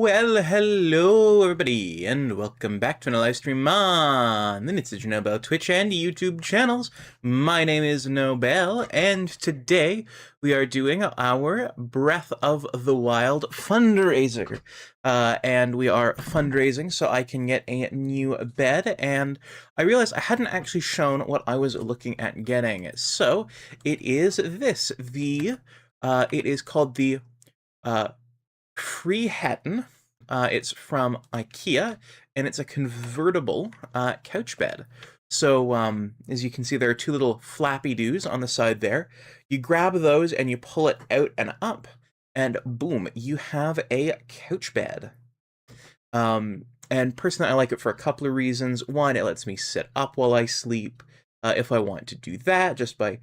Well, hello everybody, and welcome back to another live stream on the It's Nobel Twitch and YouTube channels. My name is Nobel, and today we are doing our Breath of the Wild fundraiser. And we are fundraising so I can get a new bed, and I realized I hadn't actually shown what I was looking at getting. So it is this, it is called the Freehatten. It's from IKEA, and it's a convertible couch bed. So, as you can see, there are two little flappy doos on the side there. You grab those and you pull it out and up, and boom, you have a couch bed. And personally, I like it for a couple of reasons. One, it lets me sit up while I sleep, if I want to do that, just by,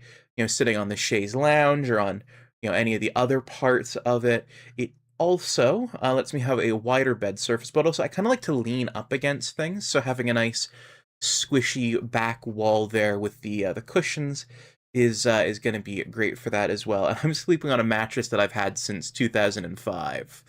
sitting on the chaise lounge or on, any of the other parts of it. It also lets me have a wider bed surface, but also I kind of like to lean up against things, so having a nice squishy back wall there with the cushions is going to be great for that as well. I'm sleeping on a mattress that I've had since 2005,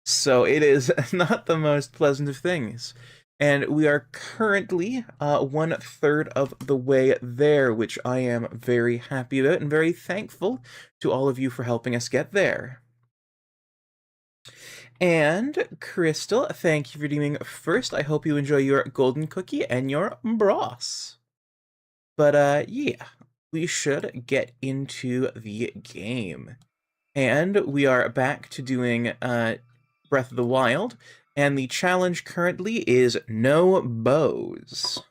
so it is not the most pleasant of things. And we are currently 1/3 of the way there, which I am very happy about and very thankful to all of you for helping us get there. And Crystal, thank you for doing first. I hope you enjoy your golden cookie and your bros. But yeah, we should get into the game. And we are back to doing Breath of the Wild, and the challenge currently is no bows.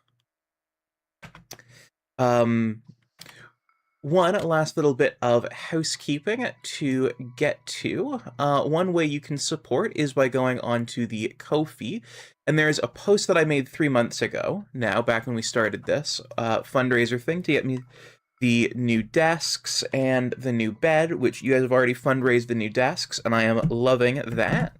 One last little bit of housekeeping to get to. One way you can support is by going on to the Ko-fi, and there's a post that I made 3 months ago, now, back when we started this fundraiser thing, to get me the new desks and the new bed, which you guys have already fundraised the new desks, and I am loving that.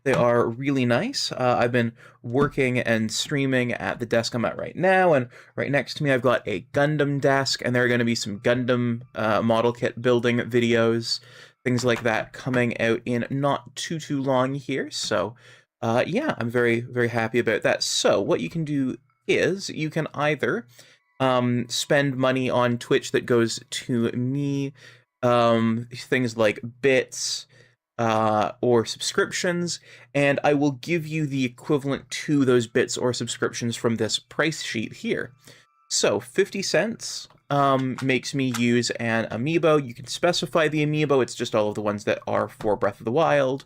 They are really nice. I've been working and streaming at the desk I'm at right now, and right next to me I've got a Gundam desk, and there are going to be some Gundam model kit building videos, things like that, coming out in not too long here. So yeah, I'm very, very happy about that. So what you can do is you can either spend money on Twitch that goes to me, things like bits, or subscriptions, and I will give you the equivalent to those bits or subscriptions from this price sheet here. So 50 cents makes me use an amiibo. You can specify the amiibo, it's just all of the ones that are for Breath of the Wild,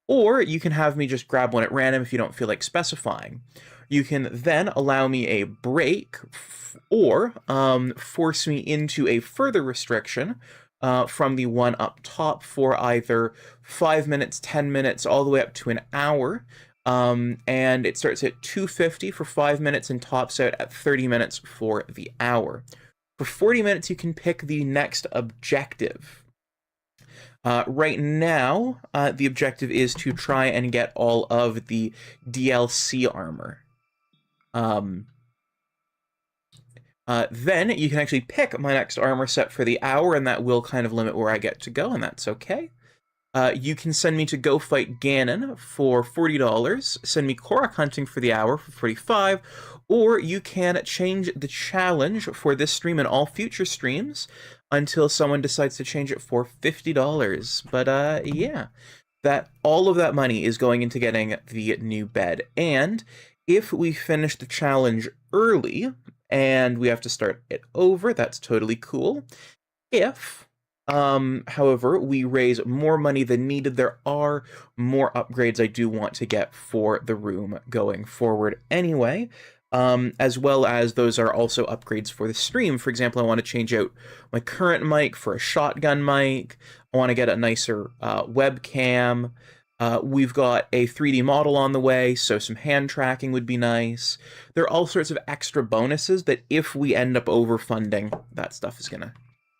or you can have me just grab one at random if you don't feel like specifying. You can then allow me a break, or force me into a further restriction from the one up top for either 5 minutes, 10 minutes, all the way up to an hour. And it starts at $2.50 for 5 minutes and tops out at 30 minutes for the hour. For 40 minutes, you can pick the next objective. Right now, the objective is to try and get all of the DLC armor. Then you can actually pick my next armor set for the hour, and that will kind of limit where I get to go, and that's okay. You can send me to go fight Ganon for $40, send me Korok hunting for the hour for $45, or you can change the challenge for this stream and all future streams until someone decides to change it for $50. But yeah, all of that money is going into getting the new bed. And if we finish the challenge early and we have to start it over, that's totally cool. If, however, we raise more money than needed, there are more upgrades I do want to get for the room going forward anyway, as well as those are also upgrades for the stream. For example, I want to change out my current mic for a shotgun mic. I want to get a nicer webcam. We've got a 3D model on the way, so some hand tracking would be nice. There are all sorts of extra bonuses that if we end up overfunding, that stuff is going to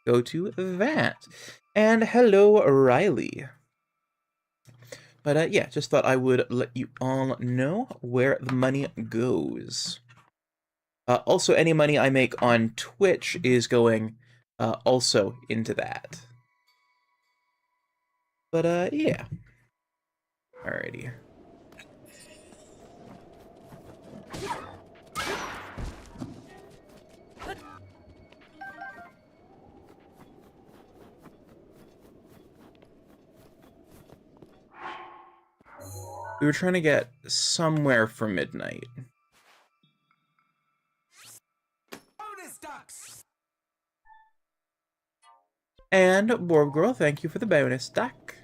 go to that. And hello, Riley. But yeah, just thought I would let you all know where the money goes. Also, any money I make on Twitch is going also into that. But yeah. Alrighty. We were trying to get somewhere for midnight. Bonus ducks. And Borb Girl, thank you for the bonus duck.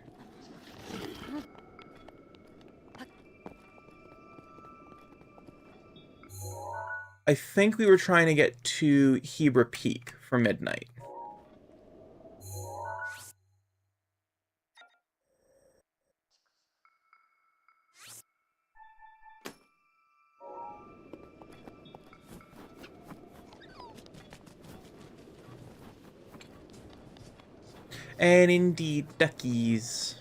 I think we were trying to get to Hebra Peak for midnight. And indeed, duckies.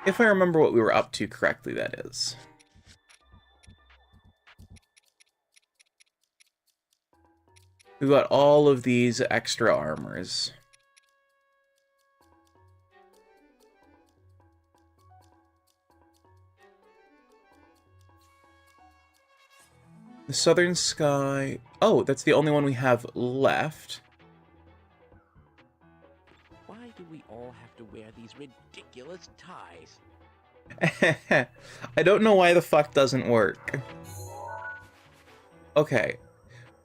If I remember what we were up to correctly, that is. We got all of these extra armors. The Southern Sky... Oh, that's the only one we have left. Why do we all have to wear these ridiculous ties? I don't know why the fuck doesn't work. Okay.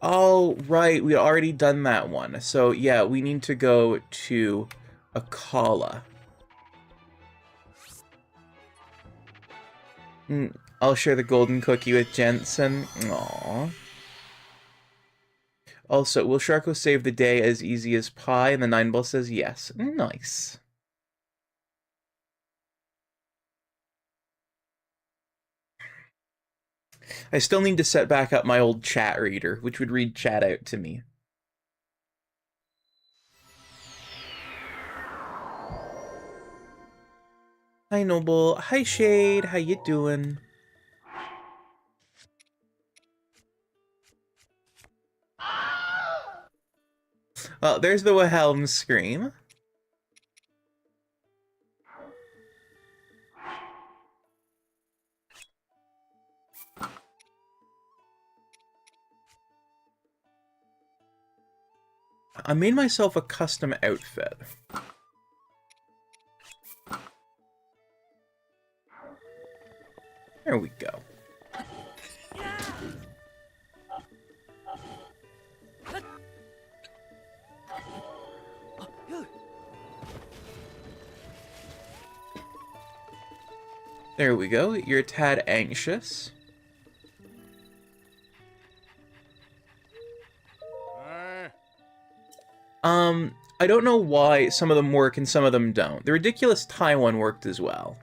Oh, right, we already done that one. So, yeah, we need to go to Akala. I'll share the golden cookie with Jensen. Aww. Also, will Sharko save the day as easy as pie? And the 9-ball says yes. Nice. I still need to set back up my old chat reader, which would read chat out to me. Hi, Noble. Hi, Shade. How you doing? Oh, there's the Wilhelm scream. I made myself a custom outfit. There we go. There we go. You're a tad anxious. I don't know why some of them work and some of them don't. The ridiculous tie one worked as well.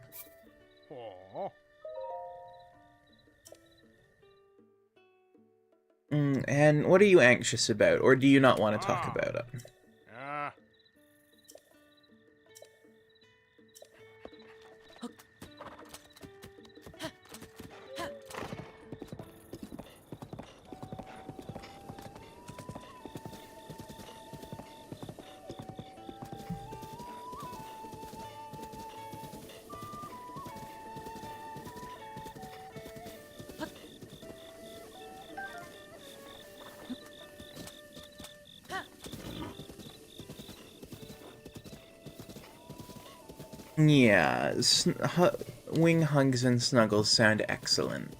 And what are you anxious about, or do you not want to talk about it? Yeah, wing hugs and snuggles sound excellent.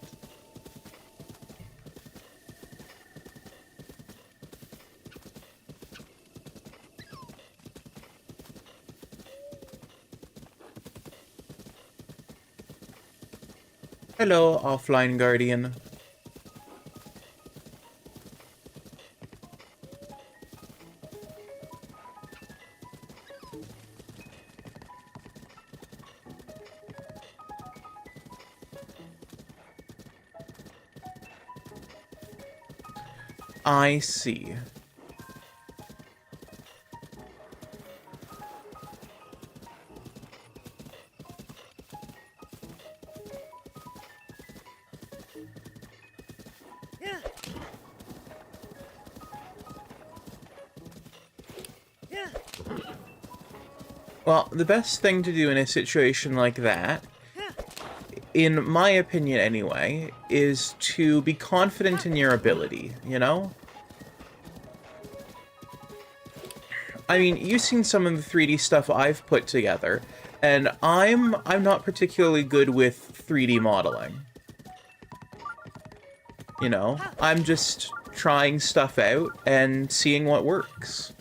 Hello, offline guardian. I see. Well, the best thing to do in a situation like that, in my opinion anyway, is to be confident in your ability, you know? I mean, you've seen some of the 3D stuff I've put together, and I'm not particularly good with 3D modeling. You know, I'm just trying stuff out and seeing what works.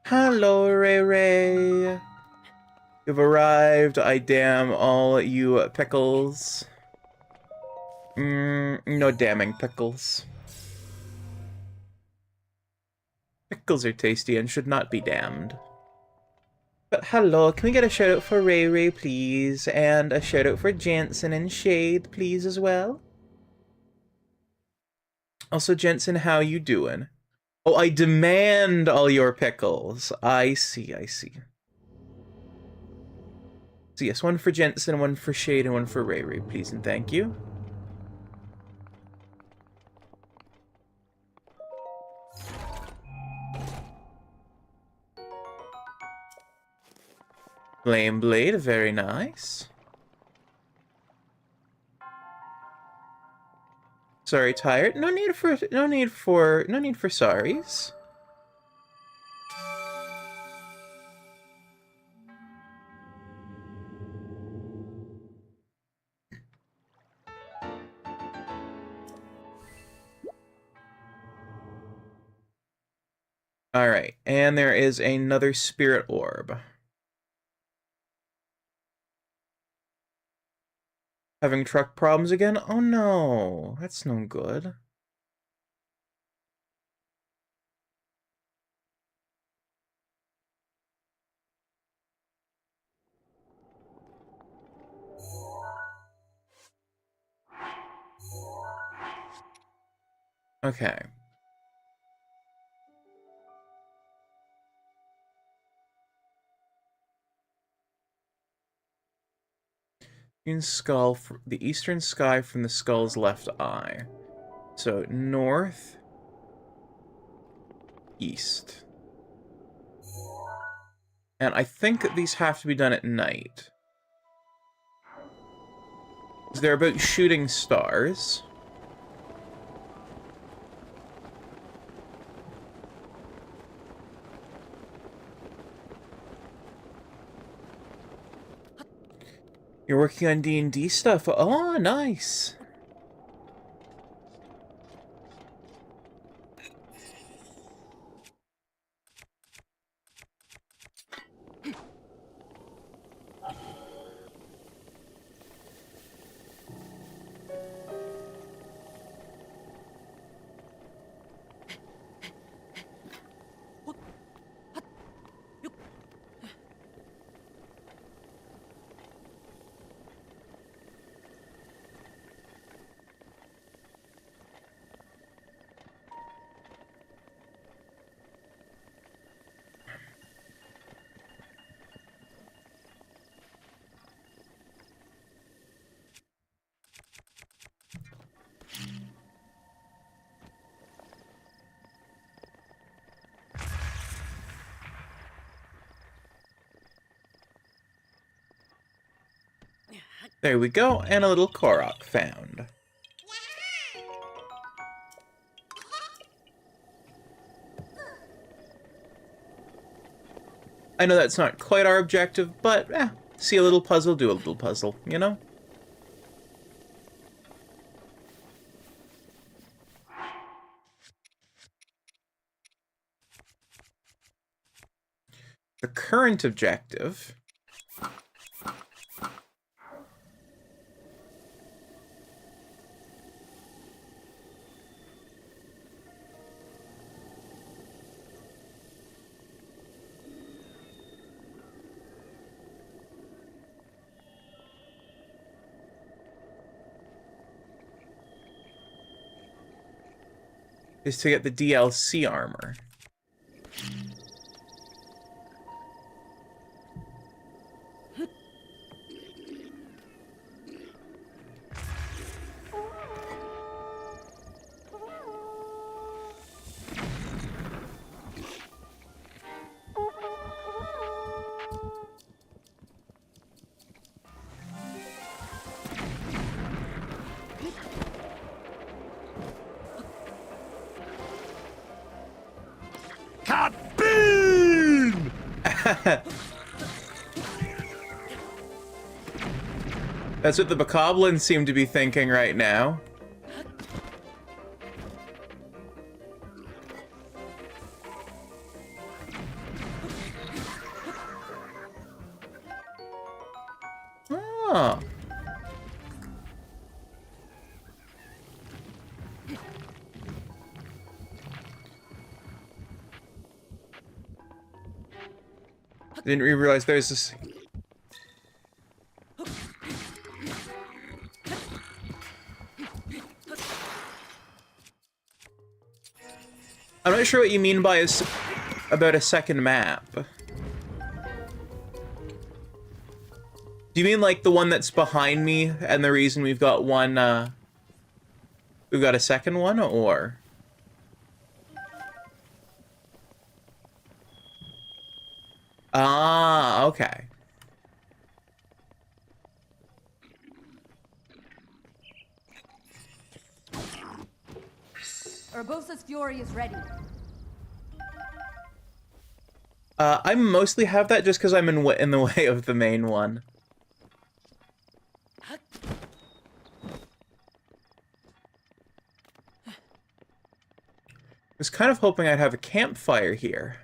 Hello, Ray Ray. You've arrived. I damn all you pickles. No damning pickles. Pickles are tasty and should not be damned. But hello, can we get a shout out for Ray Ray, please? And a shout out for Jansen and Shade, please, as well? Also, Jensen, how you doing? Oh, I demand all your pickles. I see, I see. So yes, one for Jensen, one for Shade, and one for Ray Ray, please and thank you. Flame Blade, very nice. Sorry, tired. No need for sorries. Alright, and there is another spirit orb. Having truck problems again? Oh no, that's no good. Okay. Skull, the eastern sky from the skull's left eye. So north, east. And I think these have to be done at night. They're about shooting stars. You're working on D&D stuff. Oh, nice. There we go, and a little Korok found. I know that's not quite our objective, but see a little puzzle, do a little puzzle, you know? the current objective is to get the DLC armor. Kaboom! That's what the bokoblins seem to be thinking right now. Oh. Didn't realize there's this. I'm not sure what you mean by about a second map. Do you mean like the one that's behind me and the reason we've got one, we've got a second one, or? Ah, okay. Urbosa's fury is ready. I mostly have that just because I'm in the way of the main one. I was kind of hoping I'd have a campfire here.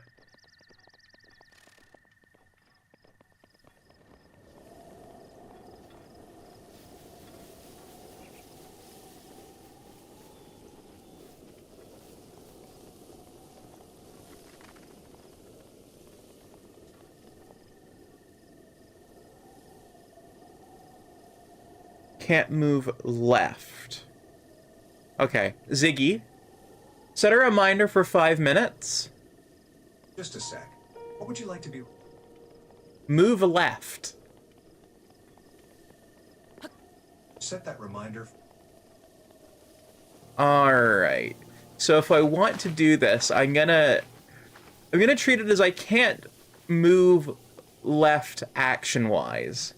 Can't move left. Okay, Ziggy. Set a reminder for 5 minutes. Just a sec. What would you like to be? Move left. Set that reminder. Alright. So if I want to do this, I'm gonna treat it as I can't move left action-wise.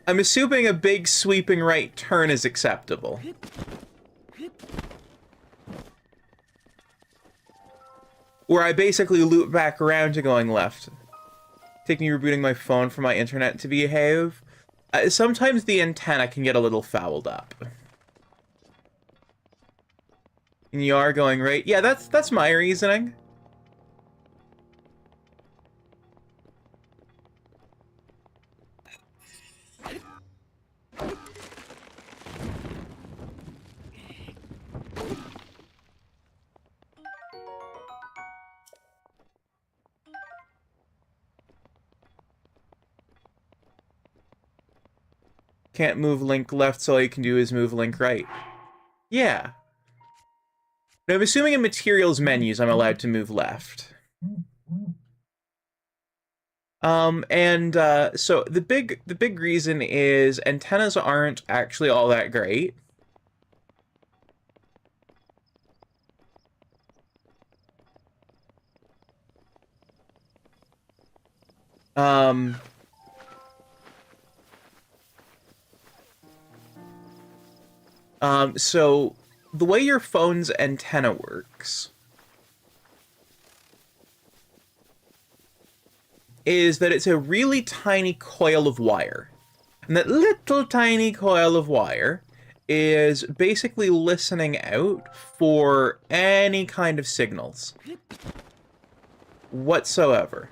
I'm assuming a big sweeping right turn is acceptable. Where I basically loop back around to going left. Taking rebooting my phone for my internet to behave. Sometimes the antenna can get a little fouled up. And you are going right. Yeah, that's my reasoning. Can't move link left, so all you can do is move link right. Yeah. Now, I'm assuming in materials menus I'm allowed to move left. So the big reason is antennas aren't actually all that great. So the way your phone's antenna works is that it's a really tiny coil of wire. And that little tiny coil of wire is basically listening out for any kind of signals whatsoever.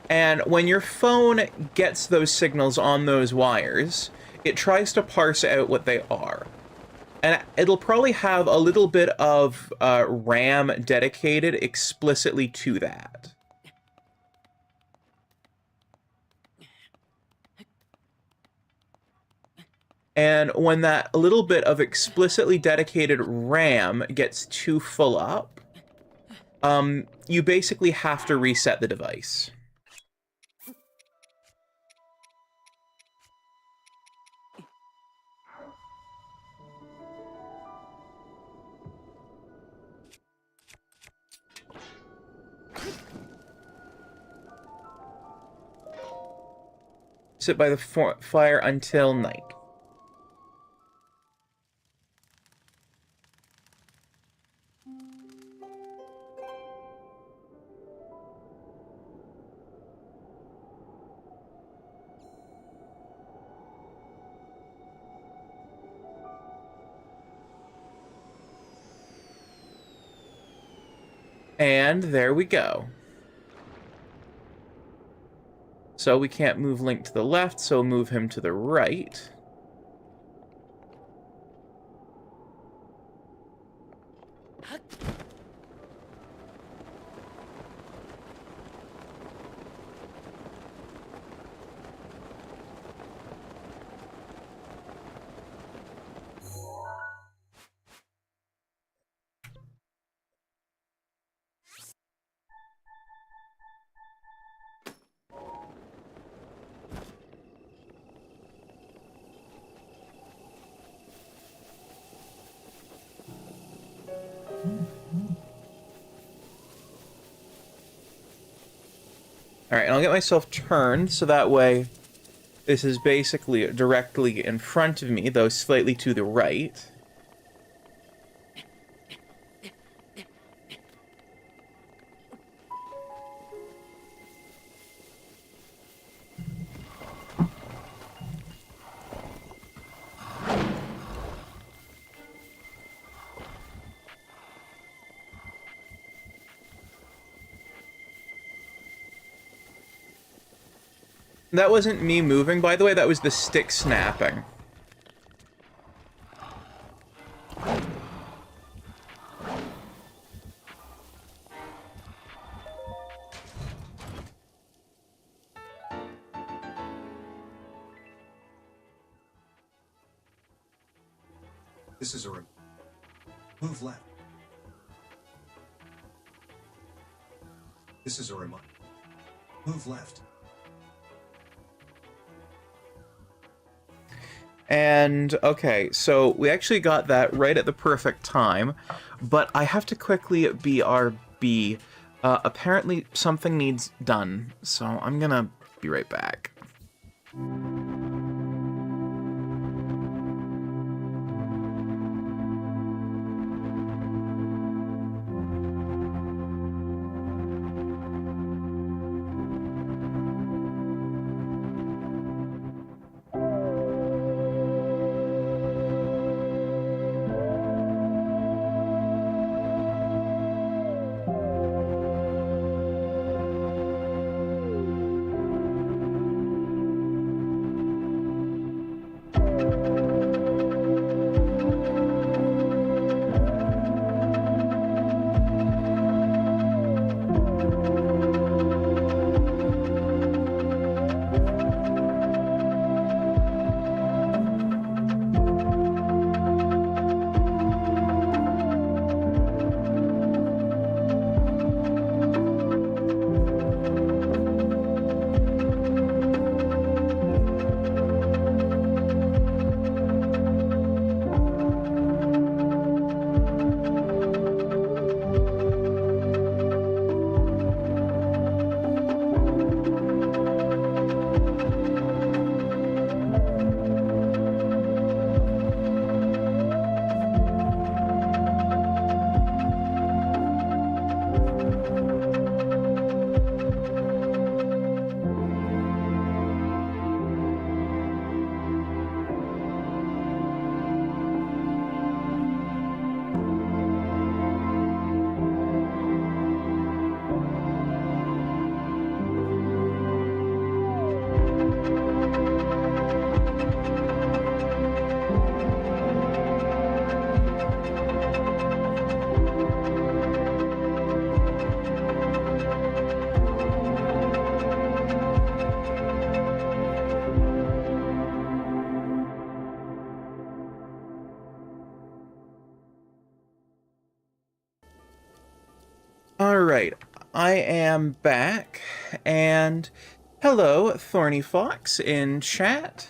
And when your phone gets those signals on those wires, it tries to parse out what they are. And it'll probably have a little bit of RAM dedicated explicitly to that. And when that little bit of explicitly dedicated RAM gets too full up, you basically have to reset the device. Sit by the fire until night. And there we go. So we can't move Link to the left, so move him to the right. Alright, and I'll get myself turned, so that way this is basically directly in front of me, though slightly to the right. That wasn't me moving, by the way, that was the stick snapping. This is a move left. This is a reminder. Move left. And, okay, so we actually got that right at the perfect time, but I have to quickly BRB. Apparently something needs done, so I'm gonna be right back. Alright, I am back, and hello, Thorny Fox in chat.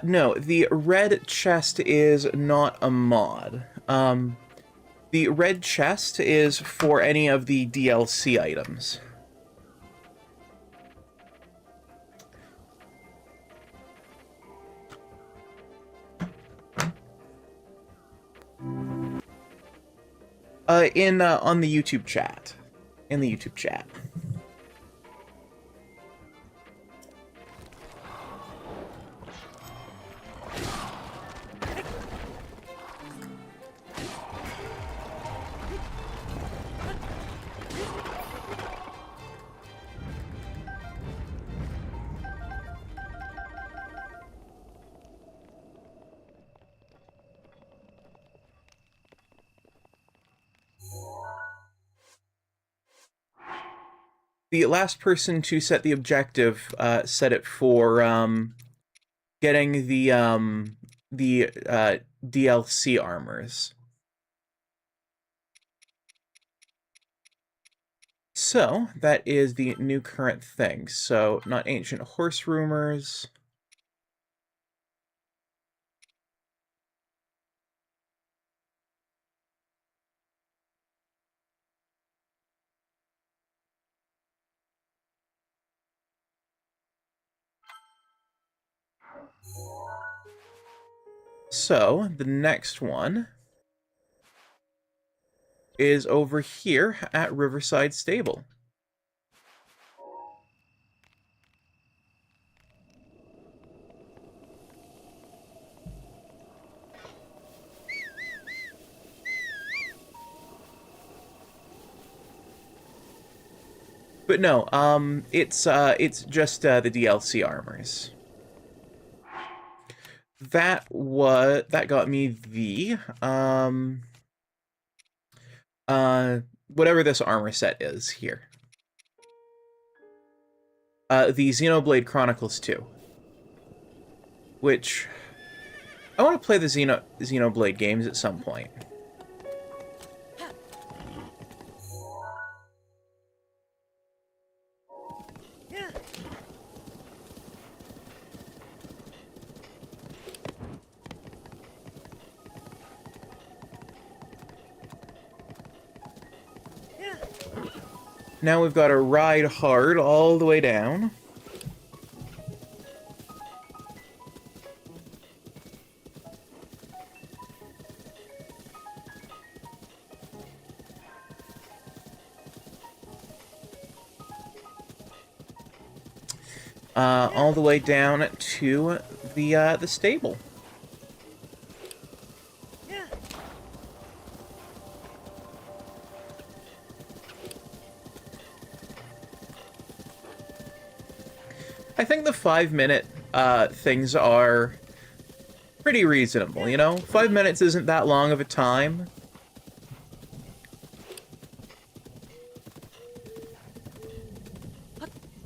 No, the red chest is not a mod. The red chest is for any of the DLC items. On the YouTube chat. In the YouTube chat. The last person to set the objective set it for getting the DLC armors. So that is the new current thing. So not ancient horse rumors. So, the next one is over here at Riverside Stable. But no, it's just the DLC armors. That got me the whatever this armor set is here. The Xenoblade Chronicles 2. Which I want to play the Xenoblade games at some point. Now we've got to ride hard all the way down. All the way down to the stable. I think the 5-minute things are pretty reasonable, you know? 5 minutes isn't that long of a time.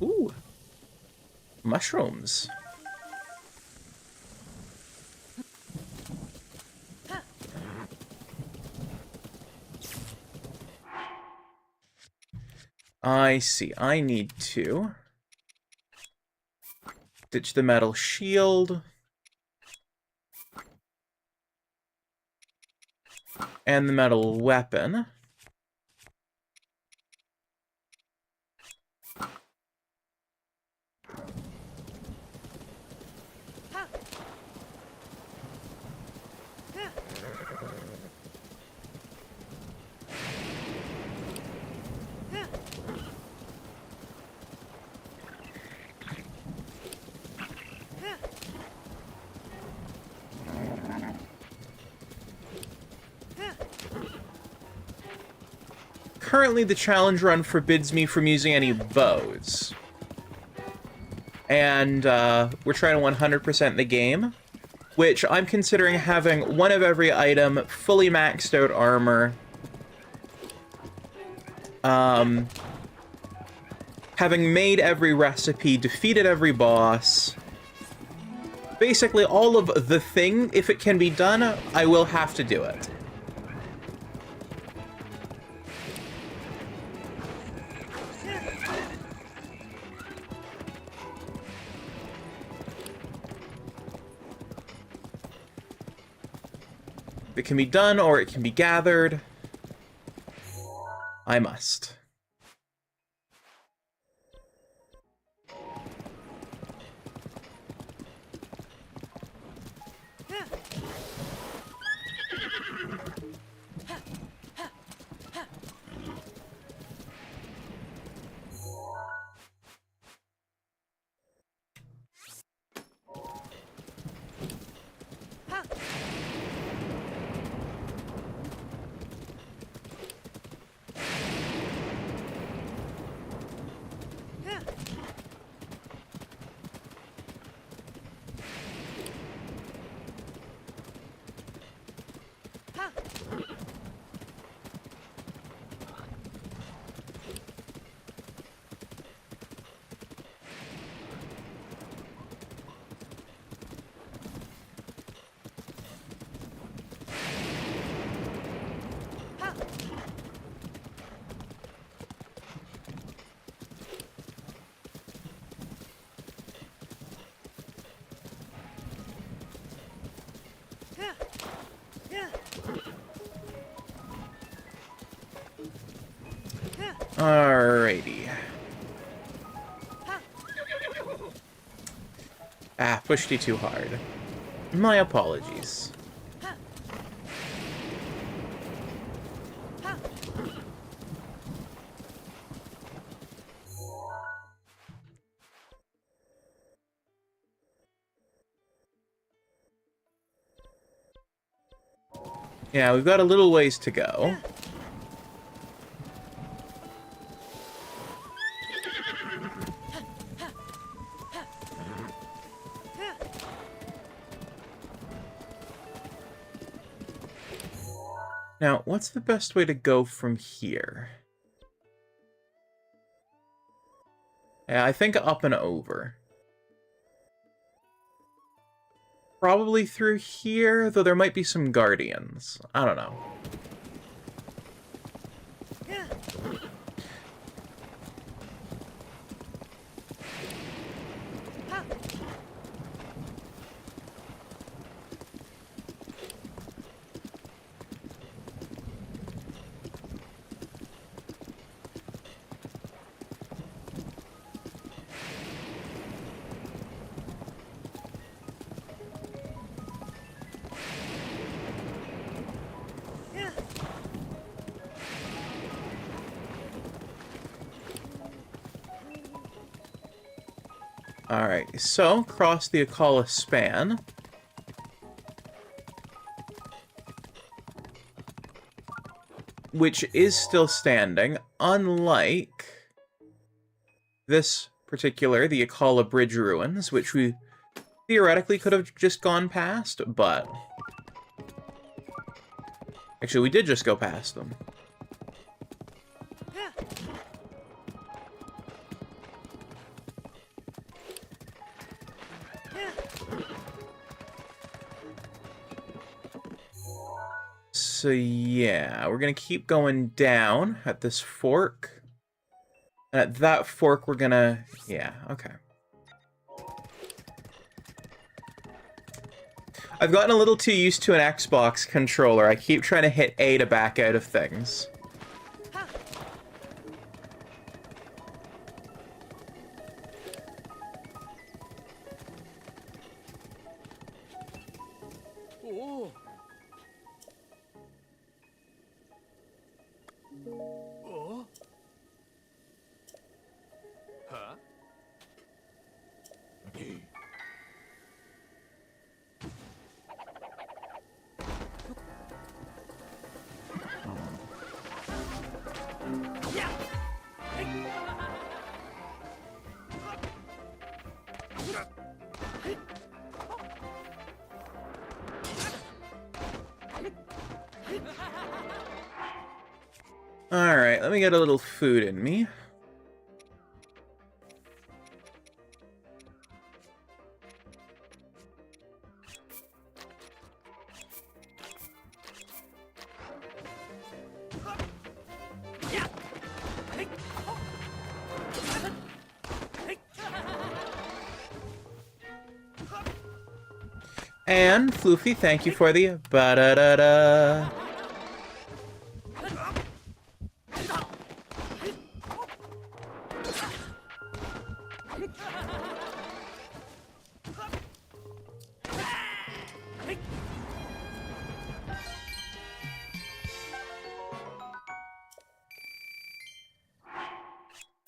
Ooh. Mushrooms. I see. I need to ditch the metal shield. And the metal weapon. Currently, the challenge run forbids me from using any bows. And we're trying to 100% the game, which I'm considering having one of every item, fully maxed out armor, having made every recipe, defeated every boss. Basically, all of the thing, if it can be done, I will have to do it. that can be done or it can be gathered, I must. Alrighty. Ah, pushed you too hard. My apologies. Yeah, we've got a little ways to go. Now, what's the best way to go from here? Yeah, I think up and over. Probably through here, though there might be some guardians. I don't know. Alright, so cross the Akala span. Which is still standing, unlike this particular, the Akala Bridge Ruins, which we theoretically could have just gone past, but... Actually, we did just go past them. So yeah, we're gonna keep going down at this fork. And at that fork, we're gonna... Yeah, okay. I've gotten a little too used to an Xbox controller. I keep trying to hit A to back out of things. Oh. Oh. Huh? Alright, let me get a little food in me. And Floofy, thank you for the ba-da-da-da.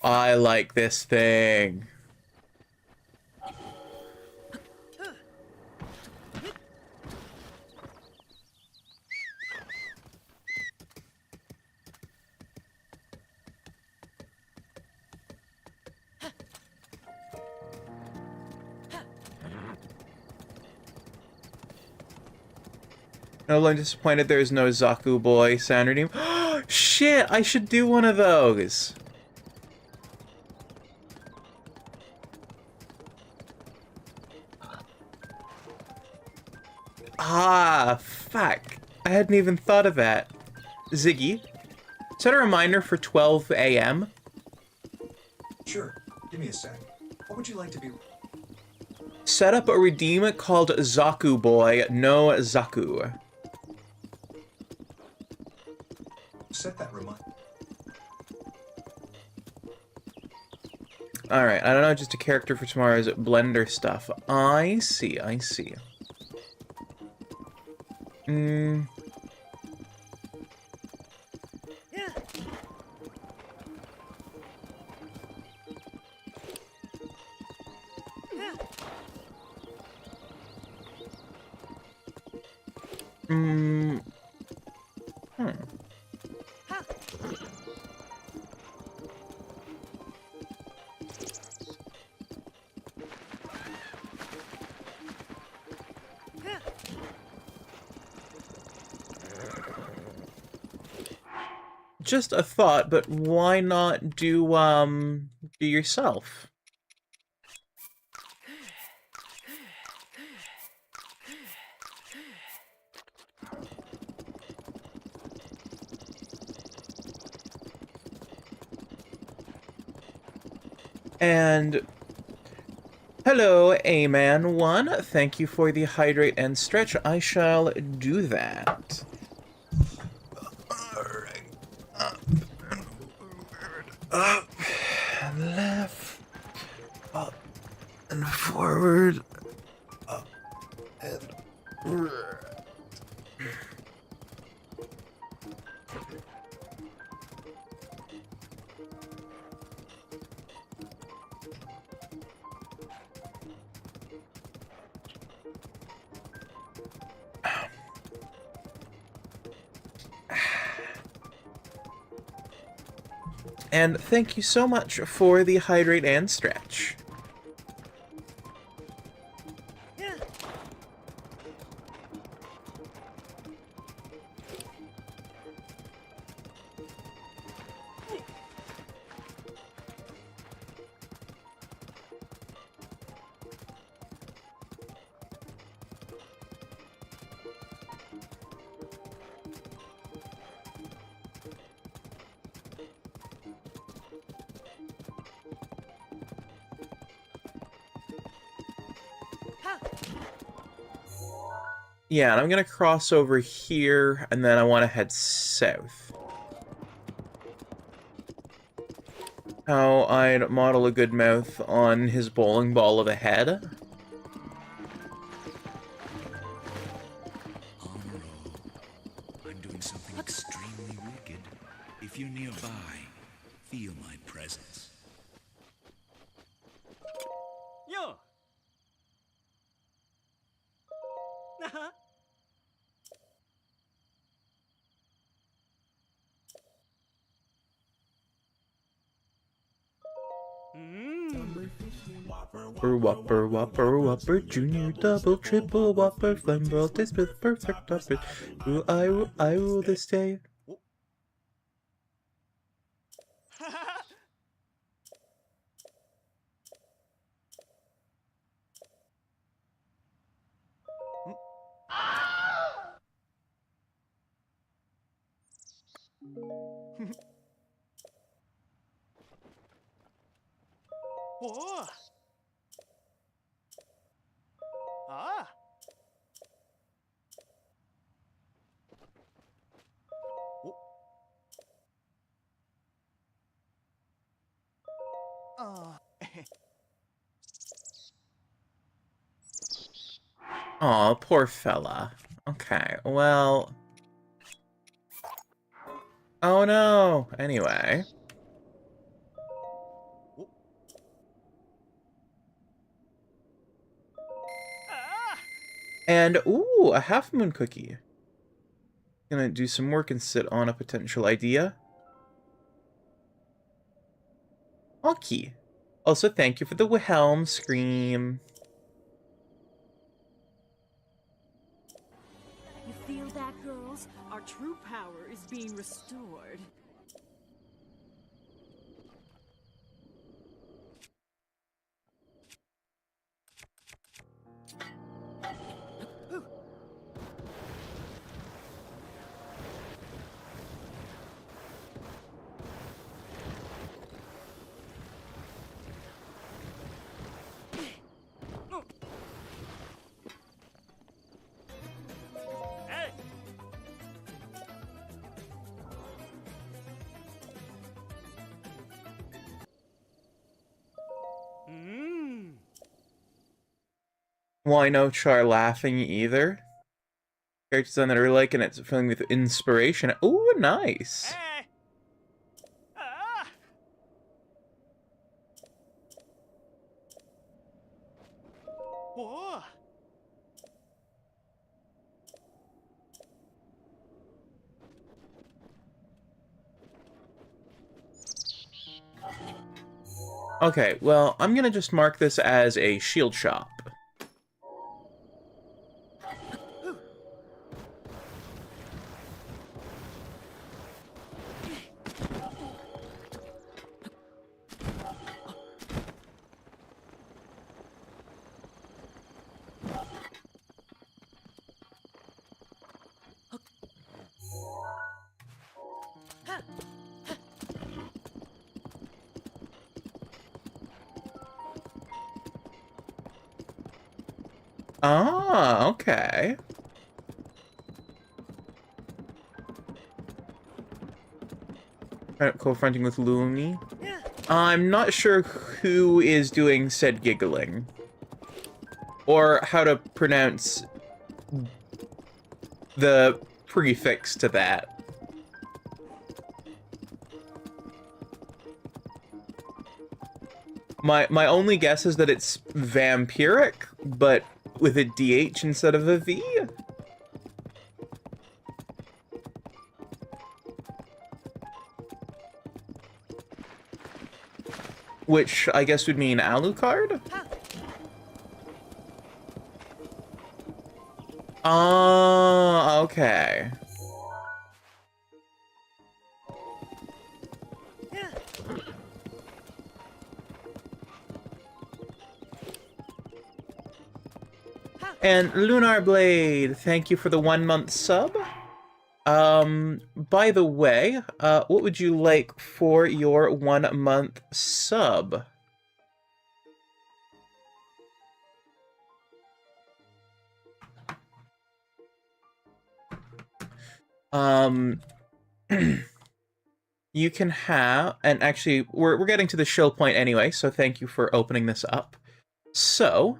I like this thing. No longer disappointed there's no Zaku Boy sound redeem. Shit, I should do one of those. Ah, fuck. I hadn't even thought of that. Ziggy, set a reminder for 12 a.m. Sure. Give me a sec. What would you like to be? Set up a redeem called Zaku Boy, no Zaku. Set that reminder. Alright, I don't know, just a character for tomorrow's Blender stuff. I see, I see. Hmm. Just a thought, but why not do yourself? And hello, A-Man1. Thank you for the hydrate and stretch. I shall do that. Alright. Up and forward. Up and left. Up and forward. Up and right. And thank you so much for the hydrate and stretch. Yeah, and I'm gonna cross over here, and then I want to head south. How I'd model a good mouth on his bowling ball of a head. I'm doing something extremely wicked. If you're nearby, feel my presence. Yo. Whopper, whopper, whopper, junior, double, triple, whopper, flame ball, taste with perfect topping. I rule this day. Whoa. Ah. Aw, poor fella. Okay, well... Oh no! Anyway. And, ooh, a half moon cookie. Gonna do some work and sit on a potential idea. Okay. Also, thank you for the Wilhelm scream. You feel that, girls? Our true power is being restored. Well, I know Char laughing either. Character design that I really like, and it's filling me with inspiration. Ooh, nice. Okay, well, I'm gonna just mark this as a shield shop. Ah, okay. Co-fronting with Looney. I'm not sure who is doing said giggling. Or how to pronounce the prefix to that. My only guess is that it's vampiric, but with a DH instead of a V? Which I guess would mean Alucard? Oh, okay. And Lunar Blade, thank you for the 1 month sub. By the way, what would you like for your 1 month sub? You can have, and actually, we're getting to the shill point anyway, so thank you for opening this up. So,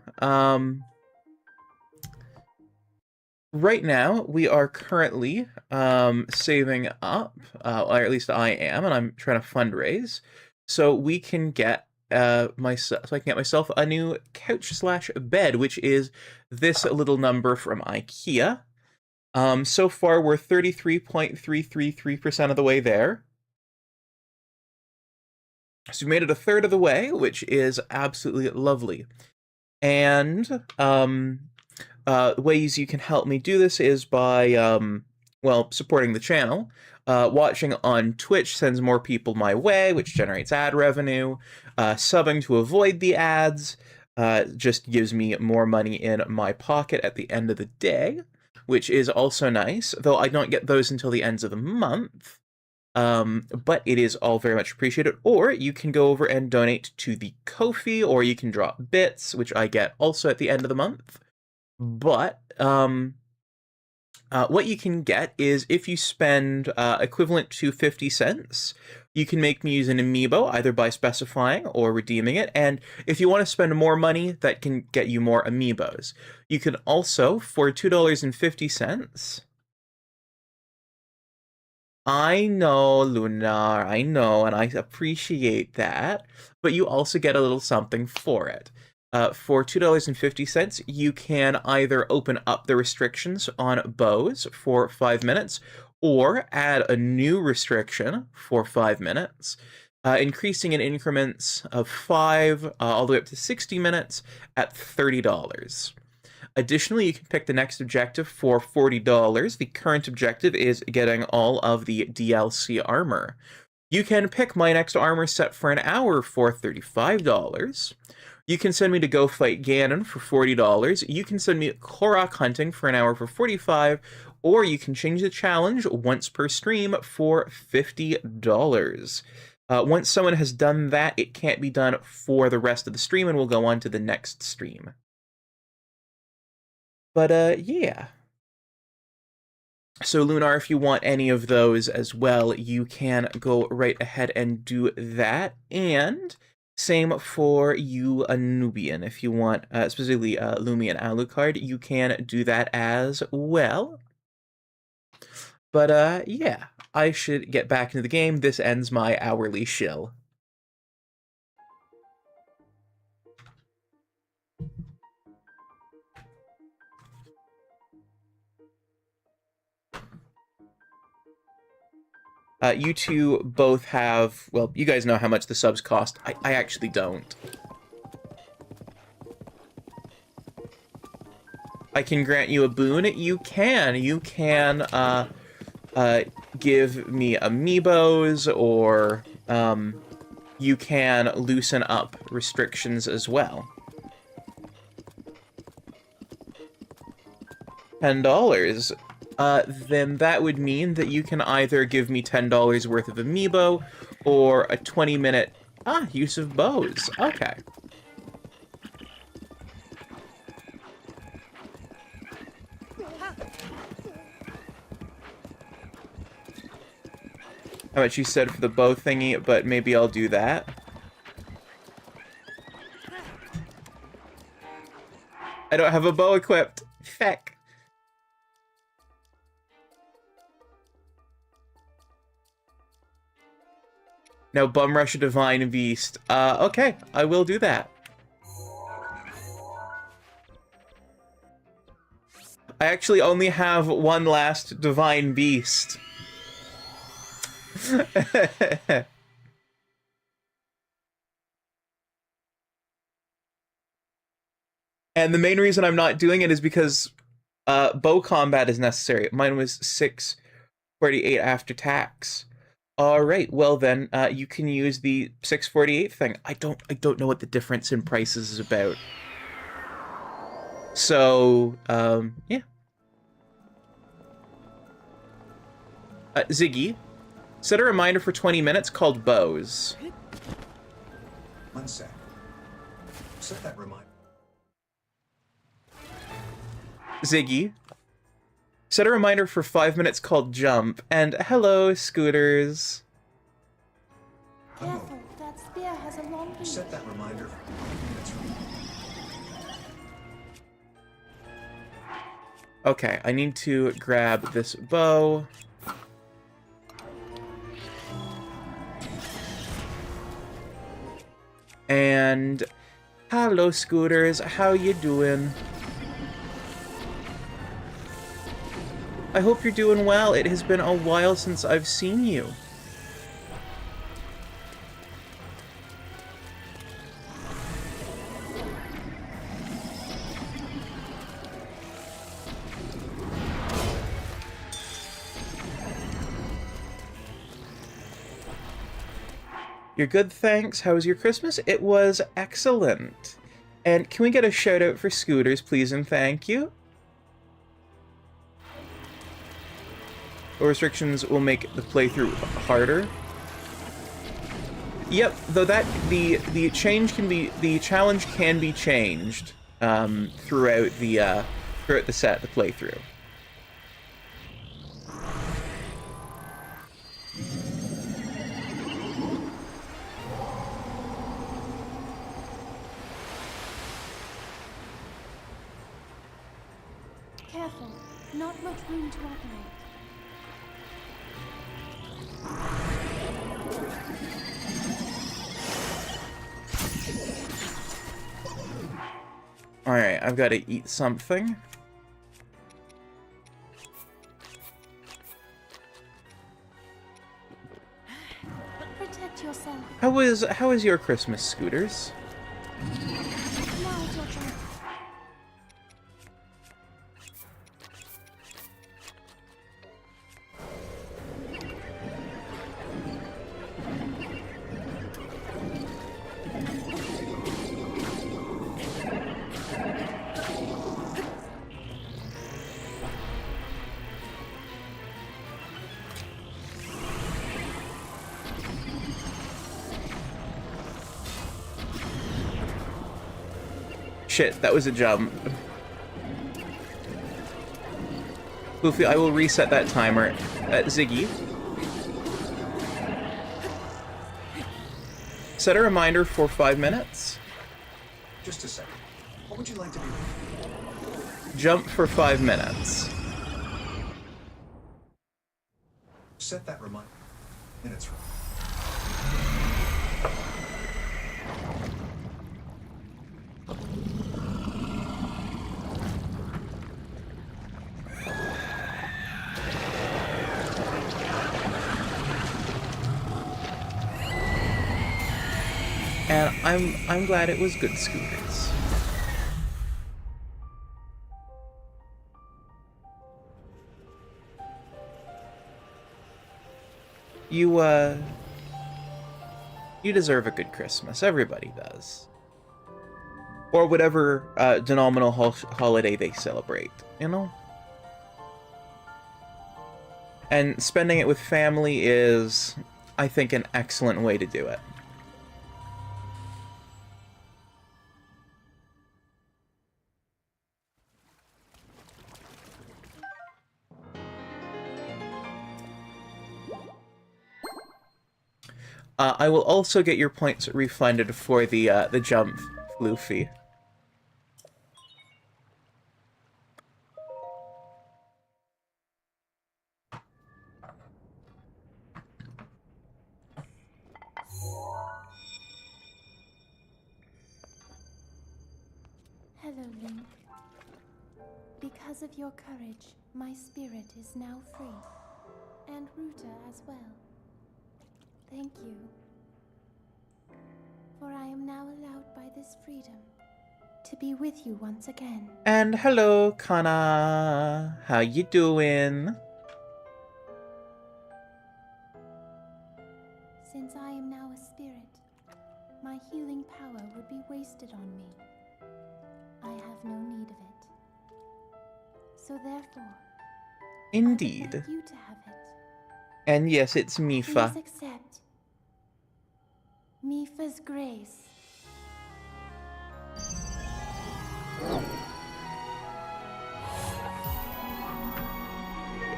right now, we are currently saving up, or at least I am, and I'm trying to fundraise, so we can get so I can get myself a new couch/bed, which is this little number from IKEA. So far, we're 33.333% of the way there. So we made it a third of the way, which is absolutely lovely. And ways you can help me do this is by, well, supporting the channel. Watching on Twitch sends more people my way, which generates ad revenue. Subbing to avoid the ads just gives me more money in my pocket at the end of the day, which is also nice, though I don't get those until the ends of the month. But it is all very much appreciated. Or you can go over and donate to the Ko-fi, or you can drop bits, which I get also at the end of the month. But what you can get is if you spend equivalent to 50 cents, You can make me use an amiibo either by specifying or redeeming it, and if you want to spend more money, that can get you more amiibos. You can also, for $2.50... I know, Lunar, I know, and I appreciate that, but you also get a little something for it. For $2.50, you can either open up the restrictions on bows for 5 minutes, or add a new restriction for 5 minutes, increasing in increments of 5 all the way up to 60 minutes at $30. Additionally, you can pick the next objective for $40. The current objective is getting all of the DLC armor. You can pick my next armor set for an hour for $35. You can send me to go fight Ganon for $40. You can send me Korok hunting for an hour for $45. Or you can change the challenge once per stream for $50. Once someone has done that, it can't be done for the rest of the stream, and we'll go on to the next stream. But, yeah. So, Lunar, if you want any of those as well, you can go right ahead and do that. And same for you, Anubian. If you want, specifically Lumi and Alucard, you can do that as well. But, yeah. I should get back into the game. This ends my hourly shill. You two both have, well, you guys know how much the subs cost. I actually don't. I can grant you a boon. You can give me amiibos, or you can loosen up restrictions as well. $10. Then that would mean that you can either give me $10 worth of amiibo, or a 20-minute use of bows. Okay. How much you said for the bow thingy, but maybe I'll do that. I don't have a bow equipped. Feck. Now bum rush a divine beast. Okay, I will do that. I actually only have one last divine beast. And the main reason I'm not doing it is because bow combat is necessary. Mine was 648 after tax. All right, well then, you can use the 648 thing. I don't know what the difference in prices is about. So, yeah. Ziggy, set a reminder for 20 minutes called bows. 1 sec. Set that reminder. Ziggy, set a reminder for 5 minutes called jump. And hello, Scooters. Careful, that spear has a long reach. Set that reminder for 5 minutes from now. Okay, I need to grab this bow. And hello, Scooters. How you doing? I hope you're doing well. It has been a while since I've seen you. You're good, thanks. How was your Christmas? It was excellent. And can we get a shout out for Scooters, please, and thank you? Restrictions will make the playthrough harder. Yep, though that the challenge can be changed throughout the playthrough. Careful, not much room to operate. Alright, I've got to eat something. Protect yourself. How is your Christmas, Scooters? Now is your chance. Shit, that was a jump. Goofy, I will reset that timer. Ziggy. Set a reminder for 5 minutes. Just a second. What would you like to be? Jump for 5 minutes. Set that reminder. Minutes from. And I'm glad it was good, Scooters. You deserve a good Christmas. Everybody does. Or whatever denominal holiday they celebrate, you know? And spending it with family is, I think, an excellent way to do it. I will also get your points refunded for the jump, Luffy. Hello, Link. Because of your courage, my spirit is now free. And Ruta as well. Thank you. For I am now allowed by this freedom to be with you once again. And hello, Kana. How you doing? Since I am now a spirit, my healing power would be wasted on me. I have no need of it. So therefore, Indeed. I would like you to have it. And yes, it's Mifa. Please accept Mifa's grace.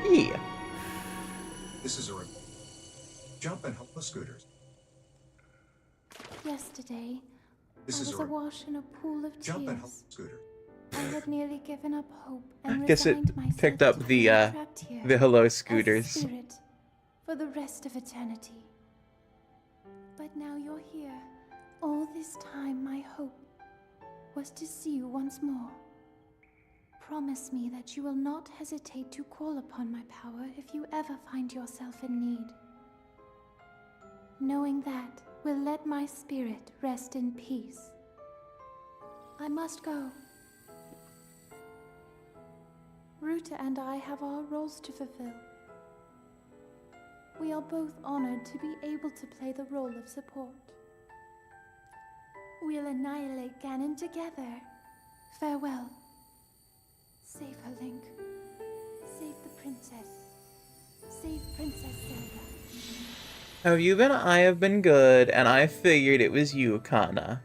Yeah. This is a jump and help the Scooters. Yesterday, This I is was a awash in a pool of jump and help tears. the Scooter. I had nearly given up hope I and guess it resigned myself picked up to the being trapped here the hello as a Scooters. spirit for the rest of eternity. But now you're here. All this time, my hope was to see you once more. Promise me that you will not hesitate to call upon my power if you ever find yourself in need. Knowing that will let my spirit rest in peace. I must go. Ruta and I have our roles to fulfill. We are both honored to be able to play the role of support. We'll annihilate Ganon together. Farewell. Save her, Link. Save the princess. Save Princess Zelda. How have you been? I have been good, and I figured it was you, Kana.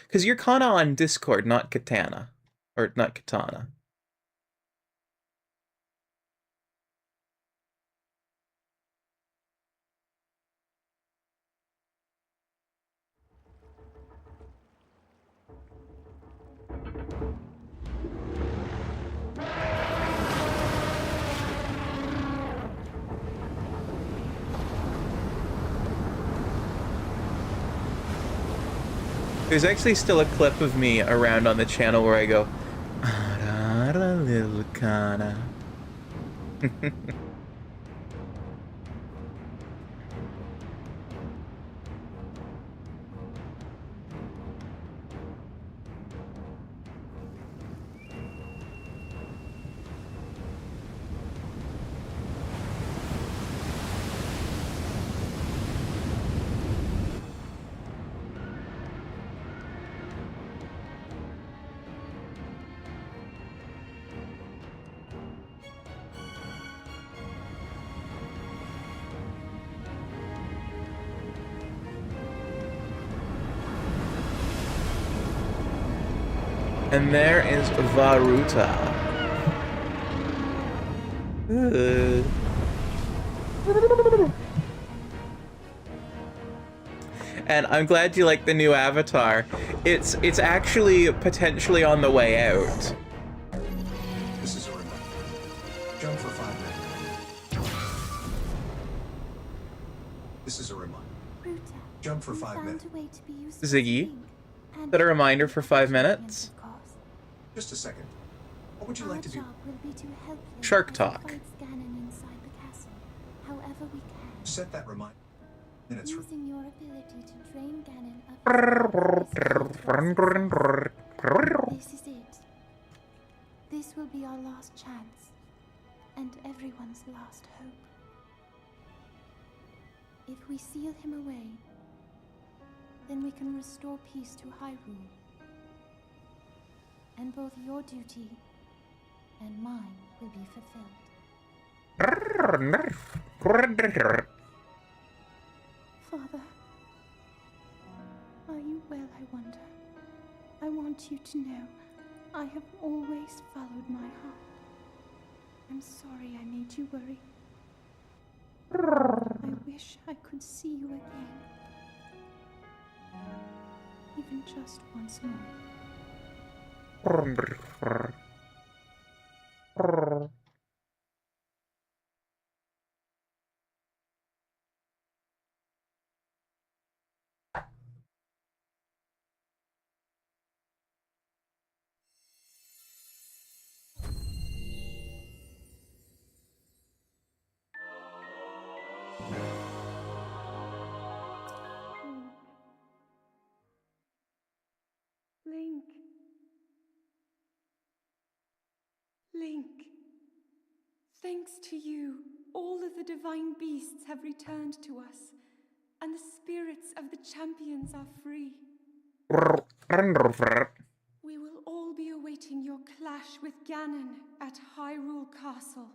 Because you're Kana on Discord, not Katana. Or not Katana. There's actually still a clip of me around on the channel where I go, "Arara, little Kana." And there is Varuta. And I'm glad you like the new avatar. It's actually potentially on the way out. This is a reminder. Jump for 5 minutes. This is a reminder. Ruta, Jump for you 5 found minutes. a way to be useful Ziggy, to Link, and is that a to reminder the for 5 champions, minutes? of course. Just a second. What would you like to Our do? job will be to help Link Shark as he talk. fights Ganon inside the castle, however we can. Set that reminder. Minutes from Using your ability to drain Ganon of his power is This is it. This will be our last chance, and everyone's last hope. If we seal him away, then we can restore peace to Hyrule. And both your duty and mine will be fulfilled. Father, are you well, I wonder? I want you to know I have always followed my heart. I'm sorry I made you worry. I wish I could see you again. Even just once more. Link. Link. Thanks to you, all of the divine beasts have returned to us, and the spirits of the champions are free. We will all be awaiting your clash with Ganon at Hyrule Castle.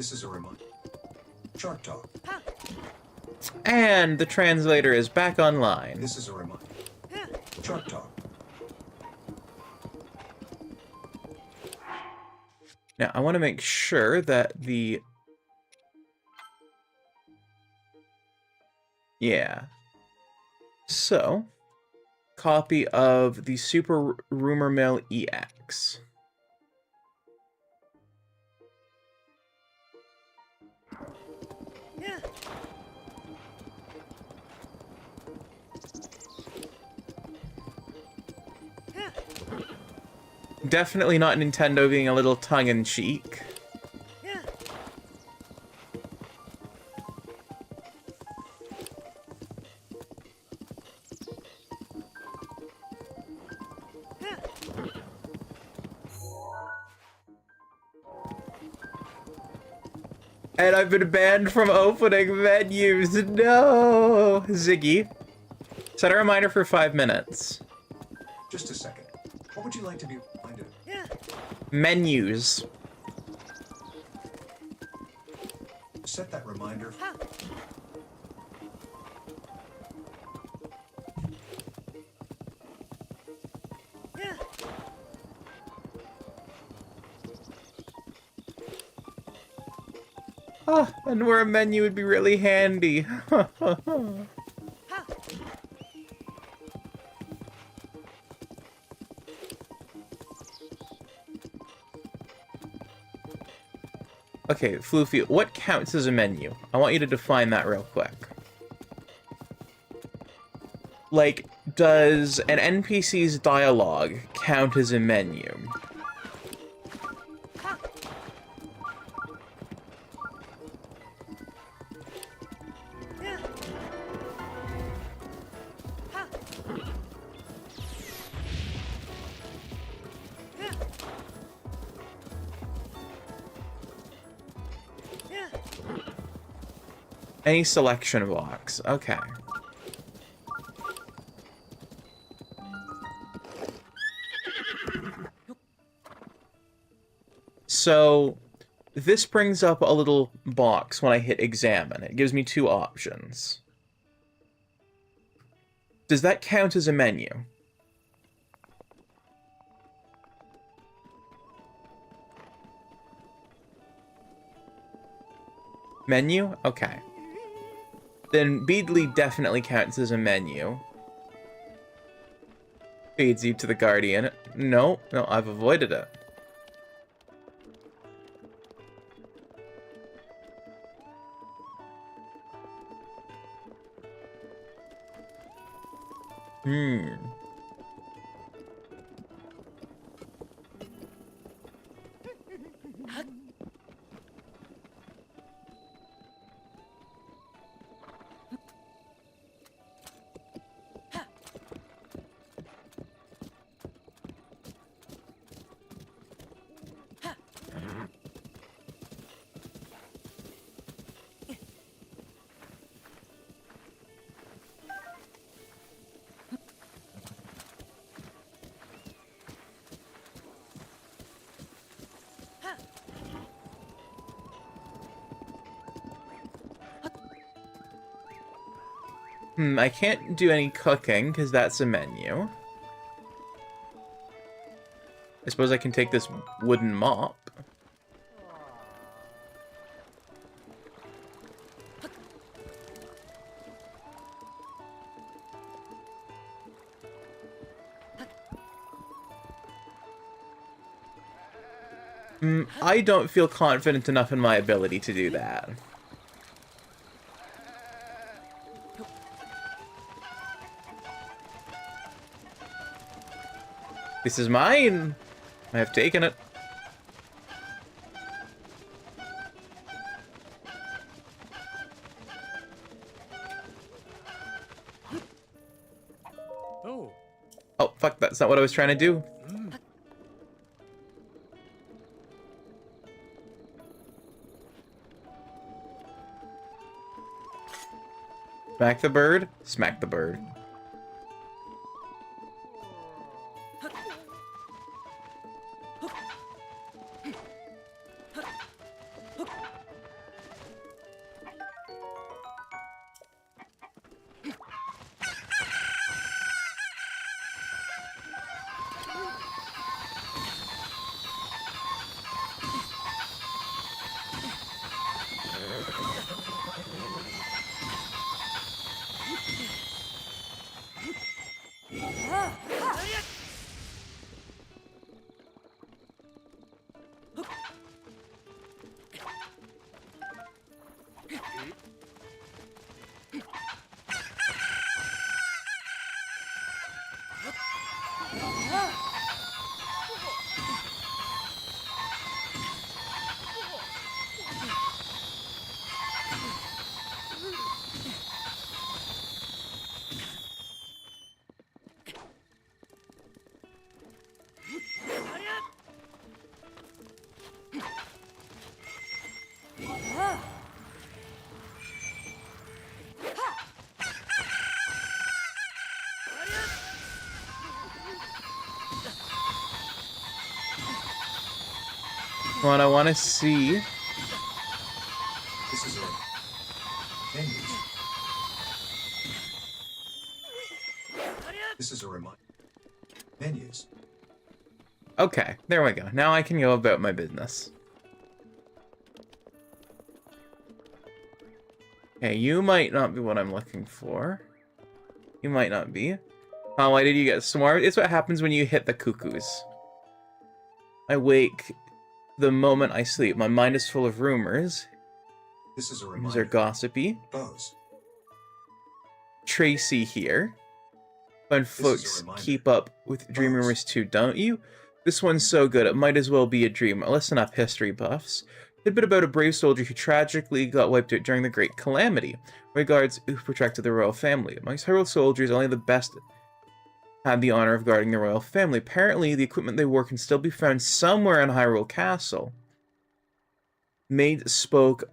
This is a reminder. Shark Talk. And the translator is back online. This is a reminder. Shark Talk. Now, I want to make sure that the... Yeah. So, copy of the Super Rumor Mill EX. Definitely not Nintendo being a little tongue-in-cheek. And I've been banned from opening menus. No! Ziggy. Set a reminder for 5 minutes. Just a second. What would you like to be reminded of? Menus. Set that reminder. Ah, and where a menu would be really handy. Okay, Floofy, what counts as a menu? I want you to define that real quick. Like, does an NPC's dialogue count as a menu? Any selection box. Okay. So, this brings up a little box when I hit examine. It gives me 2 options. Does that count as a menu? Menu? Okay. Then Beedly definitely counts as a menu. Feeds you to the Guardian. No, I've avoided it. I can't do any cooking, because that's a menu. I suppose I can take this wooden mop. I don't feel confident enough in my ability to do that. This is mine! I have taken it. Oh. Oh, fuck, that's not what I was trying to do. Smack the bird, smack the bird. What I want to see. This is a menus. This is a reminder. Menus. Okay, there we go. Now I can go about my business. Okay, you might not be what I'm looking for. You might not be. Oh, why did you get smart? It's what happens when you hit the cuckoos. I wake the moment I sleep. My mind is full of rumors. This is a Rumors are reminder. gossipy. Bows. Tracy here. Fun is a folks reminder. keep up with dream Bows. rumors too, don't you? This one's so good, it might as well be a dream. Listen up, history buffs. Tidbit about a brave soldier who tragically got wiped out during the Great Calamity. Regards, who protected the royal family. Amongst Hyrule soldiers, only the best had the honor of guarding the royal family. Apparently, the equipment they wore can still be found somewhere in Hyrule Castle. Maid spoke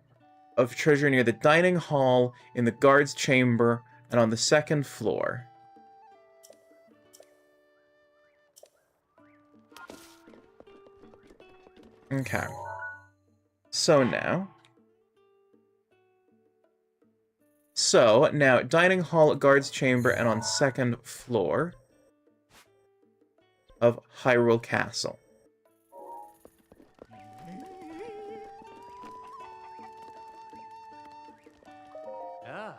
of treasure near the dining hall, in the guard's chamber, and on the second floor. Okay. So now, dining hall, guard's chamber, and on second floor of Hyrule Castle. Ah.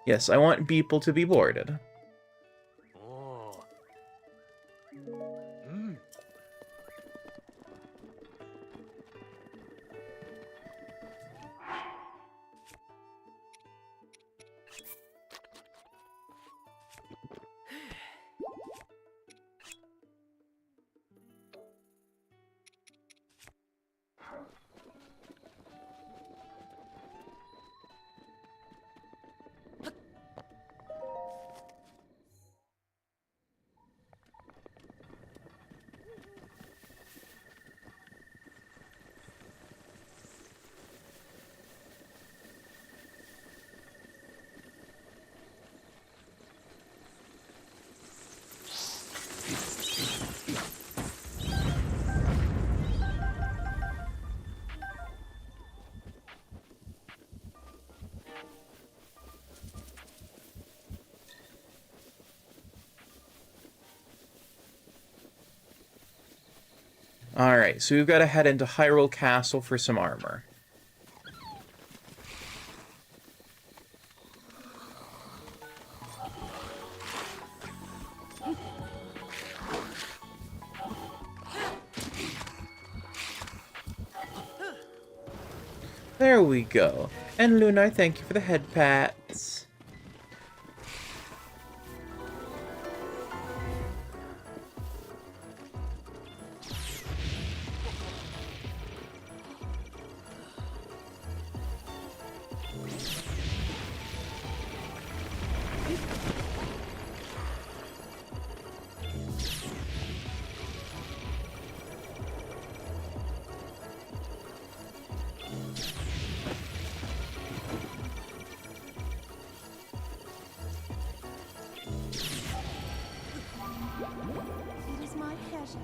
Yes, I want people to be boarded. Oh. Mm. Alright, so we've got to head into Hyrule Castle for some armor. There we go. And Lunar, thank you for the head pats. It is my pleasure.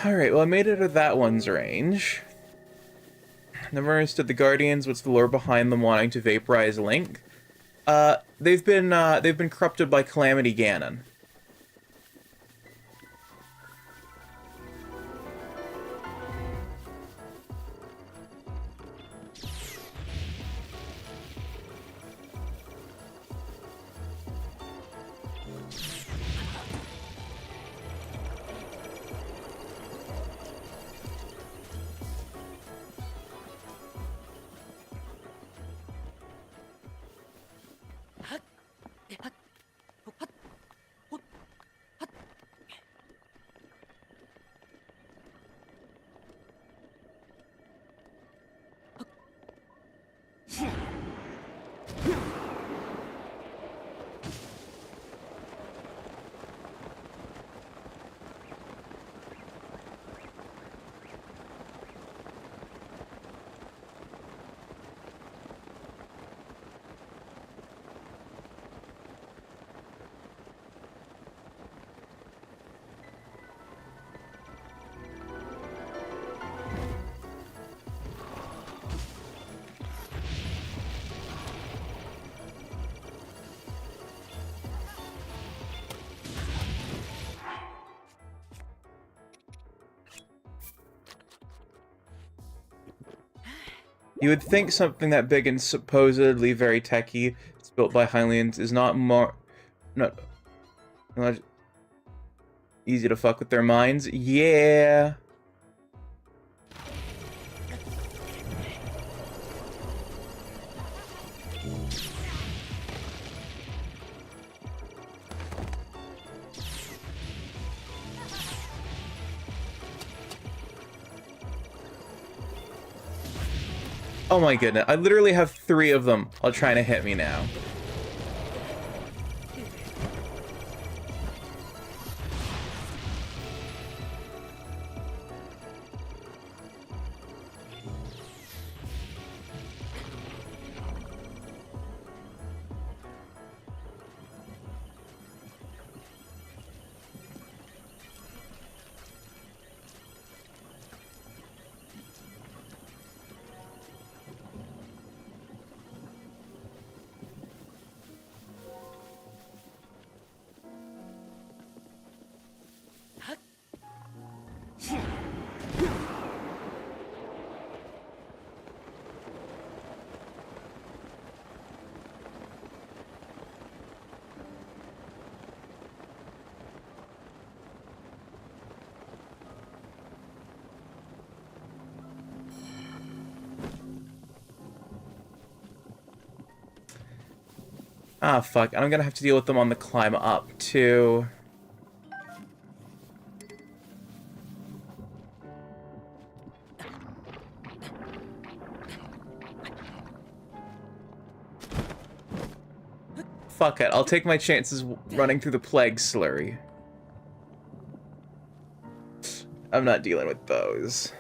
Alright, well I made it out of that one's range. Never understood the Guardians. What's the lore behind them wanting to vaporize Link? They've been corrupted by Calamity Ganon. You would think something that big and supposedly very techy, it's built by Hylians, is not easy to fuck with their minds. Yeah. Oh my goodness, I literally have 3 of them all trying to hit me now. Ah, fuck. I'm gonna have to deal with them on the climb up, too. Fuck it. I'll take my chances running through the Plague Slurry. I'm not dealing with those.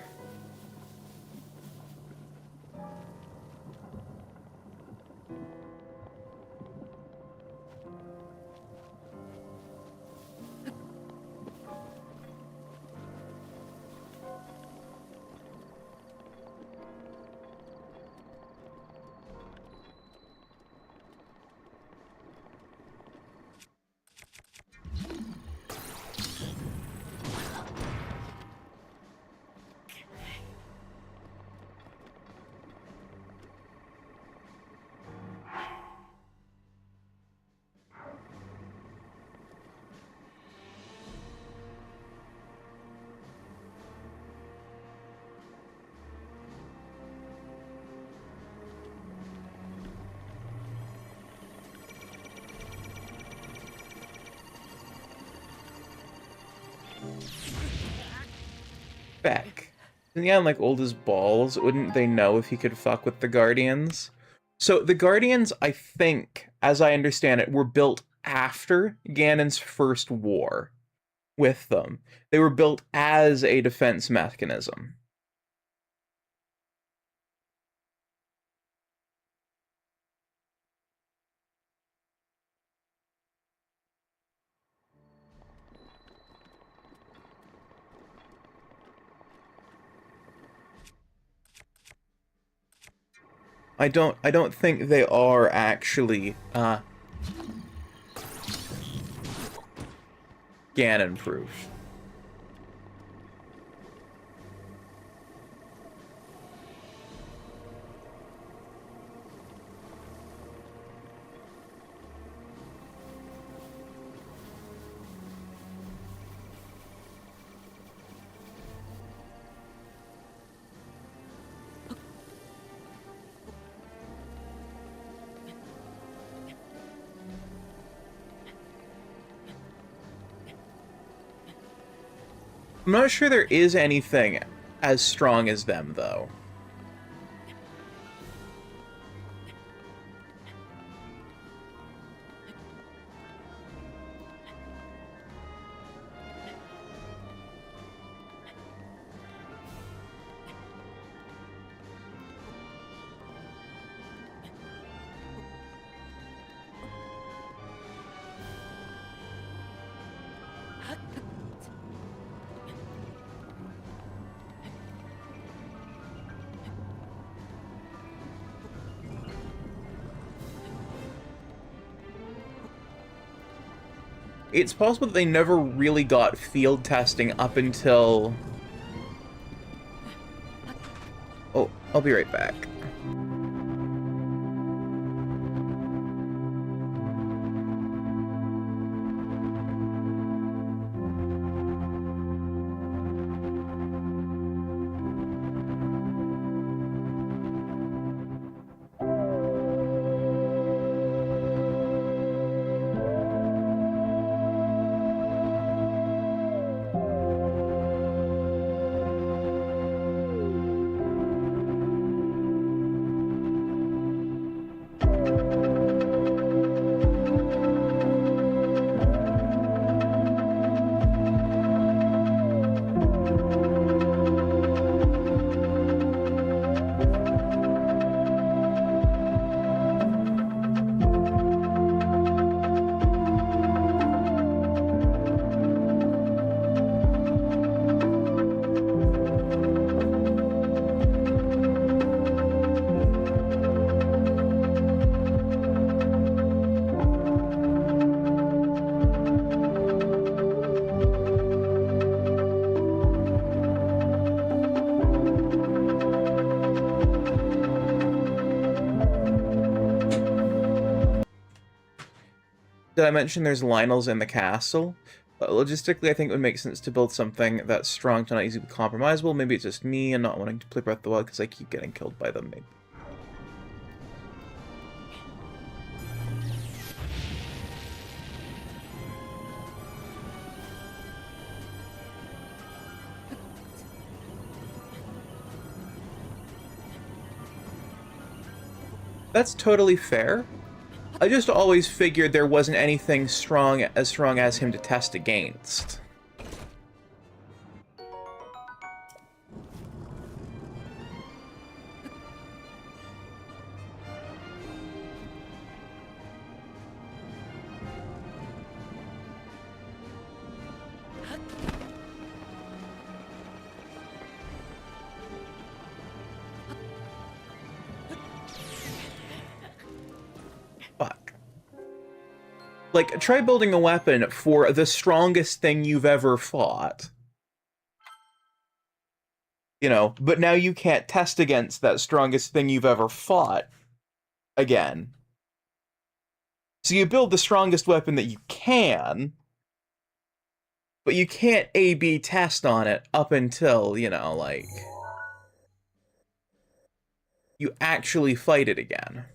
Yeah, like old as balls, wouldn't they know if he could fuck with the Guardians? So the Guardians, I think, as I understand it, were built after Ganon's first war with them. They were built as a defense mechanism. I don't think they are actually Ganon proof. I'm not sure there is anything as strong as them, though. It's possible that they never really got field testing up until... Oh, I'll be right back. Did I mention there's Lionels in the castle? Logistically, I think it would make sense to build something that's strong to not easily compromisable. Maybe it's just me and not wanting to play Breath of the Wild because I keep getting killed by them, maybe. That's totally fair. I just always figured there wasn't anything strong as him to test against. Like, try building a weapon for the strongest thing you've ever fought. You know, but now you can't test against that strongest thing you've ever fought again. So you build the strongest weapon that you can, but you can't A/B test on it up until, you know, like, you actually fight it again.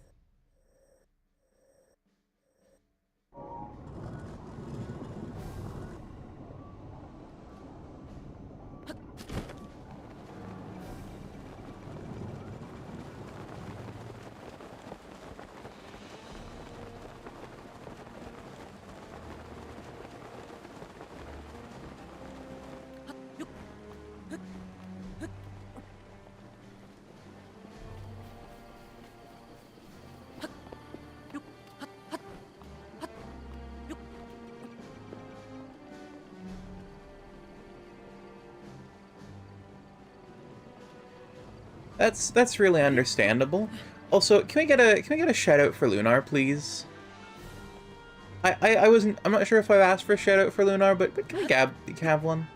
That's really understandable. Also, can we get a shout out for Lunar, please? I'm not sure if I've asked for a shout out for Lunar, but can we have one?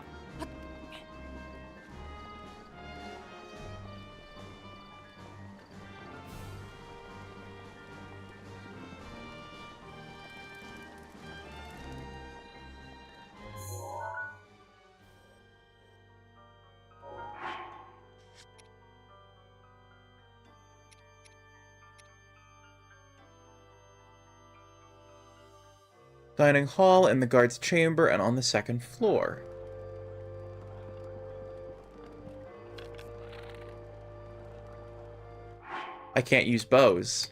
Dining hall in the guard's chamber and on the second floor. I can't use bows.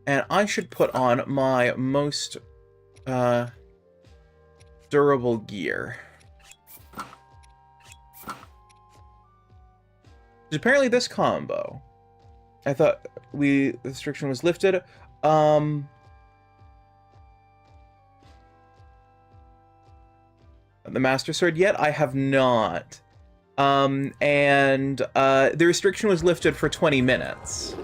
And I should put on my most durable gear. Apparently this combo. I thought the restriction was lifted. The Master Sword yet? I have not. The restriction was lifted for 20 minutes.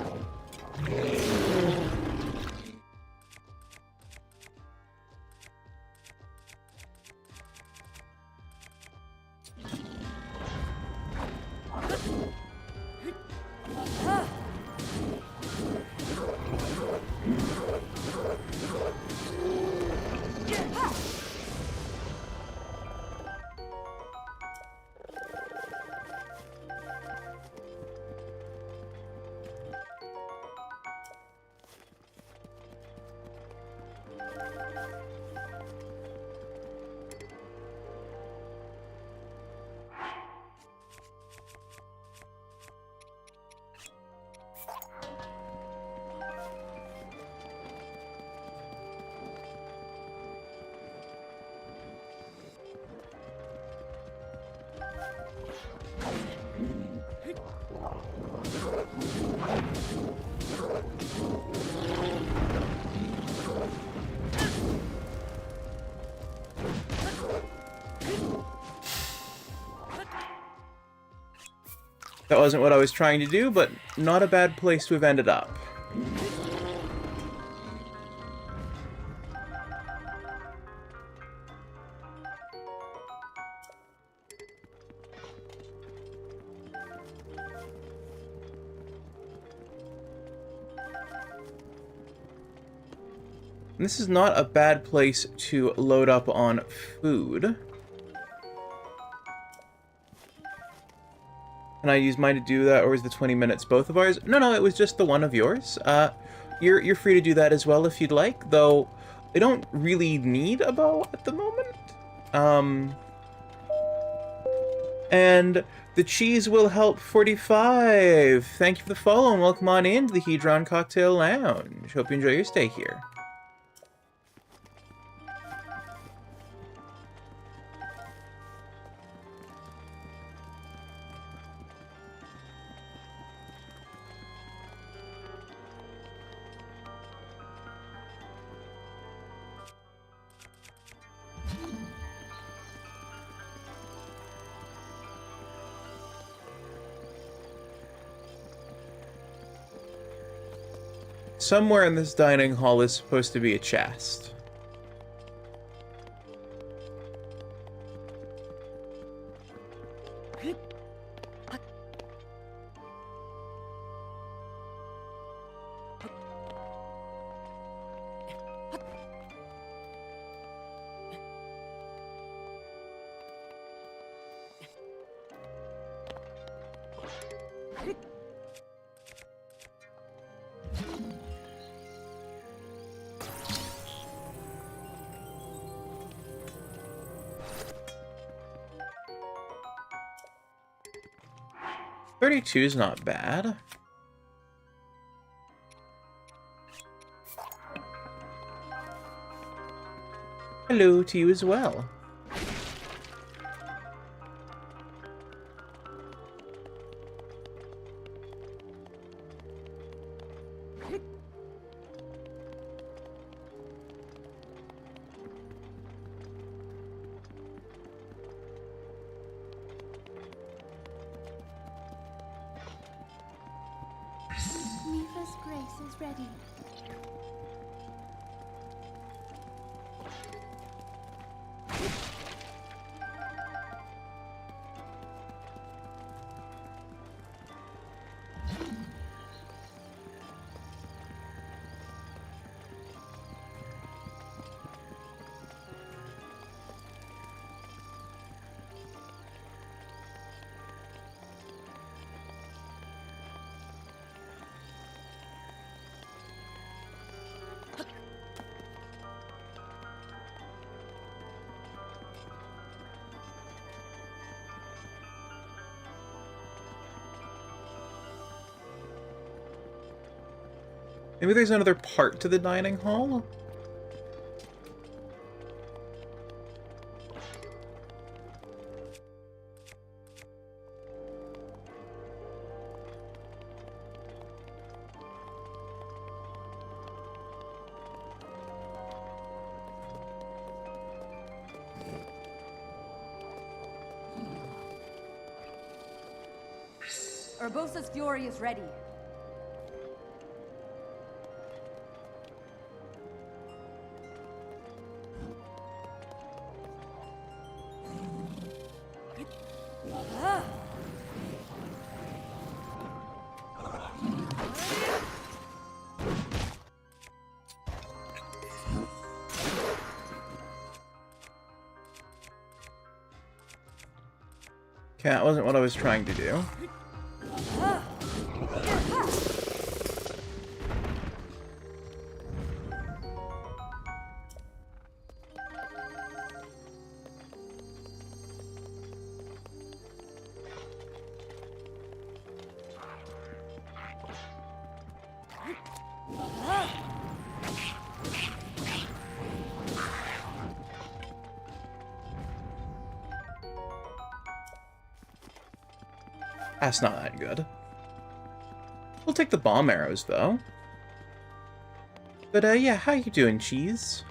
That wasn't what I was trying to do, but not a bad place to have ended up. And this is not a bad place to load up on food. Can I use mine to do that, or is the 20 minutes both of ours? No, it was just the one of yours. You're free to do that as well if you'd like, though I don't really need a bow at the moment. And the cheese will help 45. Thank you for the follow and welcome on in to the Hedron Cocktail Lounge. Hope you enjoy your stay here. Somewhere in this dining hall is supposed to be a chest. $32 is not bad. Hello to you as well. Mifa's grace is ready. Maybe there's another part to the dining hall? Urbosa's fury is ready. Okay, that wasn't what I was trying to do. That's not that good. We'll take the bomb arrows, though. But, yeah, how you doing, Cheese?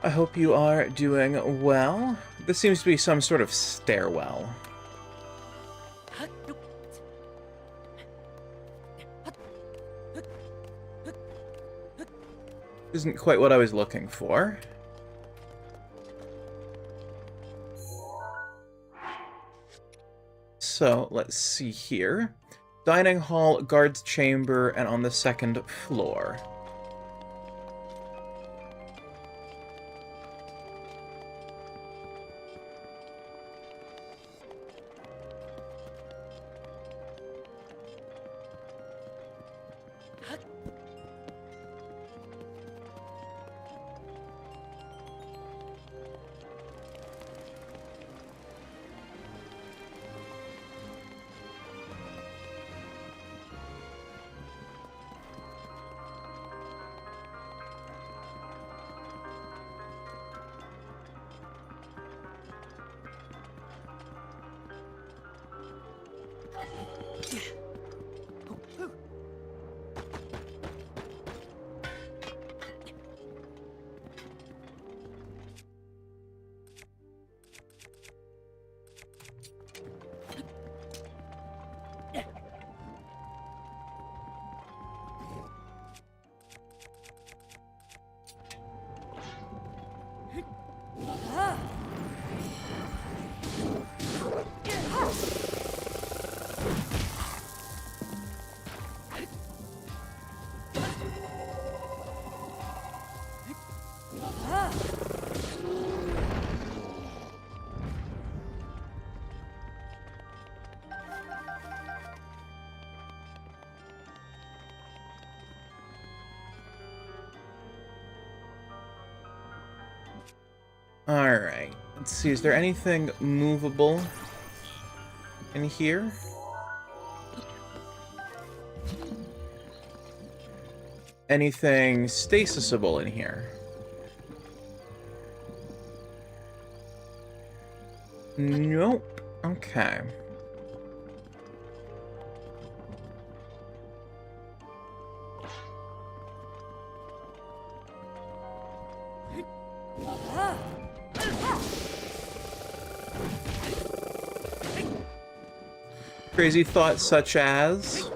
I hope you are doing well. This seems to be some sort of stairwell. Isn't quite what I was looking for. So, let's see here. Dining hall, guard's chamber, and on the second floor. Alright. Let's see, is there anything movable in here? Anything stasisable in here? Nope. Okay. Crazy thoughts such as...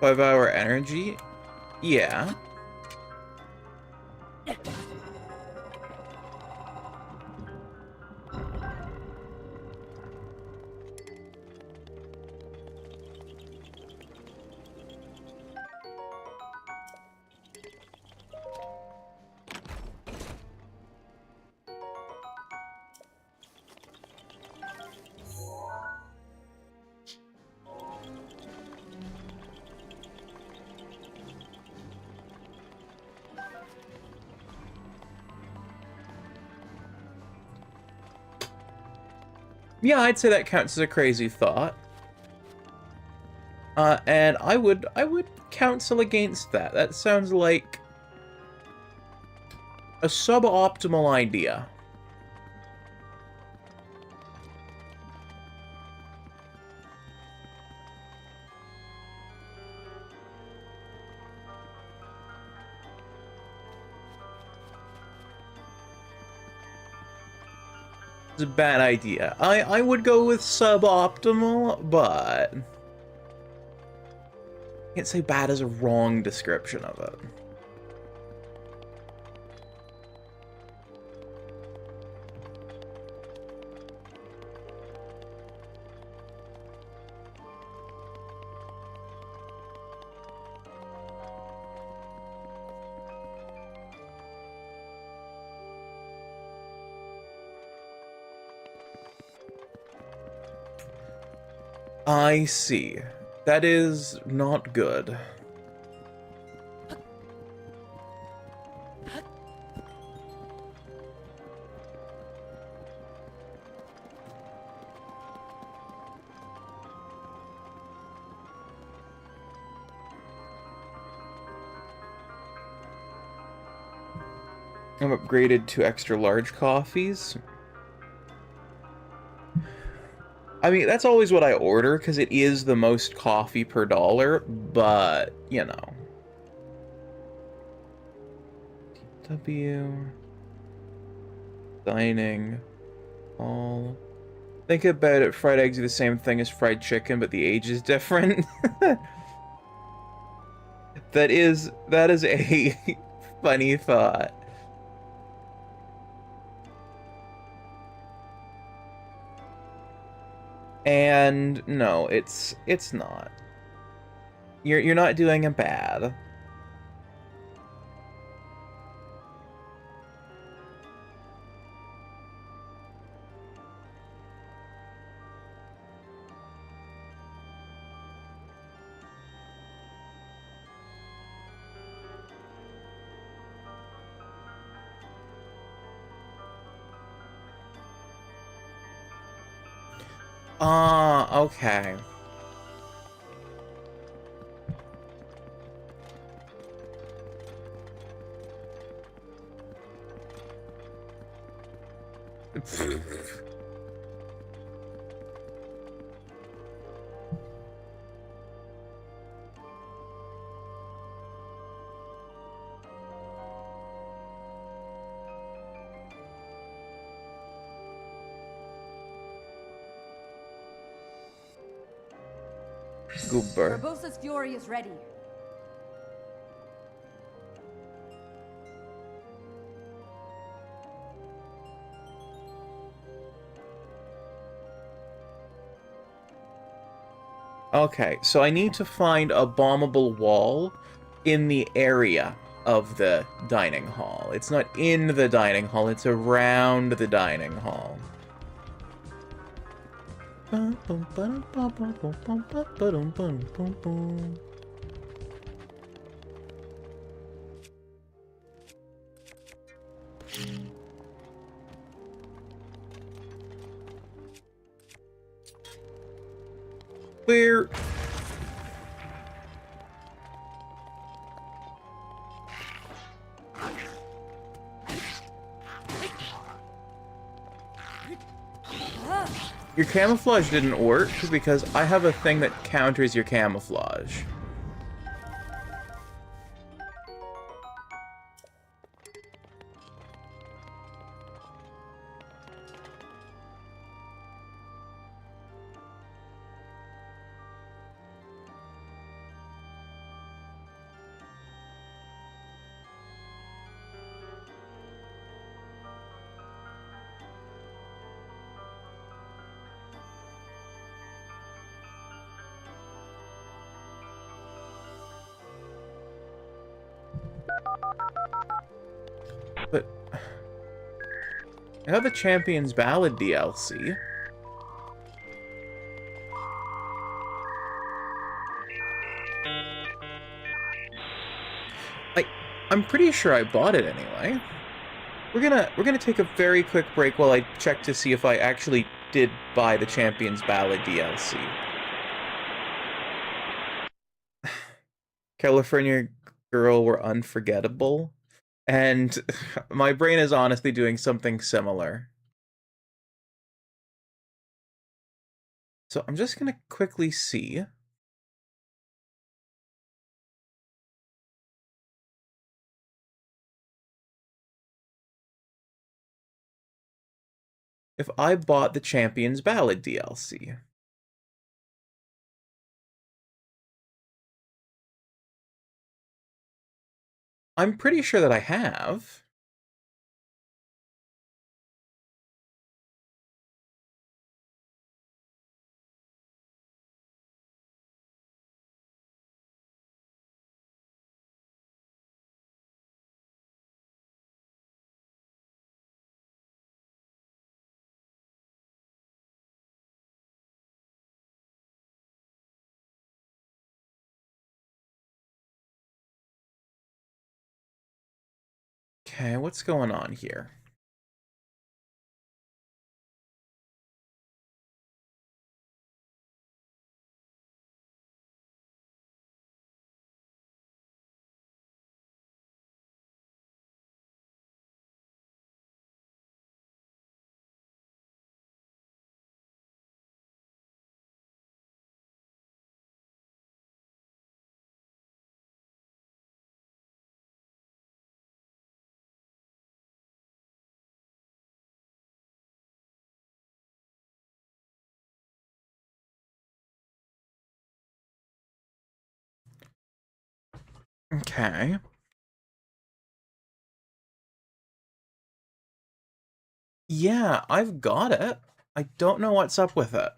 Five-hour energy? Yeah. Yeah, I'd say that counts as a crazy thought. And I would counsel against that. That sounds like a suboptimal idea. It's a bad idea. I would go with suboptimal, but I can't say bad is a wrong description of it. I see. That is not good. I'm upgraded to extra large coffees. I mean, that's always what I order, because it is the most coffee per dollar, but, you know. BOTW. Dining. All. Think about it, fried eggs are the same thing as fried chicken, but the age is different. That is a funny thought. And no, it's not. You're not doing it bad. Okay. Goober. Barbosa's fury is ready. Okay, so I need to find a bombable wall in the area of the dining hall. It's not in the dining hall, it's around the dining hall. Where... Your camouflage didn't work because I have a thing that counters your camouflage. But I have the Champion's Ballad DLC. I'm pretty sure I bought it anyway. We're gonna take a very quick break while I check to see if I actually did buy the Champion's Ballad DLC. California Girl were unforgettable. And my brain is honestly doing something similar. So I'm just going to quickly see. If I bought the Champion's Ballad DLC. I'm pretty sure that I have. Okay, what's going on here? Okay. Yeah, I've got it. I don't know what's up with it.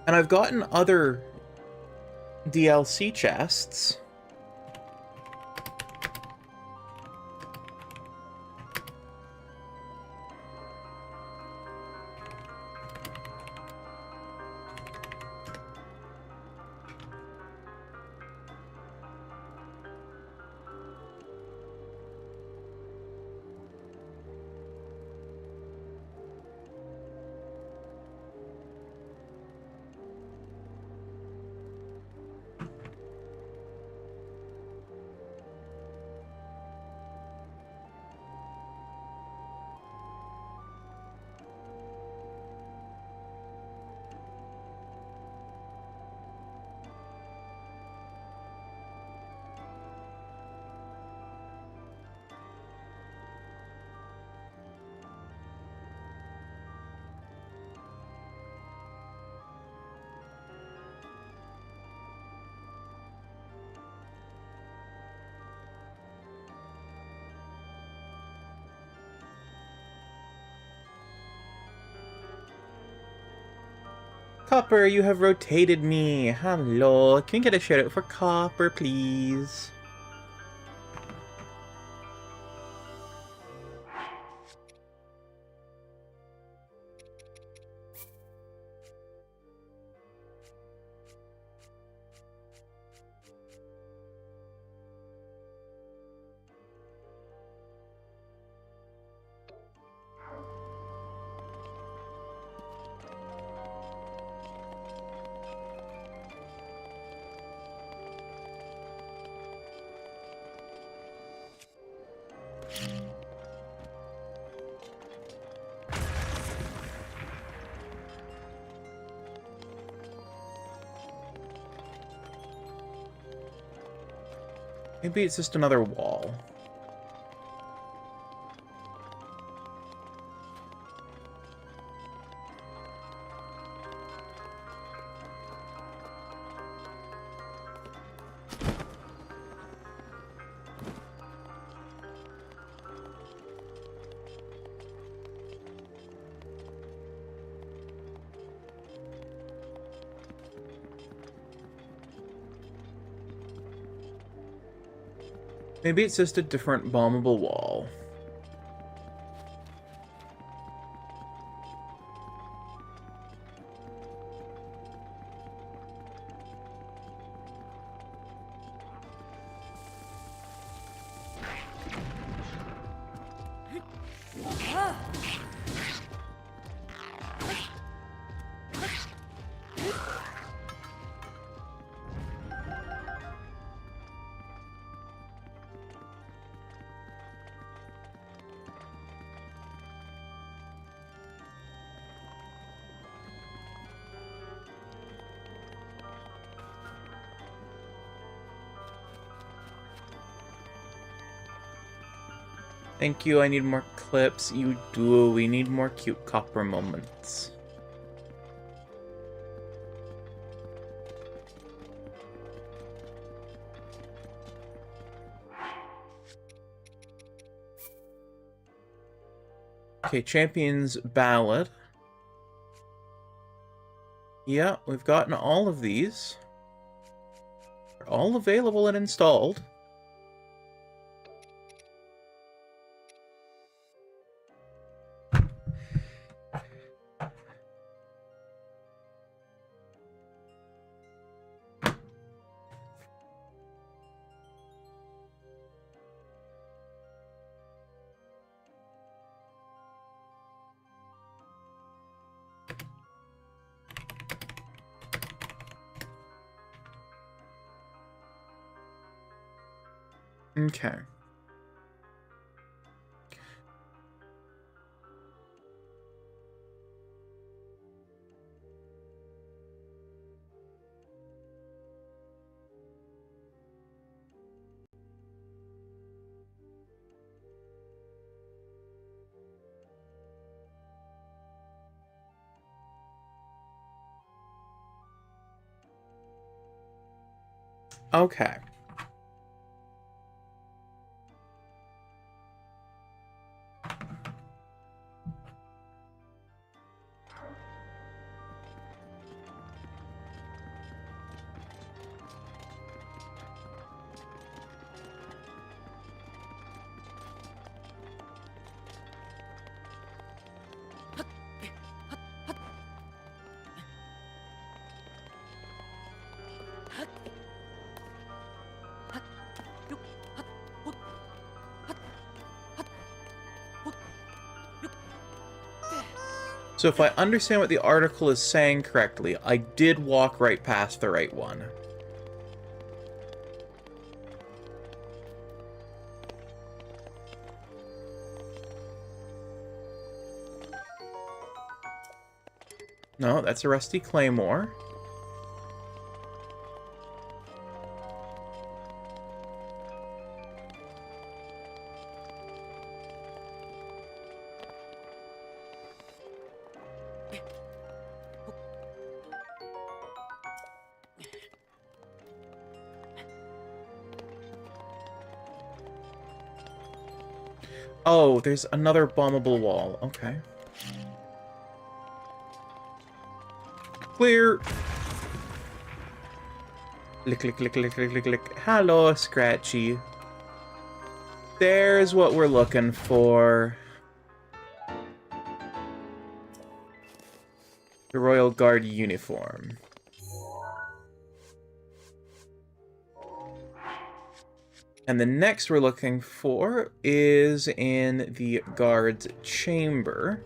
And I've gotten other DLC chests. Copper, you have rotated me. Hello. Can you get a shout out for Copper, please? Maybe it's just another wall. Maybe it's just a different bombable wall. Thank you, I need more clips. You do. We need more cute copper moments. Okay, Champion's Ballad. Yeah, we've gotten all of these. They're all available and installed. Okay. Okay. So if I understand what the article is saying correctly, I did walk right past the right one. No, that's a rusty claymore. Oh, there's another bombable wall. Okay. Clear. Lick, lick, lick, lick, lick, lick, lick. Hello, Scratchy. There's what we're looking for. The Royal Guard uniform. And the next we're looking for is in the guard's chamber.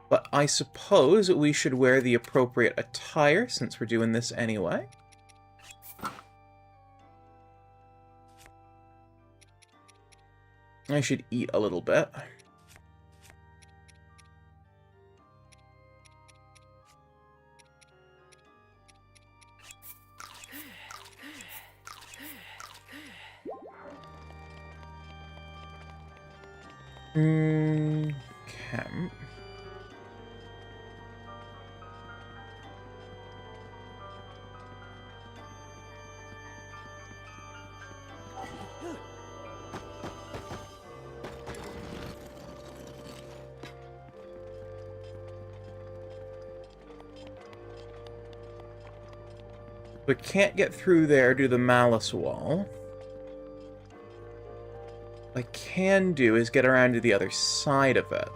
But I suppose we should wear the appropriate attire since we're doing this anyway. I should eat a little bit. Camp. We can't get through there due to the Malice Wall. What I can do is get around to the other side of it.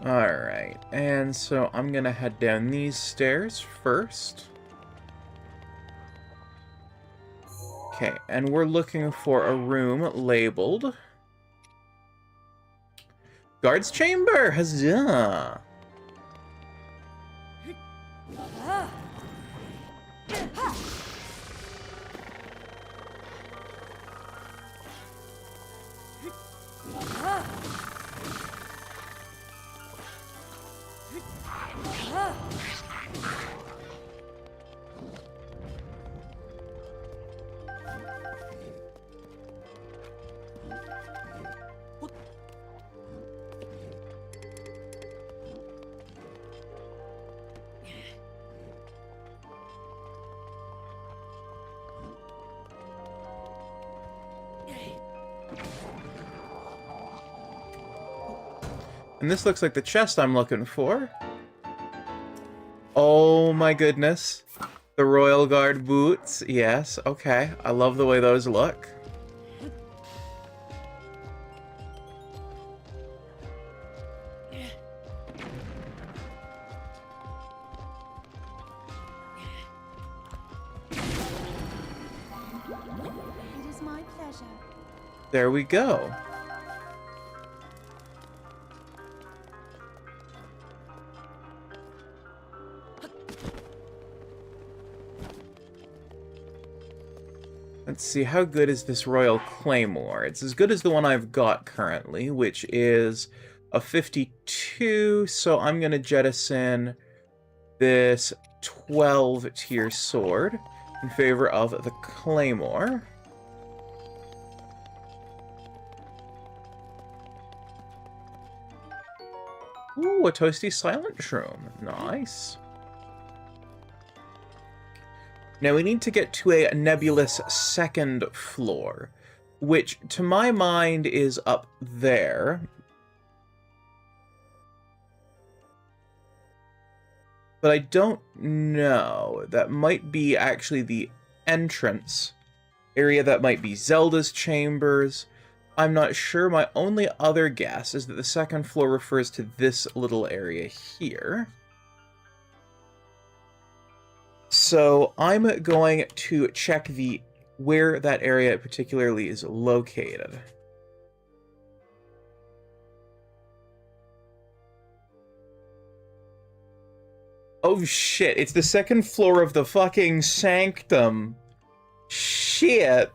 Alright, and so I'm gonna head down these stairs first. Okay, and we're looking for a room labeled Guard's Chamber! Huzzah! And this looks like the chest I'm looking for. Oh my goodness. The Royal Guard boots. Yes, okay. I love the way those look. It is my pleasure. There we go. Let's see, how good is this Royal Claymore? It's as good as the one I've got currently, which is a 52, so I'm going to jettison this 12-tier sword in favor of the Claymore. Ooh, a toasty silent shroom. Nice. Now we need to get to a nebulous second floor, which to my mind is up there. but I don't know. That might be actually the entrance area. That might be Zelda's chambers. I'm not sure. My only other guess is that the second floor refers to this little area here. So I'm going to check where that area particularly is located. Oh shit, it's the second floor of the fucking sanctum. Shit.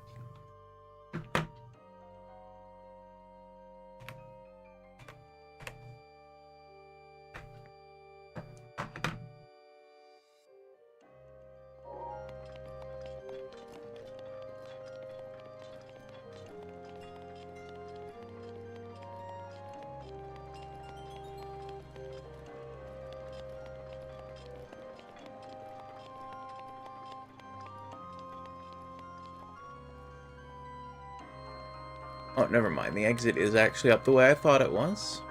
Oh, never mind. The exit is actually up the way I thought it was.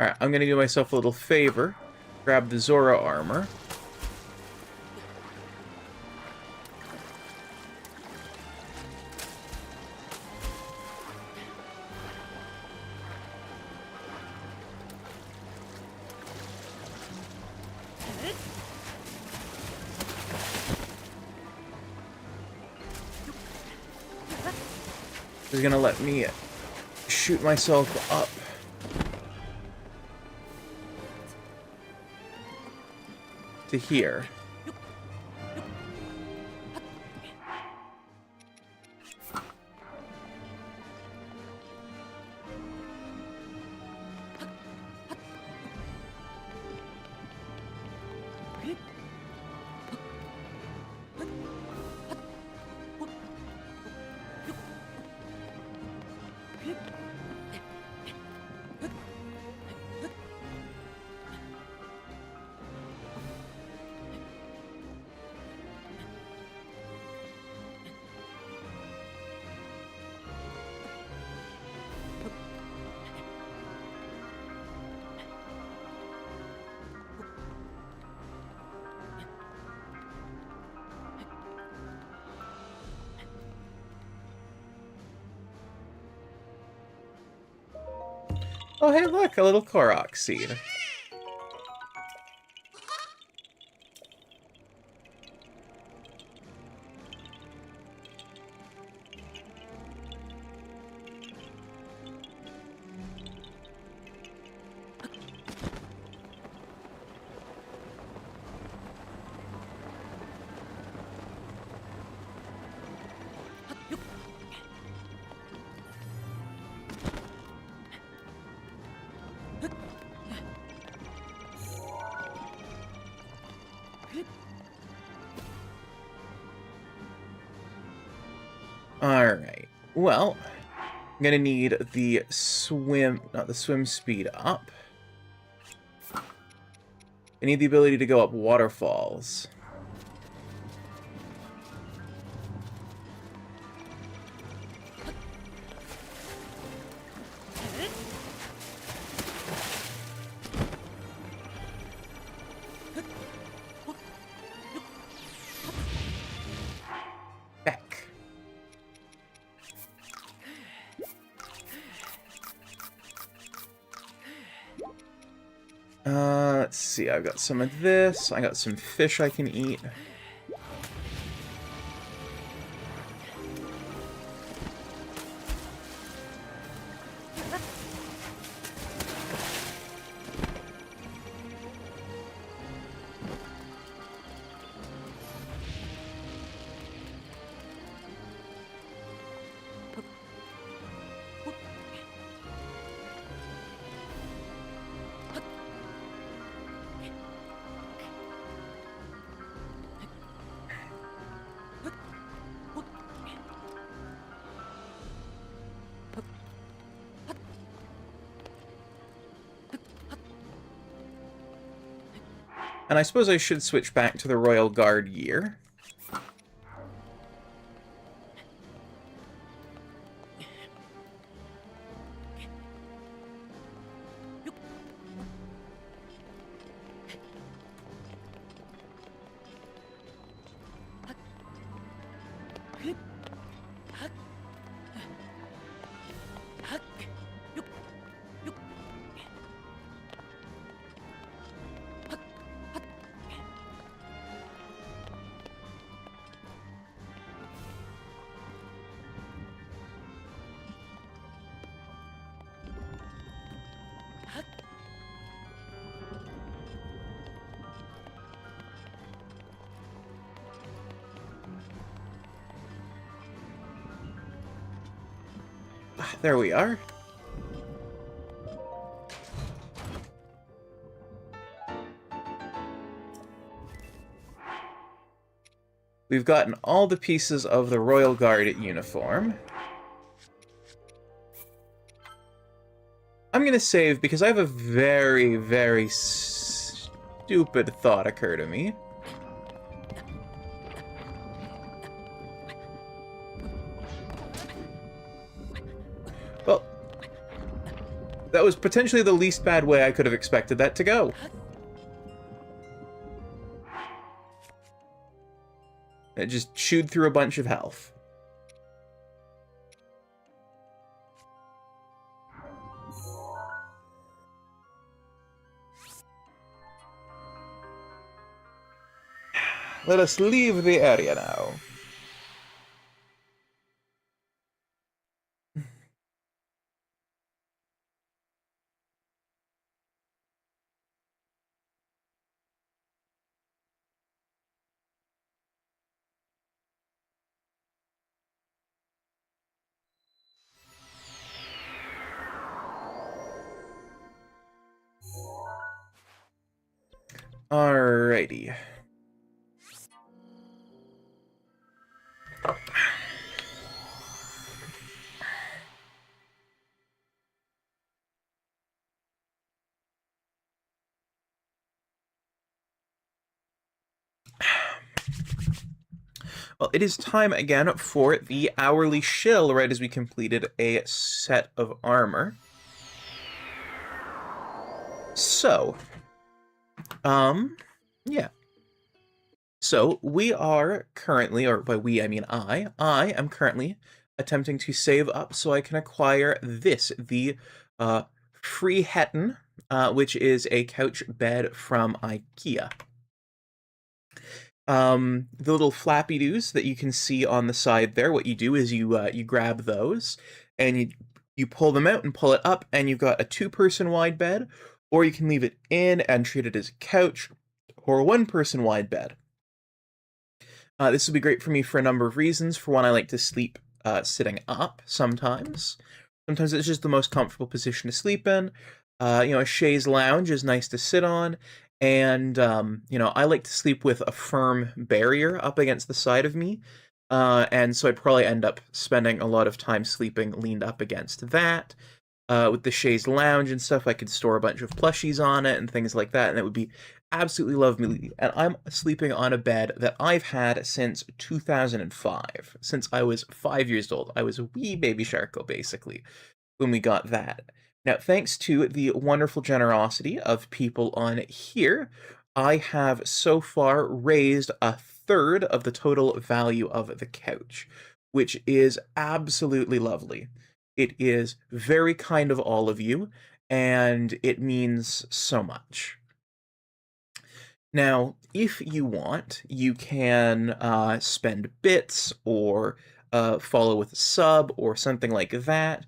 Alright, I'm gonna do myself a little favor. Grab the Zora armor. This is gonna let me shoot myself up. To here. Oh, hey, look, a little Korok seed. Alright, well, I'm gonna need the not the swim speed up. I need the ability to go up waterfalls. Let's see, I've got some of this. I got some fish I can eat. And I suppose I should switch back to the Royal Guard year. There we are. We've gotten all the pieces of the Royal Guard uniform. I'm gonna save because I have a very, very stupid thought occur to me. Well, that was potentially the least bad way I could have expected that to go. It just chewed through a bunch of health. Let us leave the area now. Alrighty. Well, it is time again for the hourly shill, right as we completed a set of armor. So, yeah. So, we are currently, or by we, I mean I am currently attempting to save up so I can acquire this, the Frihetten, which is a couch bed from IKEA. The little flappy doos that you can see on the side there, what you do is you grab those and you pull them out and pull it up, and you've got a 2-person wide bed, or you can leave it in and treat it as a couch, or a 1-person wide bed. This would be great for me for a number of reasons. For one, I like to sleep sitting up sometimes. Sometimes it's just the most comfortable position to sleep in. A chaise lounge is nice to sit on. And, I like to sleep with a firm barrier up against the side of me. And so I'd probably end up spending a lot of time sleeping leaned up against that. With the chaise lounge and stuff, I could store a bunch of plushies on it and things like that, and it would be absolutely lovely. And I'm sleeping on a bed that I've had since 2005, since I was 5 years old. I was a wee baby Sharko, basically, when we got that. Now, thanks to the wonderful generosity of people on here, I have so far raised 1/3 of the total value of the couch, which is absolutely lovely. It is very kind of all of you, and it means so much. Now, if you want, you can spend bits or follow with a sub or something like that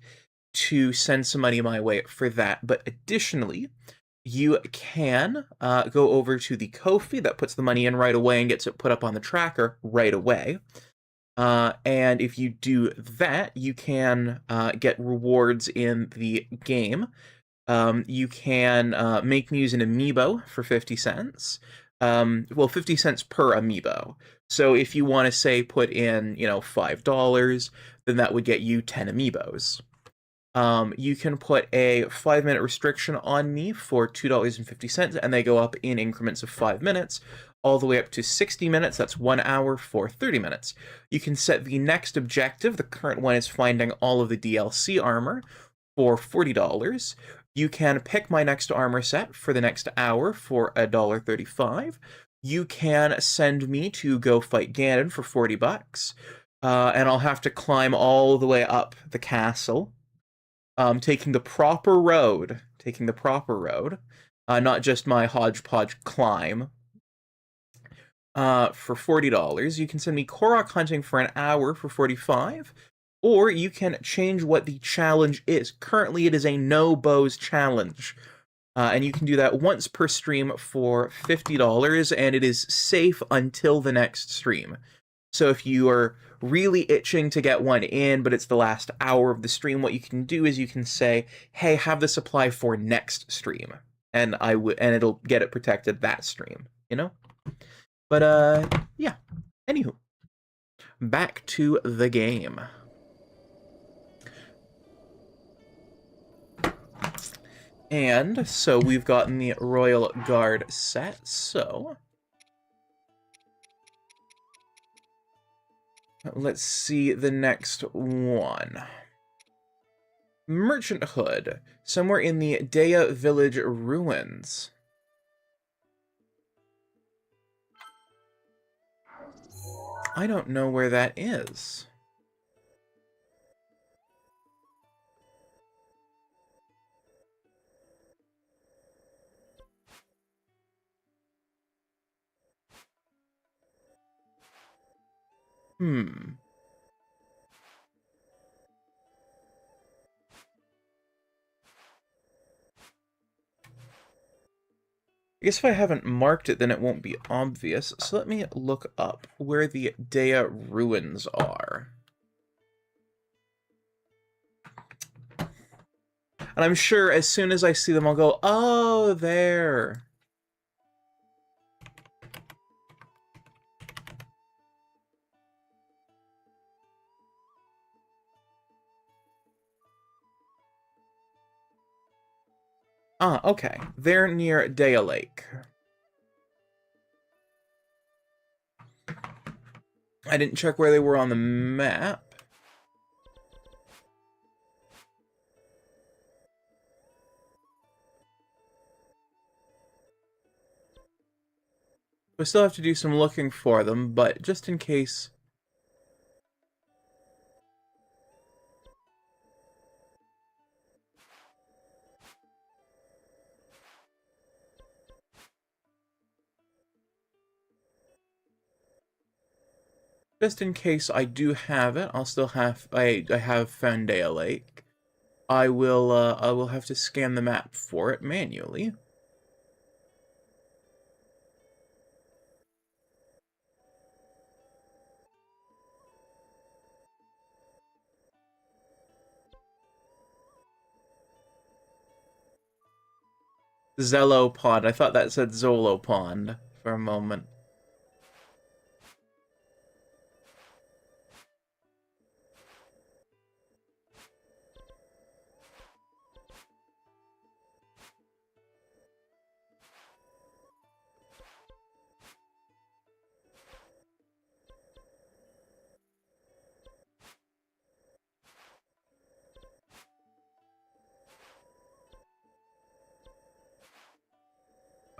to send some money my way for that. But additionally, you can go over to the Ko-fi that puts the money in right away and gets it put up on the tracker right away. And if you do that, you can get rewards in the game. You can make me use an amiibo for 50 cents. 50 cents per amiibo. So if you want to, say, put in, $5, then that would get you 10 amiibos. You can put a 5-minute restriction on me for $2.50, and they go up in increments of 5 minutes, all the way up to 60 minutes. That's 1 hour for 30 minutes. You can set the next objective. The current one is finding all of the DLC armor for $40. You can pick my next armor set for the next hour for $1.35. You can send me to go fight Ganon for $40, and I'll have to climb all the way up the castle, taking the proper road, not just my hodgepodge climb. For $40. You can send me Korok hunting for an hour for $45, or you can change what the challenge is. Currently, it is a no bows challenge, and you can do that once per stream for $50, and it is safe until the next stream. So if you are really itching to get one in, but it's the last hour of the stream, what you can do is you can say, hey, have this apply for next stream, and it'll get it protected that stream, you know? But, yeah. Anywho. Back to the game. And so we've gotten the Royal Guard set, so let's see the next one. Merchant Hood, somewhere in the Dea Village ruins. I don't know where that is. I guess if I haven't marked it, then it won't be obvious. So let me look up where the Dea ruins are. And I'm sure as soon as I see them, I'll go, oh, there. Ah, okay. They're near Dea Lake. I didn't check where they were on the map. We still have to do some looking for them, but just in case. Just in case I do have it, I'll still have I have found Dea Lake. I will have to scan the map for it manually. Zello Pond. I thought that said Zolo Pond for a moment.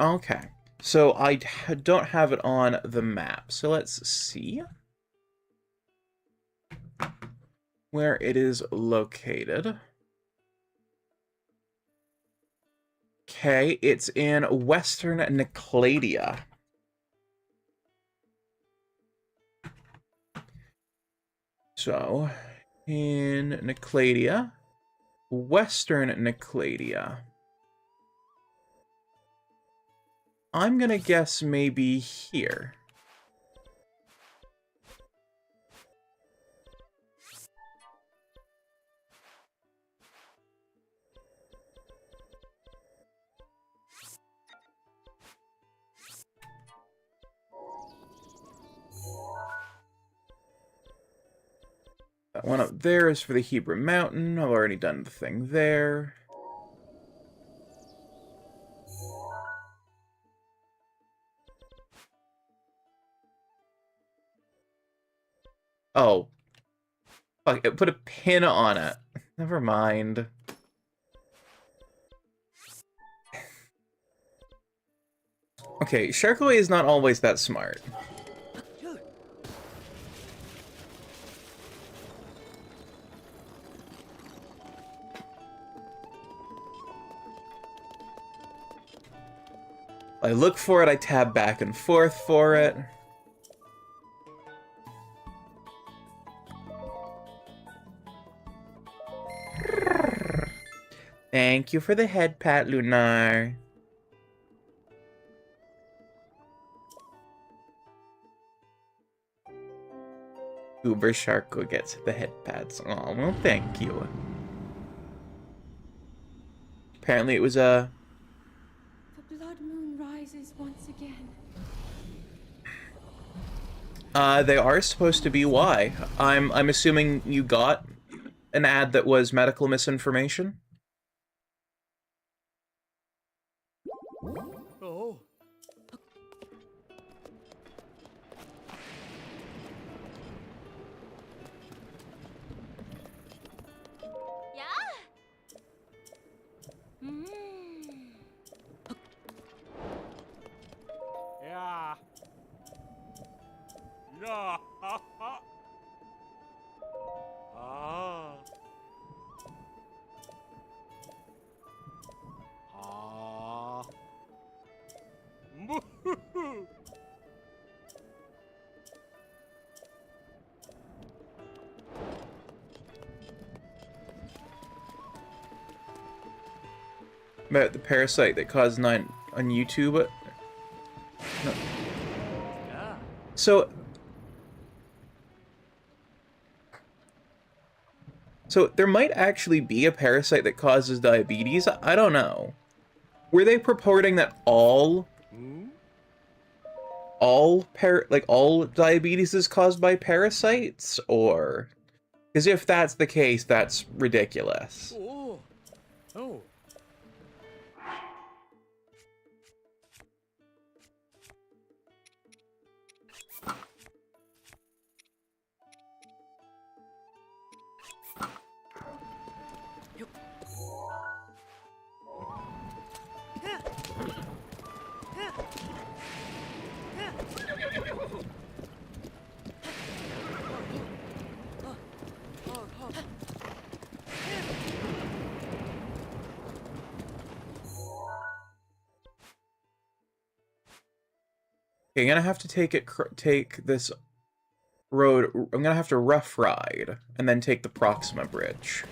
Okay, so I don't have it on the map, so let's see where it is located. Okay, it's in Western Nicladia. So, in Nicladia, Western Nicladia. I'm gonna guess maybe here. That one up there is for the Hebrew Mountain. I've already done the thing there. Oh. Fuck, it put a pin on it. Never mind. Okay, Sharkaway is not always that smart. I look for it, I tab back and forth for it. Thank you for the head pat, Lunar. Uber Sharko gets the head pats. Oh, well, thank you. Apparently it was a... The blood moon rises once again. They are supposed to be why. I'm assuming you got an ad that was medical misinformation? Oh. Yeah. Yeah. Ah. Ah. About the parasite that caused 9 on YouTube. No. Yeah. So there might actually be a parasite that causes diabetes. I don't know. Were they purporting that all diabetes is caused by parasites, or? Because if that's the case, that's ridiculous. Oh. Oh. Okay, I'm gonna have to take this road. I'm gonna have to rough ride and then take the Proxima Bridge.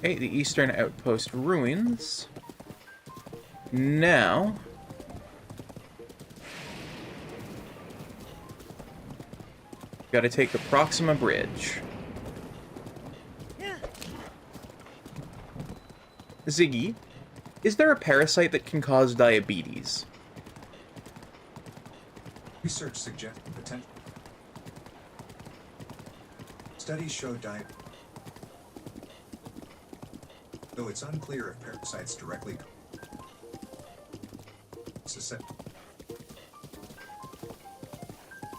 Okay, the Eastern Outpost ruins. Now... gotta take the Proxima Bridge. Ziggy, is there a parasite that can cause diabetes? Research suggests potential. Studies show diet. Though it's unclear if parasites directly susceptible.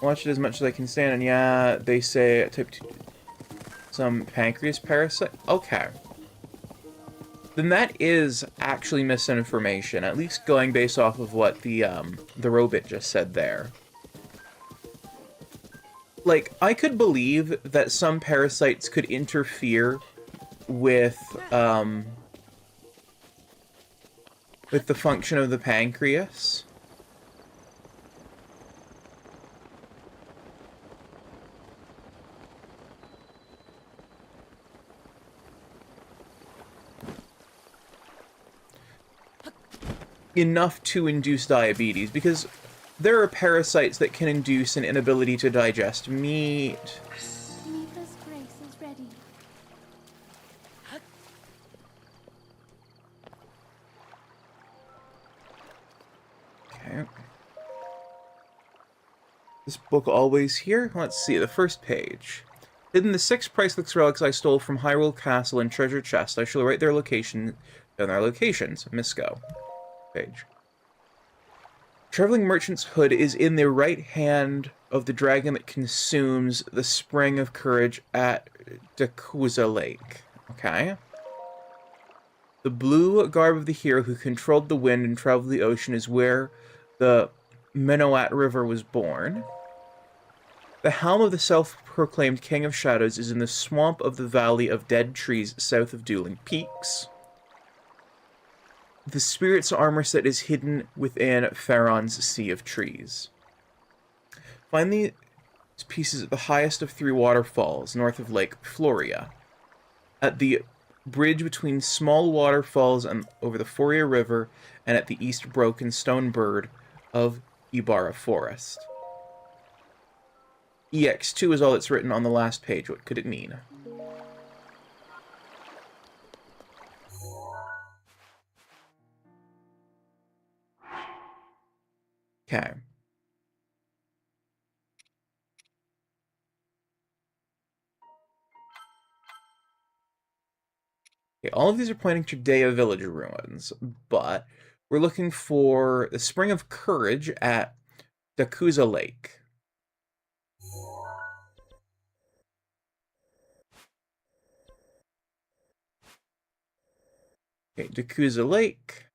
Watch it as much as I can stand, and yeah, they say type 2, some pancreas parasite. Okay. Then that is actually misinformation, at least going based off of what the robot just said there. Like, I could believe that some parasites could interfere with the function of the pancreas. enough to induce diabetes, because there are parasites that can induce an inability to digest meat. Neva's grace is ready. Okay. This book always here? Let's see, the first page. Hidden the 6 priceless relics I stole from Hyrule Castle and Treasure Chest. I shall write their location down their locations. Misco. Page. Traveling Merchant's Hood is in the right hand of the dragon that consumes the Spring of Courage at Dakuza Lake. Okay. The blue garb of the hero who controlled the wind and traveled the ocean is where the Minoat River was born. The helm of the self-proclaimed King of Shadows is in the swamp of the Valley of Dead Trees south of Dueling Peaks. The spirit's armor set is hidden within Faron's Sea of Trees. Find these pieces at the highest of 3 waterfalls, north of Lake Floria. At the bridge between small waterfalls and over the Foria River, and at the east broken stone bird of Ibarra Forest. EX2 is all that's written on the last page. What could it mean? Okay. Okay, all of these are pointing to Dea Village ruins, but we're looking for the Spring of Courage at Dakuza Lake. Okay, Dakuza Lake.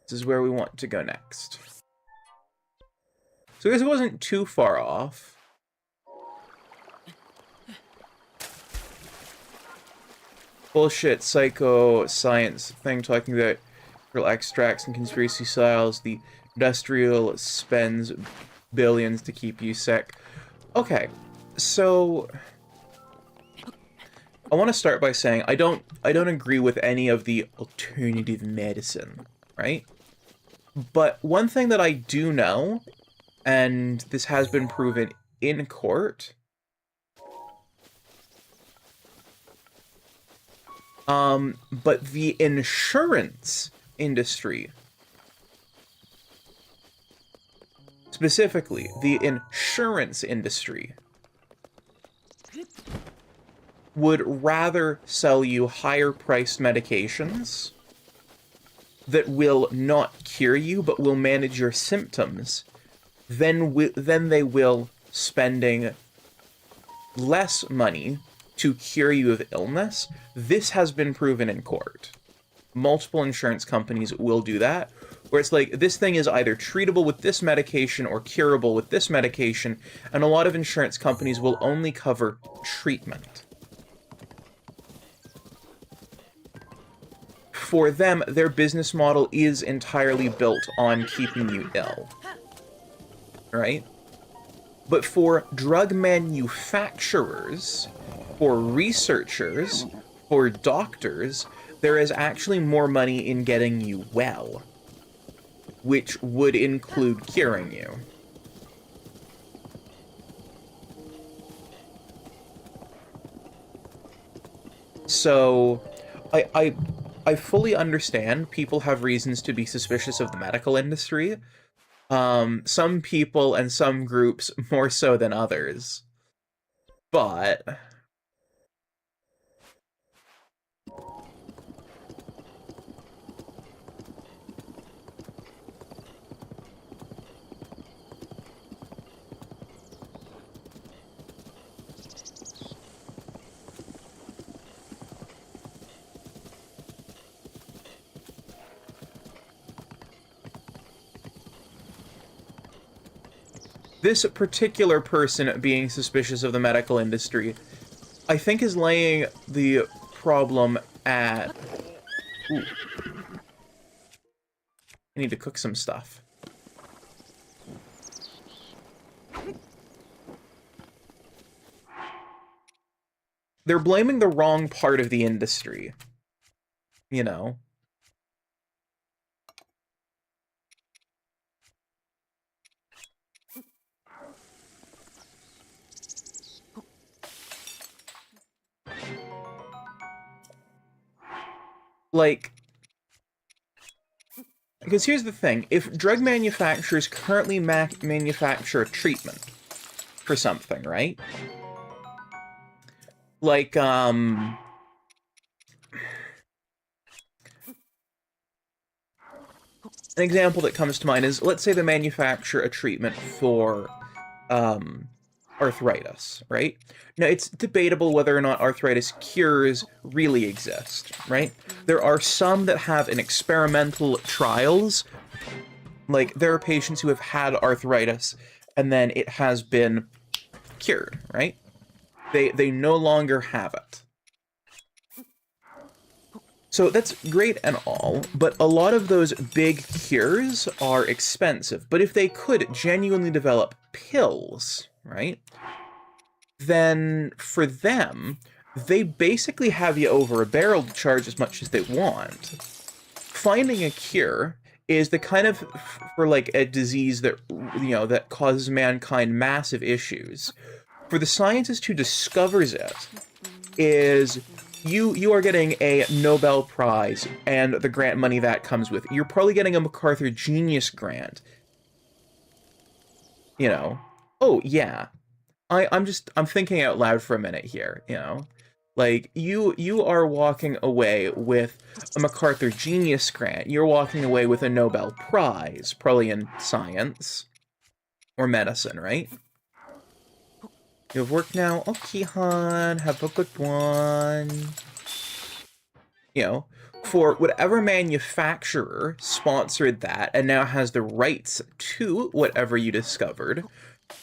This is where we want to go next. So I guess it wasn't too far off. Bullshit psycho science thing talking about real extracts and conspiracy styles. The industrial spends billions to keep you sick. Okay, so I want to start by saying I don't agree with any of the alternative medicine, right? But one thing that I do know, and this has been proven in court, but the insurance industry, specifically the insurance industry, would rather sell you higher priced medications that will not cure you but will manage your symptoms than they will spending less money to cure you of illness. This has been proven in court. Multiple insurance companies will do that, where it's like, this thing is either treatable with this medication or curable with this medication, and a lot of insurance companies will only cover treatment. For them, their business model is entirely built on keeping you ill, right? But for drug manufacturers, for researchers, for doctors, there is actually more money in getting you well, which would include curing you. So, I fully understand people have reasons to be suspicious of the medical industry. Some people and some groups more so than others. But this particular person being suspicious of the medical industry, I think, is laying the problem at... Ooh. I need to cook some stuff. They're blaming the wrong part of the industry. you know? Like, because here's the thing, if drug manufacturers currently manufacture a treatment for something, right? Like, an example that comes to mind is, let's say they manufacture a treatment for, arthritis, right? Now, it's debatable whether or not arthritis cures really exist, right? There are some that have in experimental trials, like, there are patients who have had arthritis, and then it has been cured, right? They no longer have it. So that's great and all, but a lot of those big cures are expensive. But if they could genuinely develop pills, right, then for them, they basically have you over a barrel to charge as much as they want. Finding a cure is the kind of, for like a disease that, you know, that causes mankind massive issues. For the scientist who discovers it, is you are getting a Nobel Prize and the grant money that comes with it. You're probably getting a MacArthur Genius Grant. You know. Oh, yeah. I'm thinking out loud for a minute here, you know. Like, you are walking away with a MacArthur Genius Grant. You're walking away with a Nobel Prize, probably in science or medicine, right? You have work now? Okay, hon. Have a good one. You know, for whatever manufacturer sponsored that and now has the rights to whatever you discovered,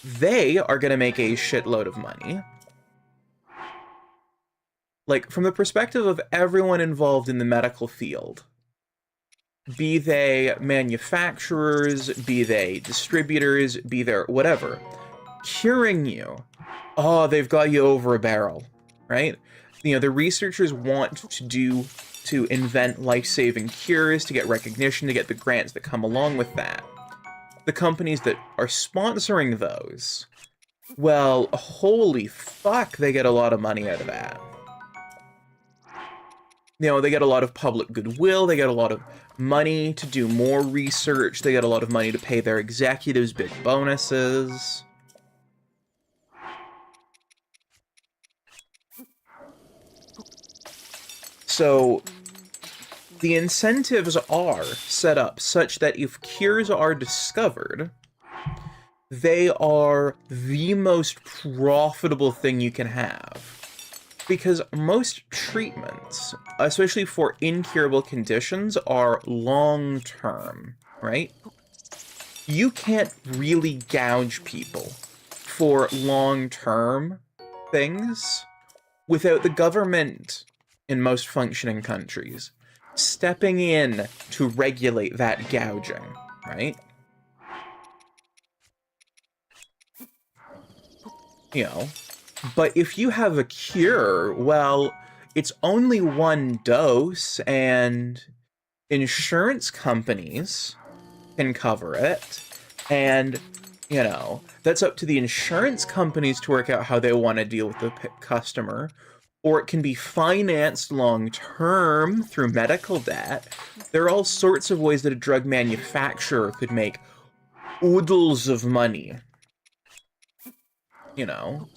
they are going to make a shitload of money. Like, from the perspective of everyone involved in the medical field, be they manufacturers, be they distributors, be they whatever, curing you, oh, they've got you over a barrel, right? You know, the researchers want to invent life-saving cures, to get recognition, to get the grants that come along with that. The companies that are sponsoring those, well, holy fuck, they get a lot of money out of that. You know, they get a lot of public goodwill, they get a lot of money to do more research, they get a lot of money to pay their executives big bonuses. So, the incentives are set up such that if cures are discovered, they are the most profitable thing you can have. Because most treatments, especially for incurable conditions, are long-term, right? You can't really gouge people for long-term things without the government, in most functioning countries, stepping in to regulate that gouging, right? You know, but if you have a cure, well, it's only one dose, and insurance companies can cover it, and, you know, that's up to the insurance companies to work out how they want to deal with the customer, or it can be financed long-term through medical debt. There are all sorts of ways that a drug manufacturer could make oodles of money. You know?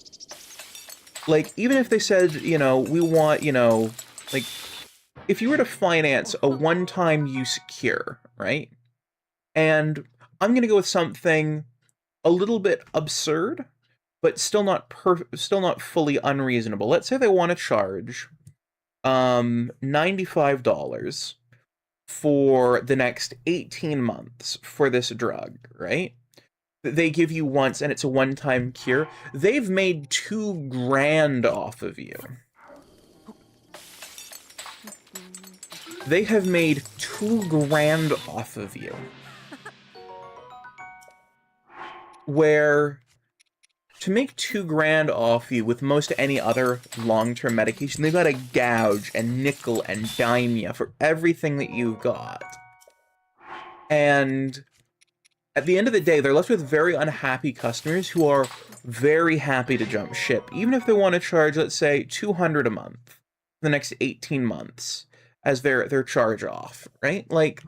Like, even if they said, you know, we want, you know, like, if you were to finance a one-time use cure, right? And I'm gonna go with something a little bit absurd, but still not fully unreasonable. Let's say they want to charge $95 for the next 18 months for this drug, right? They give you once, and it's a one-time cure. They've made $2,000 off of you. They have made $2,000 off of you. Where to make $2,000 off you with most any other long-term medication, they've got to gouge and nickel and dime you for everything that you've got. And at the end of the day, they're left with very unhappy customers who are very happy to jump ship, even if they want to charge, let's say, $200 a month for the next 18 months as their charge off, right? Like,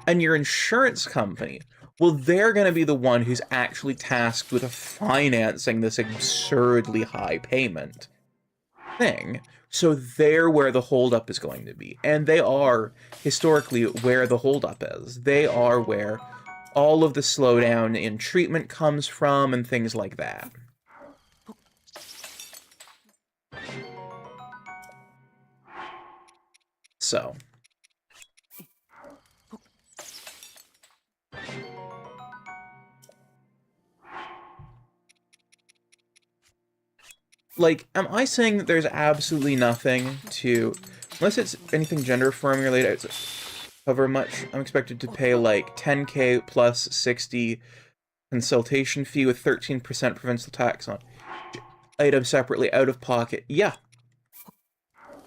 and your insurance company, well, they're going to be the one who's actually tasked with financing this absurdly high payment thing. So they're where the holdup is going to be. And they are, historically, where the holdup is. They are where all of the slowdown in treatment comes from and things like that. So. Like, am I saying that there's absolutely nothing to, unless it's anything gender affirming related, cover much? I'm expected to pay like 10K plus 60 consultation fee with 13% provincial tax on items separately out of pocket. Yeah,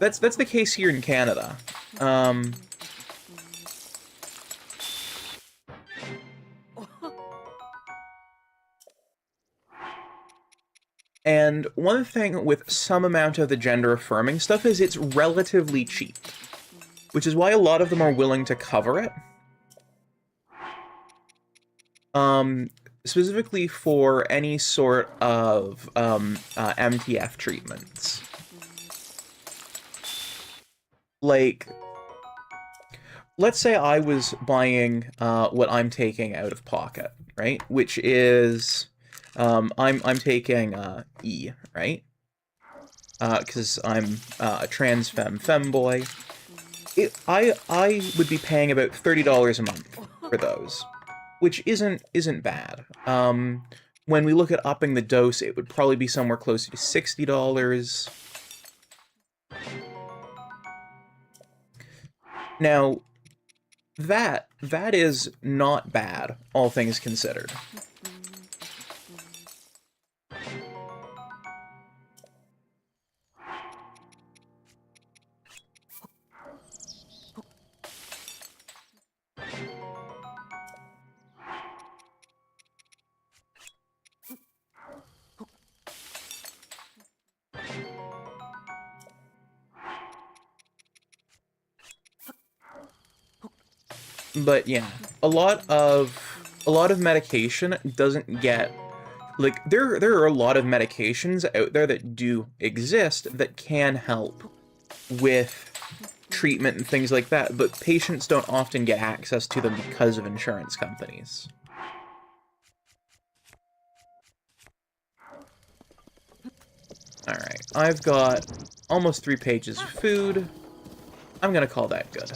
that's the case here in Canada. And one thing with some amount of the gender-affirming stuff is it's relatively cheap, which is why a lot of them are willing to cover it. Specifically for any sort of MTF treatments. Like, let's say I was buying what I'm taking out of pocket, right? Which is... I'm taking E, right? Because I'm a trans femboy. I would be paying about $30 a month for those, which isn't bad. When we look at upping the dose, it would probably be somewhere closer to $60. Now, that is not bad, all things considered. But yeah, a lot of medication doesn't get, like, there are a lot of medications out there that do exist that can help with treatment and things like that, but patients don't often get access to them because of insurance companies. Alright, I've got almost 3 pages of food. I'm gonna call that good.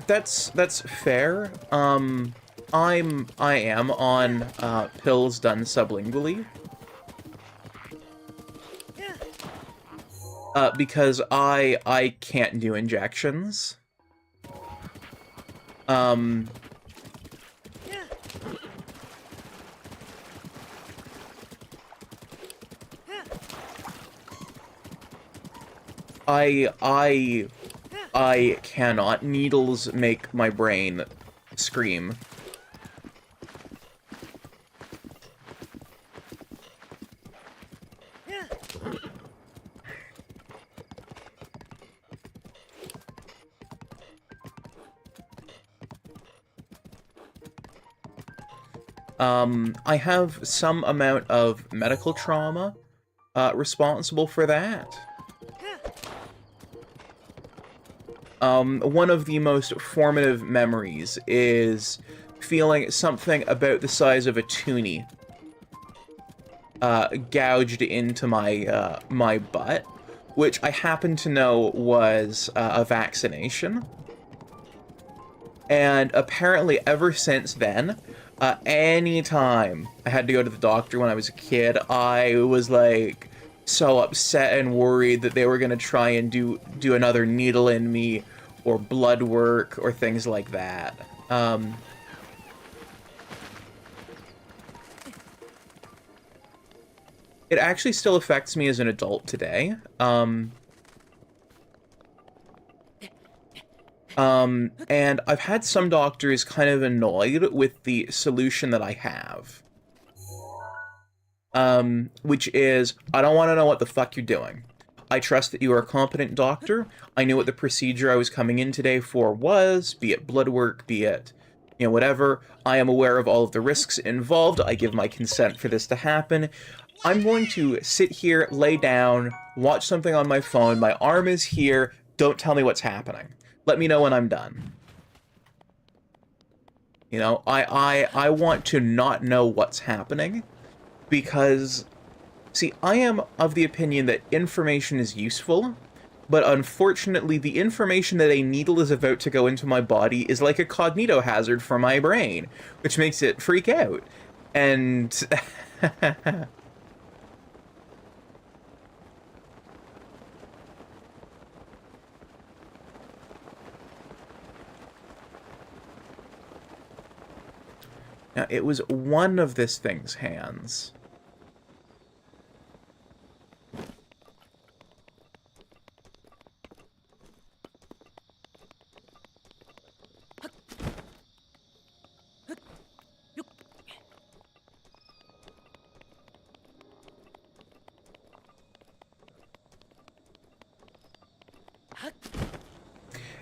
That's fair. I am on pills done sublingually. Because I can't do injections. I cannot. Needles make my brain scream. I have some amount of medical trauma responsible for that. One of the most formative memories is feeling something about the size of a toonie gouged into my my butt, which I happen to know was a vaccination. And apparently ever since then, Anytime I had to go to the doctor when I was a kid, I was like so upset and worried that they were gonna try and do another needle in me or blood work or things like that. It actually still affects me as an adult today. And I've had some doctors kind of annoyed with the solution that I have. Which is, I don't want to know what the fuck you're doing. I trust that you are a competent doctor. I knew what the procedure I was coming in today for was, be it blood work, be it, you know, whatever. I am aware of all of the risks involved. I give my consent for this to happen. I'm going to sit here, lay down, watch something on my phone. My arm is here. Don't tell me what's happening. Let me know when I'm done. You know, I want to not know what's happening because, see, I am of the opinion that information is useful, but unfortunately the information that a needle is about to go into my body is like a cognito hazard for my brain, which makes it freak out. And now, it was one of this thing's hands.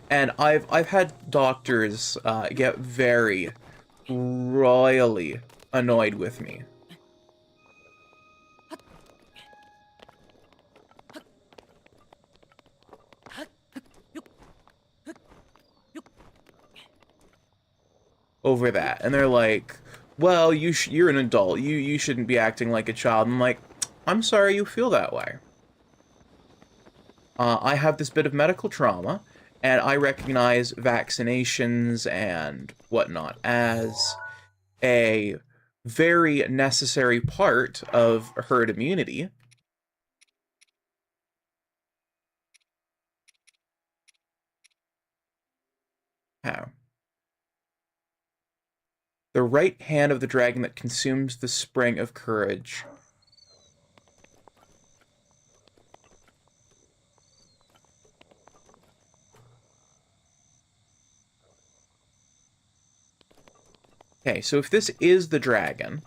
And I've had doctors get very royally annoyed with me. Over that, and they're like, well, you're an adult, you shouldn't be acting like a child. I'm like, I'm sorry you feel that way. I have this bit of medical trauma, and I recognize vaccinations and whatnot as a very necessary part of herd immunity. How? The right hand of the dragon that consumes the spring of courage. Okay, so if this is the dragon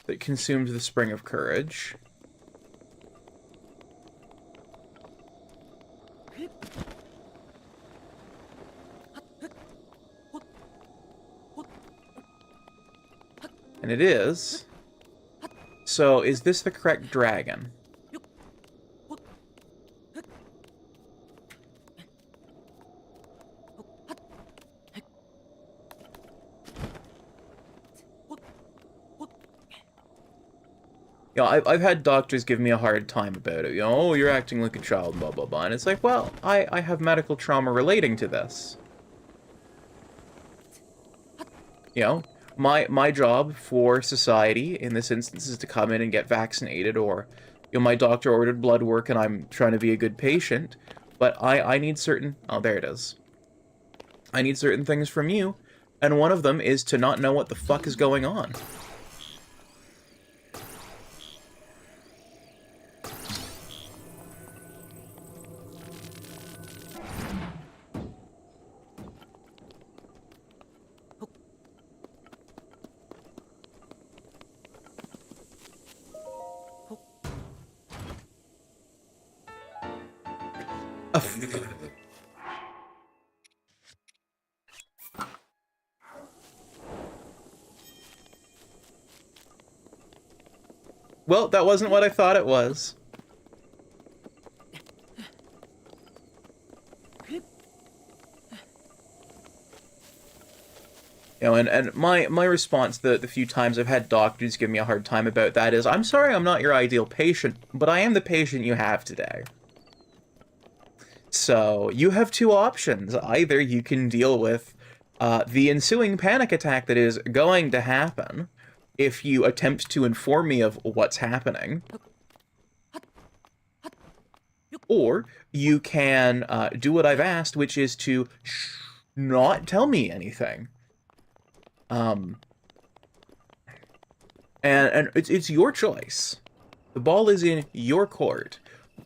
that consumes the spring of courage, and it is, so is this the correct dragon? You know, I've had doctors give me a hard time about it. You know, oh, you're acting like a child, blah, blah, blah. And it's like, well, I have medical trauma relating to this. You know, my job for society in this instance is to come in and get vaccinated, or, you know, my doctor ordered blood work and I'm trying to be a good patient. But I need certain... Oh, there it is. I need certain things from you, and one of them is to not know what the fuck is going on. Well, that wasn't what I thought it was. You know, and my response the few times I've had doctors give me a hard time about that is, I'm sorry I'm not your ideal patient, but I am the patient you have today. So, you have two options. Either you can deal with the ensuing panic attack that is going to happen if you attempt to inform me of what's happening. Or you can do what I've asked, which is to not tell me anything. And it's your choice. The ball is in your court.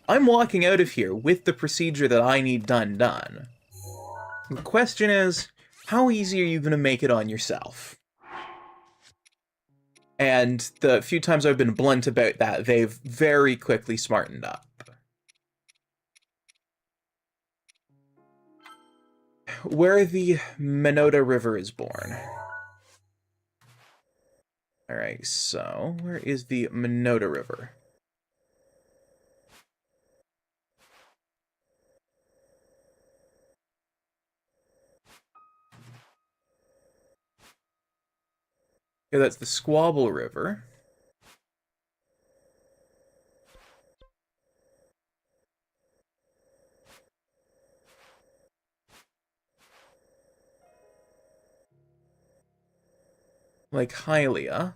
I'm walking out of here with the procedure that I need done. The question is, how easy are you going to make it on yourself? And the few times I've been blunt about that, they've very quickly smartened up. Where the Minota River is born. Alright, so where is the Minota River? Yeah, that's the Squabble River. Like Hylia.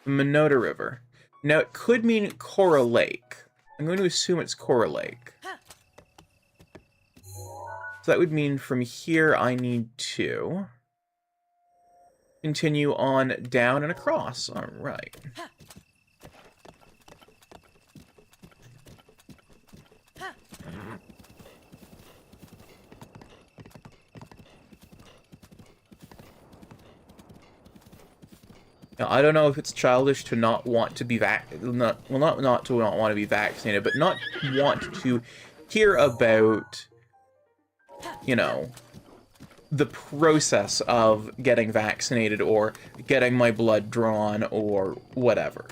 Minota River. Now, it could mean Cora Lake. I'm going to assume it's Cora Lake. So that would mean from here I need to continue on down and across. All right. Now, I don't know if it's childish to not want to be not want to be vaccinated, but not want to hear about, you know, the process of getting vaccinated or getting my blood drawn or whatever.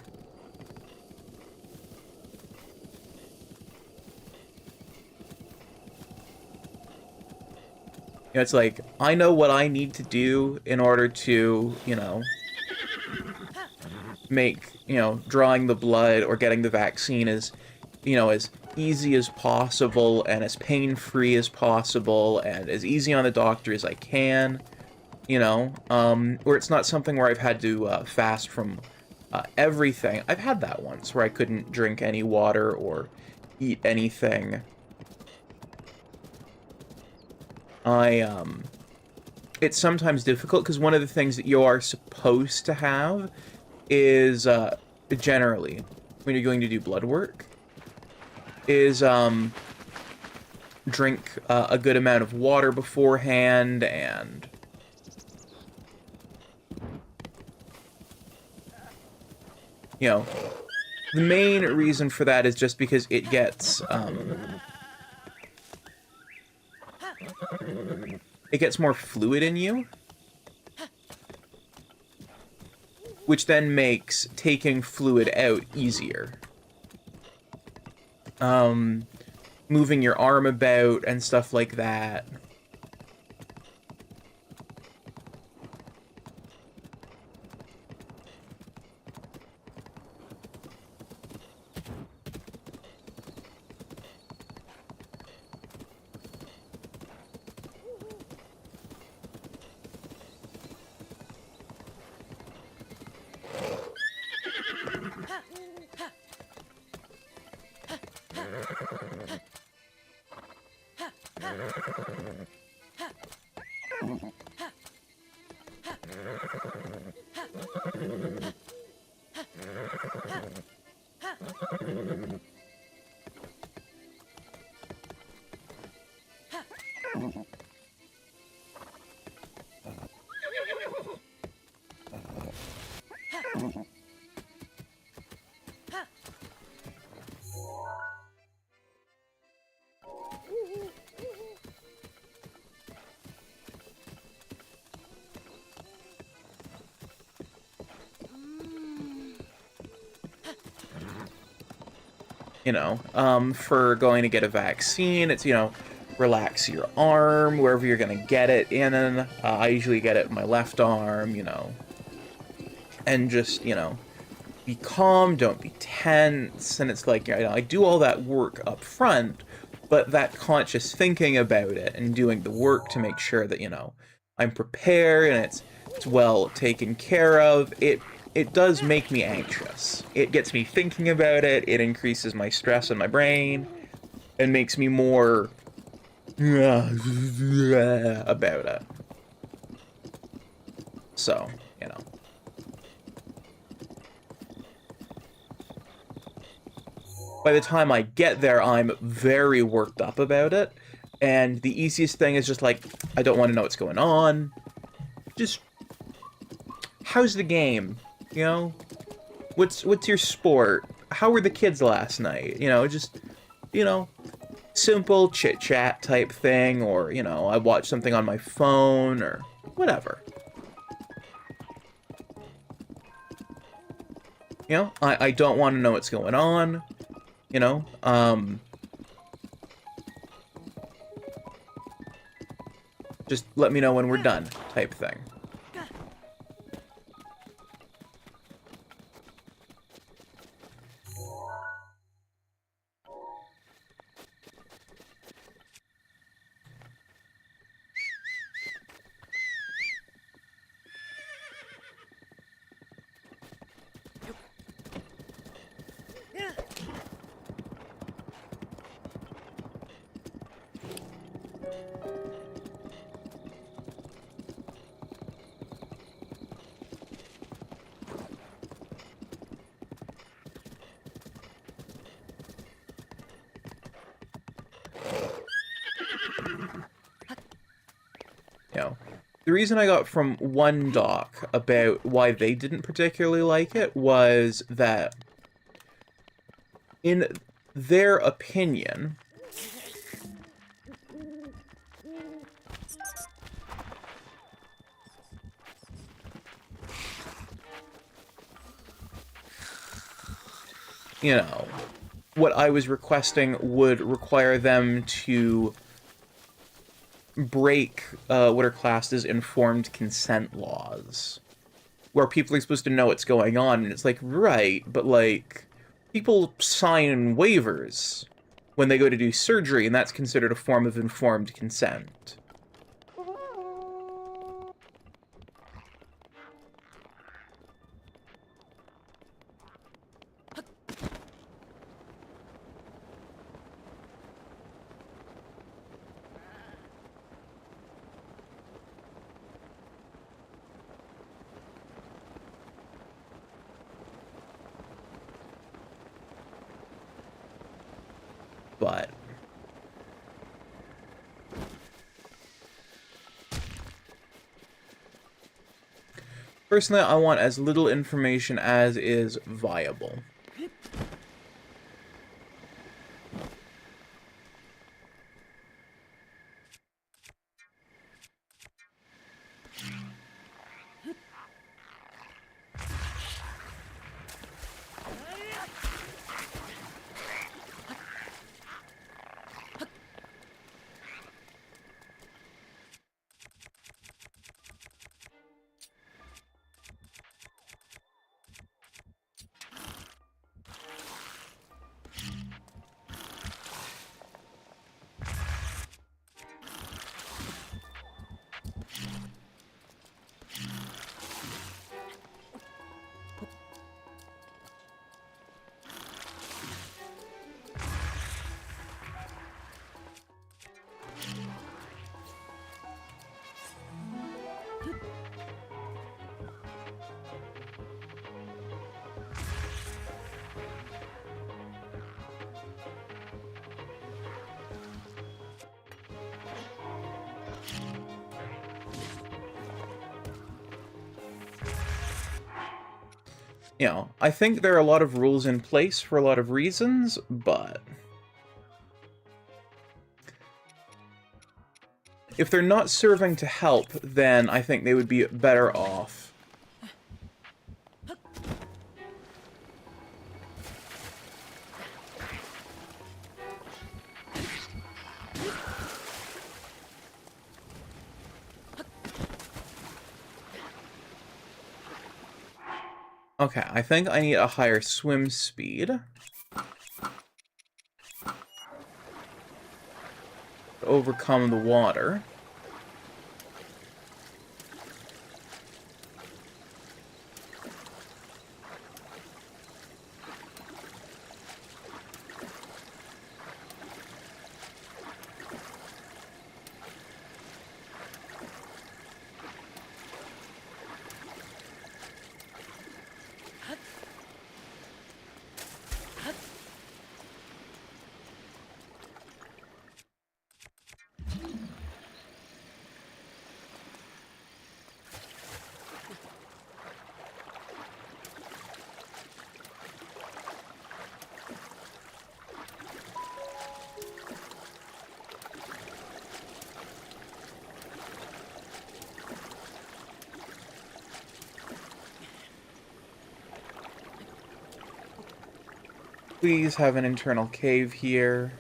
You know, it's like, I know what I need to do in order to, you know, make, you know, drawing the blood or getting the vaccine as, you know, as easy as possible and as pain-free as possible and as easy on the doctor as I can, you know, where it's not something where I've had to fast from everything. I've had that once where I couldn't drink any water or eat anything. It's sometimes difficult because one of the things that you are supposed to have is, generally, when you're going to do blood work, is, drink a good amount of water beforehand, and you know, the main reason for that is just because it gets, more fluid in you, which then makes taking fluid out easier. Moving your arm about and stuff like that. You know, for going to get a vaccine, it's, you know, relax your arm wherever you're gonna get it in. I usually get it in my left arm, you know, and just, you know, be calm, don't be tense. And it's like, you know, I do all that work up front But that conscious thinking about it and doing the work to make sure that, you know, I'm prepared and it's well taken care of, it does make me anxious. It gets me thinking about it, it increases my stress in my brain, and makes me more about it. So, you know. By the time I get there, I'm very worked up about it, and the easiest thing is just like, I don't want to know what's going on. Just, how's the game? You know? What's your sport? How were the kids last night? You know, just, you know, simple chit-chat type thing, or, you know, I watch something on my phone, or whatever. You know, I don't want to know what's going on, you know, just let me know when we're done, type thing. You know, the reason I got from one doc about why they didn't particularly like it was that, in their opinion, you know, what I was requesting would require them to break what are classed as informed consent laws, where people are supposed to know what's going on, and it's like, right, but like, people sign waivers when they go to do surgery, and that's considered a form of informed consent. But personally, I want as little information as is viable. You know, I think there are a lot of rules in place for a lot of reasons, but if they're not serving to help, then I think they would be better off. Okay, I think I need a higher swim speed. to overcome the water. Please have an internal cave here.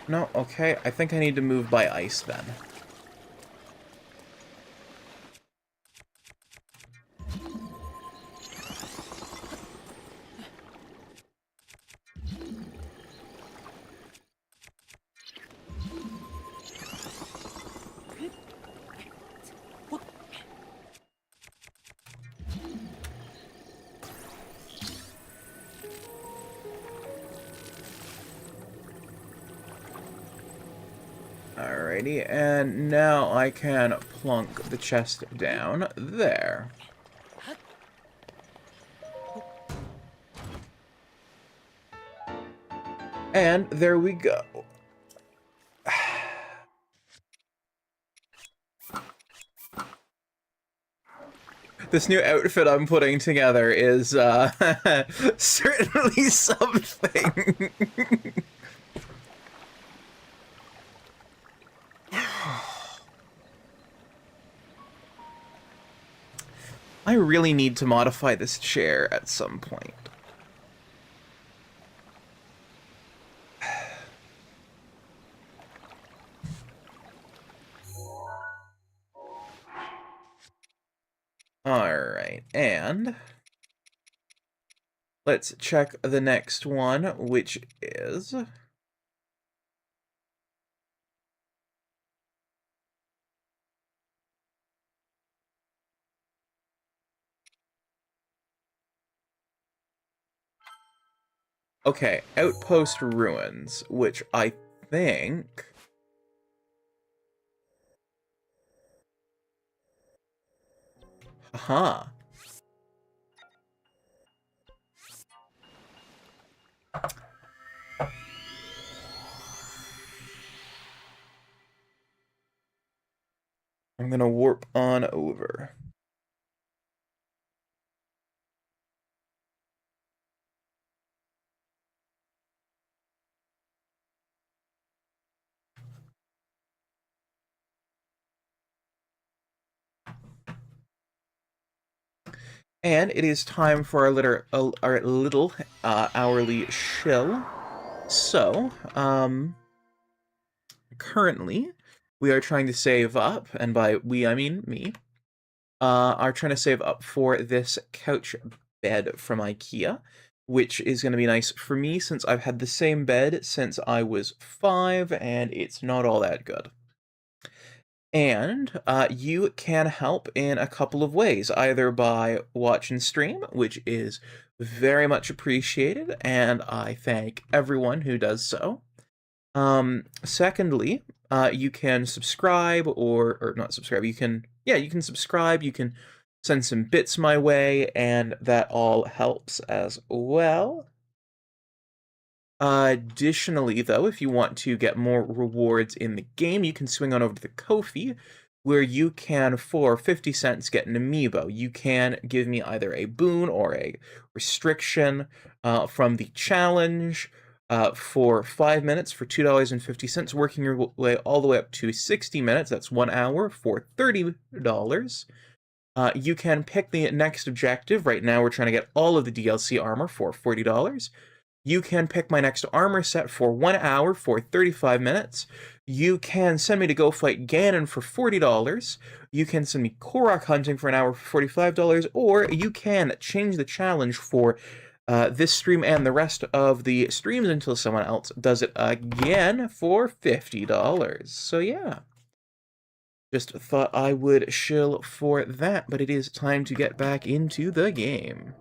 No, okay, I think I need to move by ice then. Alrighty, and now I can plunk the chest down there. And there we go. This new outfit I'm putting together is certainly something. I really need to modify this chair at some point. Alright, and let's check the next one, which is... Okay, Outpost Ruins, which I think... Huh. I'm gonna warp on over. And it is time for our little hourly shill. So, currently, we are trying to save up, and by we, I mean me, are trying to save up for this couch bed from IKEA, which is going to be nice for me since I've had the same bed since I was 5, and it's not all that good. And you can help in a couple of ways, either by watch and stream, which is very much appreciated, and I thank everyone who does so. Secondly, you can subscribe, or not subscribe, you can subscribe, you can send some bits my way, and that all helps as well. Additionally, though, if you want to get more rewards in the game, you can swing on over to the Ko-fi, where you can, for 50 cents, get an amiibo. You can give me either a boon or a restriction from the challenge for 5 minutes for $2.50, working your way all the way up to 60 minutes. That's 1 hour for $30. You can pick the next objective. Right now, we're trying to get all of the DLC armor for $40. You can pick my next armor set for 1 hour for 35 minutes. You can send me to go fight Ganon for $40. You can send me Korok hunting for an hour for $45, or you can change the challenge for this stream and the rest of the streams until someone else does it again for $50. So yeah. Just thought I would shill for that, but it is time to get back into the game.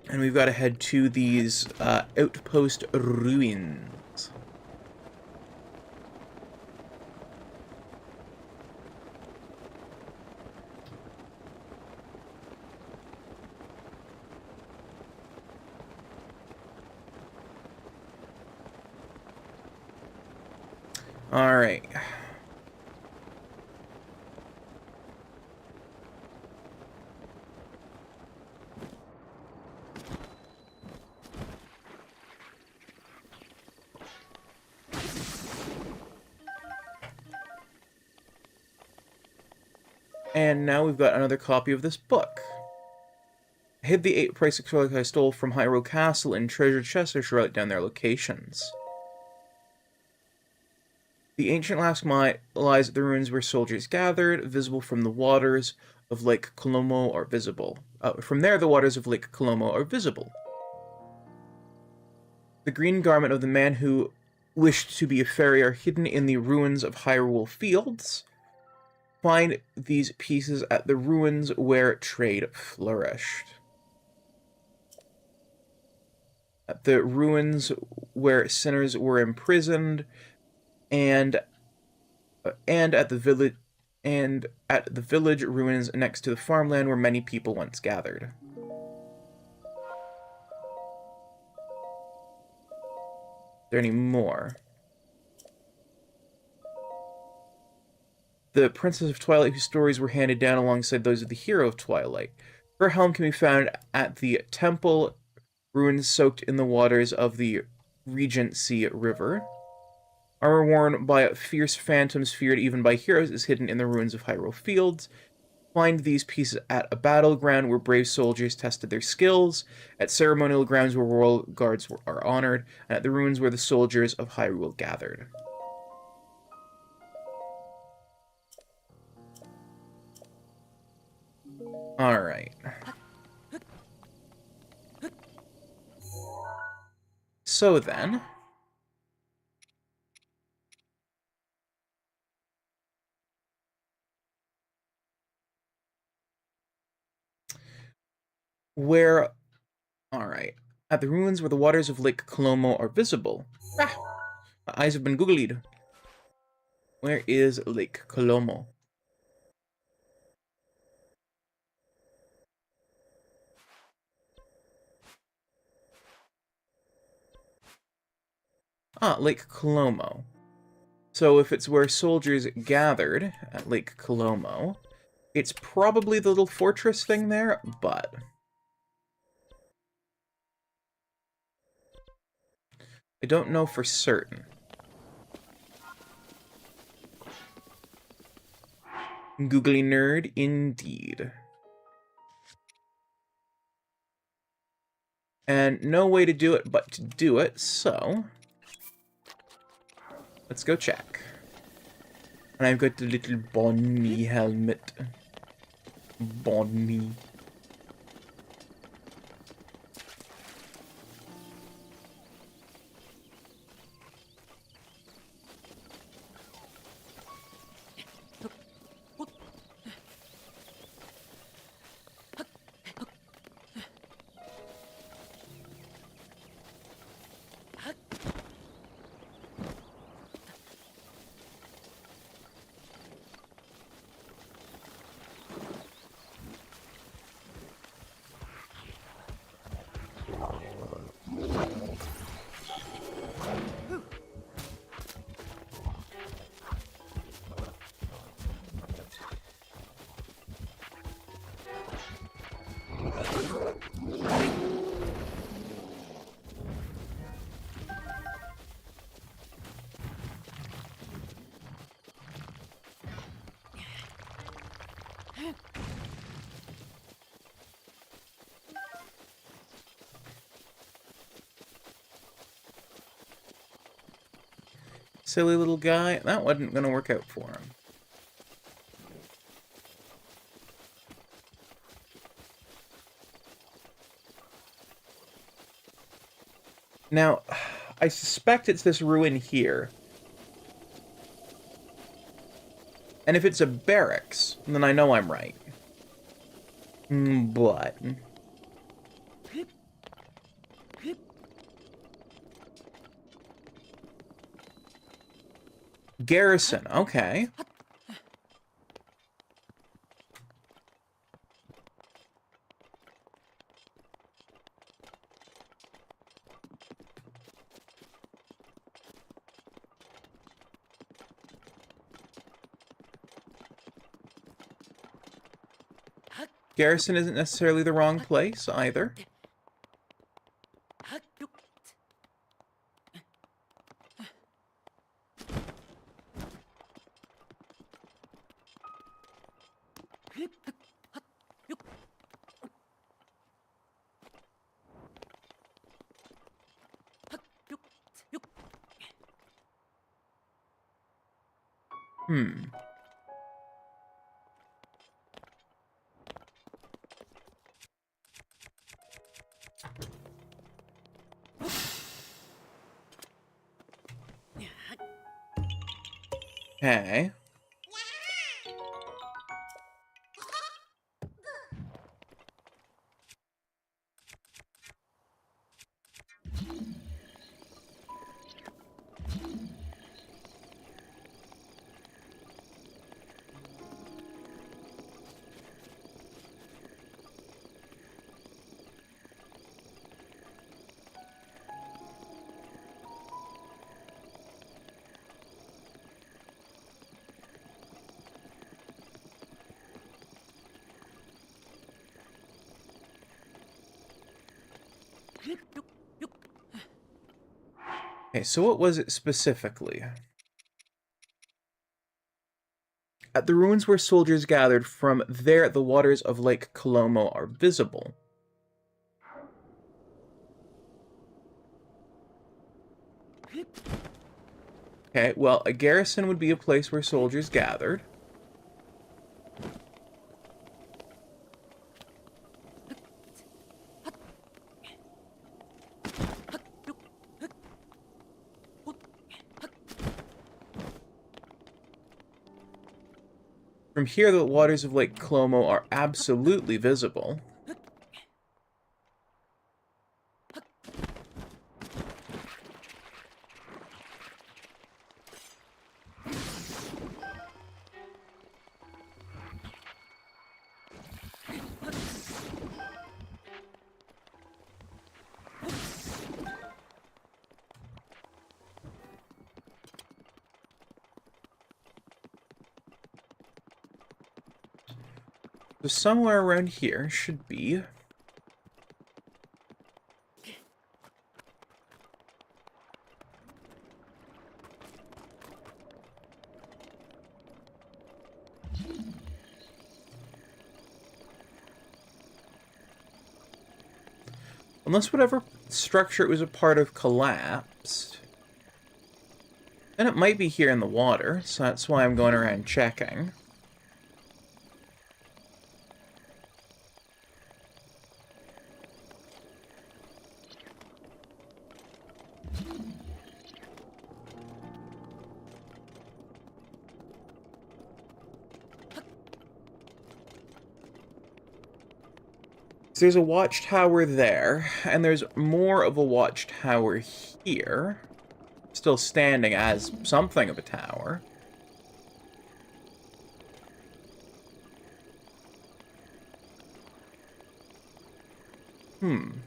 And we've got to head to these outpost ruins. All right. And now we've got another copy of this book. I hid the 8 price acrylic I stole from Hyrule Castle in treasure chests or wrote down their locations. The ancient last mine lies at the ruins where soldiers gathered, visible from the waters of Lake Colomo are visible. From there, the waters of Lake Colomo are visible. The green garment of the man who wished to be a fairy are hidden in the ruins of Hyrule Fields. Find these pieces at the ruins where trade flourished. At the ruins where sinners were imprisoned, and at the village ruins next to the farmland where many people once gathered. Are there any more? The Princess of Twilight, whose stories were handed down alongside those of the hero of Twilight. Her helm can be found at the temple ruins soaked in the waters of the Regency River. Armor worn by fierce phantoms feared even by heroes is hidden in the ruins of Hyrule Fields. Find these pieces at a battleground where brave soldiers tested their skills, at ceremonial grounds where royal guards are honored, and at the ruins where the soldiers of Hyrule gathered. Alright. So then... Alright. At the ruins where the waters of Lake Colomo are visible. Ah! My eyes have been googlied. Where is Lake Colomo? Ah, Lake Colomo. So if it's where soldiers gathered at Lake Colomo, it's probably the little fortress thing there, but... I don't know for certain. Googly nerd, indeed. And no way to do it but to do it, so... let's go check. And I've got the little Bonnie helmet. Bonnie. silly little guy. That wasn't going to work out for him. Now, I suspect it's this ruin here. And if it's a barracks, then I know I'm right. But... Garrison, okay. Garrison isn't necessarily the wrong place, either. Okay. Okay, so what was it specifically? At the ruins where soldiers gathered, from there the waters of Lake Colomo are visible. Okay, well, a garrison would be a place where soldiers gathered. From here, the waters of Lake Colomo are absolutely visible. So somewhere around here should be... Unless whatever structure it was a part of collapsed. Then it might be here in the water, so that's why I'm going around checking. So there's a watchtower there, and there's more of a watchtower here. Still standing as something of a tower. I'm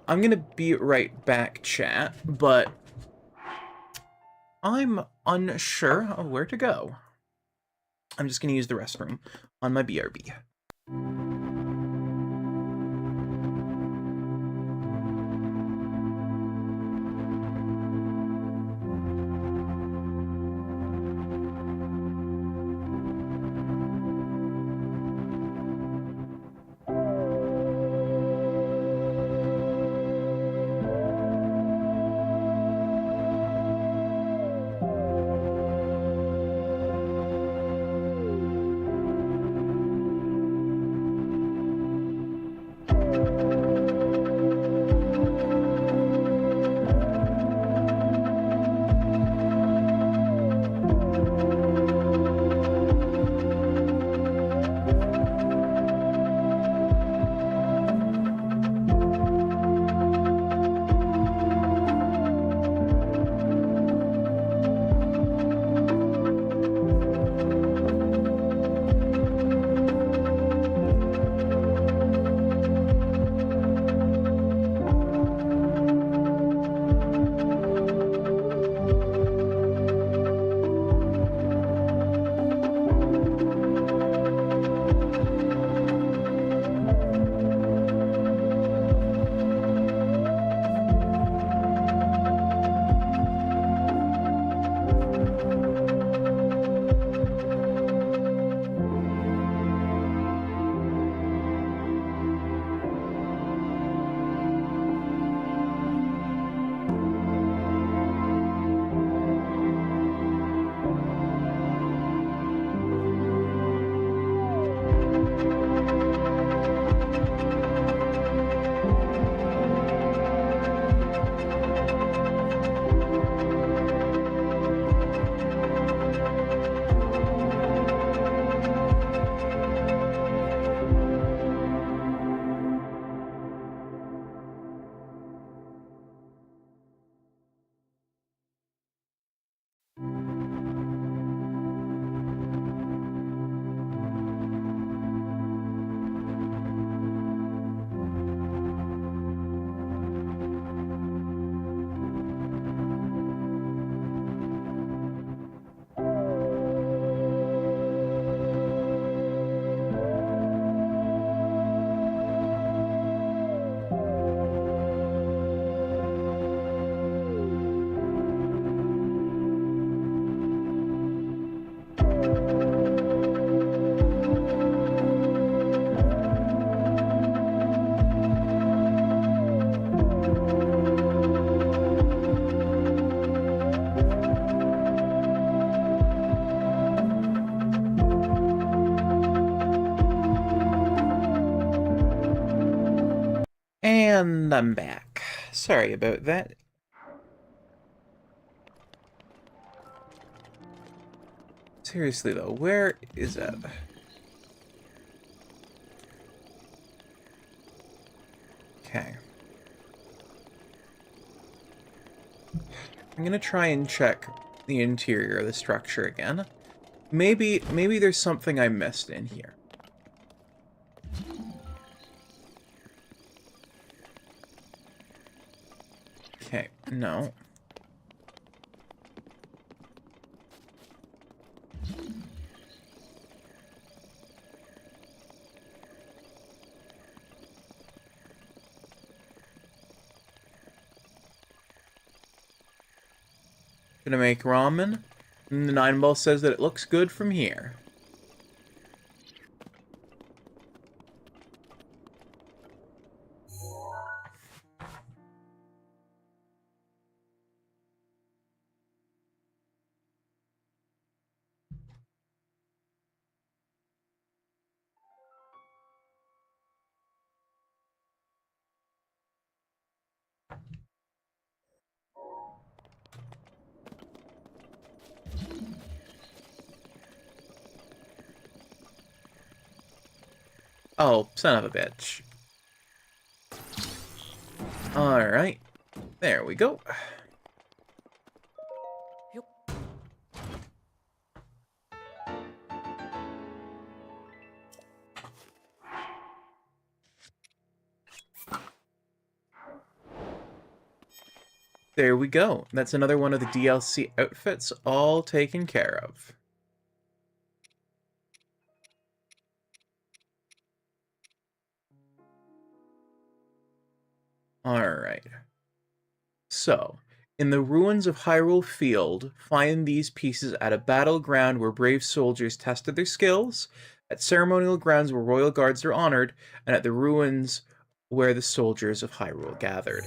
gonna be right back, chat, but I'm unsure of where to go. I'm just gonna use the restroom on my BRB. And I'm back. Sorry about that. Seriously though, where is that? Okay. I'm gonna try and check the interior of the structure again. Maybe there's something I missed in here. Okay, no. Gonna make ramen. And the 9-ball says that it looks good from here. Oh, son of a bitch. Alright. There we go. There we go. That's another one of the DLC outfits all taken care of. Alright. So, in the ruins of Hyrule Field, find these pieces at a battleground where brave soldiers tested their skills, at ceremonial grounds where royal guards are honored, and at the ruins where the soldiers of Hyrule gathered.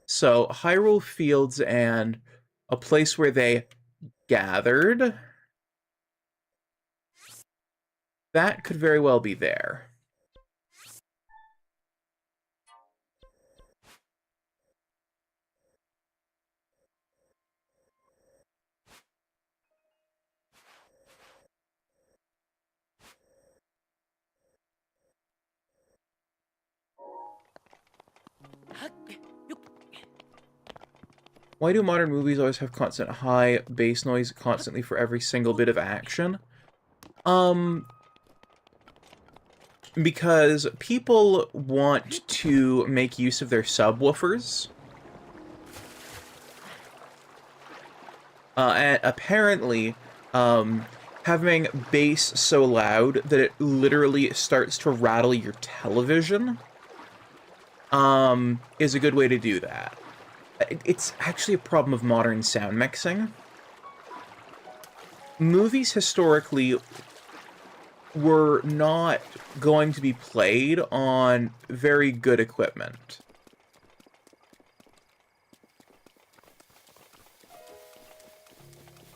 So, Hyrule Fields and a place where they gathered, that could very well be there. Why do modern movies always have constant high bass noise constantly for every single bit of action? Because people want to make use of their subwoofers. And apparently, having bass so loud that it literally starts to rattle your television, is a good way to do that. It's actually a problem of modern sound mixing. Movies historically were not going to be played on very good equipment.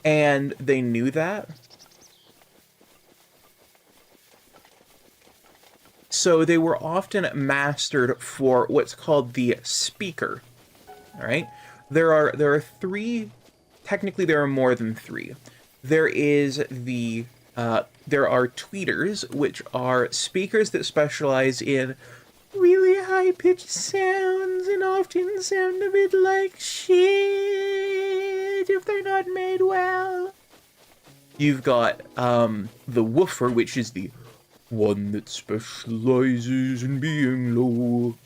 And they knew that. So they were often mastered for what's called the speaker. Alright? There are three, technically there are more than three. There is the there are tweeters, which are speakers that specialize in really high-pitched sounds and often sound a bit like shit if they're not made well. You've got the woofer, which is the one that specializes in being low.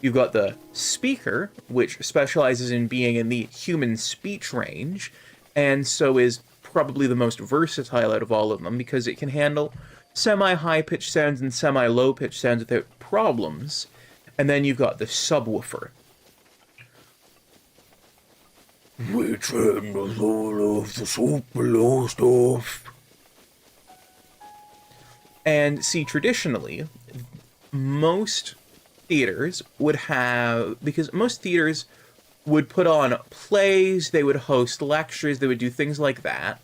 You've got the speaker, which specializes in being in the human speech range, and so is probably the most versatile out of all of them because it can handle semi-high-pitched sounds and semi-low-pitched sounds without problems. And then you've got the subwoofer, which handles all of the super low stuff. And see, traditionally, most theaters would have, because most theaters would put on plays, they would host lectures, they would do things like that,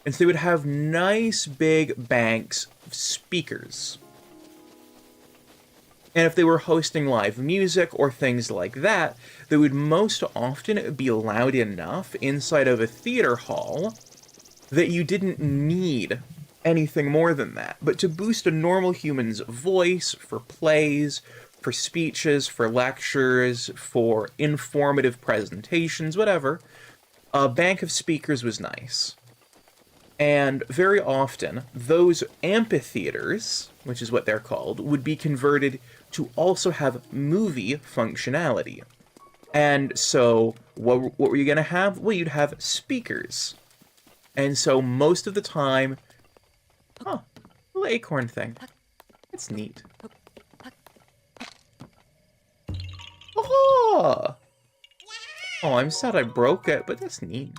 and so they would have nice big banks of speakers. And if they were hosting live music or things like that, they would most often be loud enough inside of a theater hall that you didn't need anything more than that. But to boost a normal human's voice for plays, for speeches, for lectures, for informative presentations, whatever, a bank of speakers was nice. And very often, those amphitheaters, which is what they're called, would be converted to also have movie functionality. And so, what were you going to have? Well, you'd have speakers. And so, most of the time... Oh, little acorn thing. It's neat. Oh! Oh, I'm sad I broke it, but that's neat.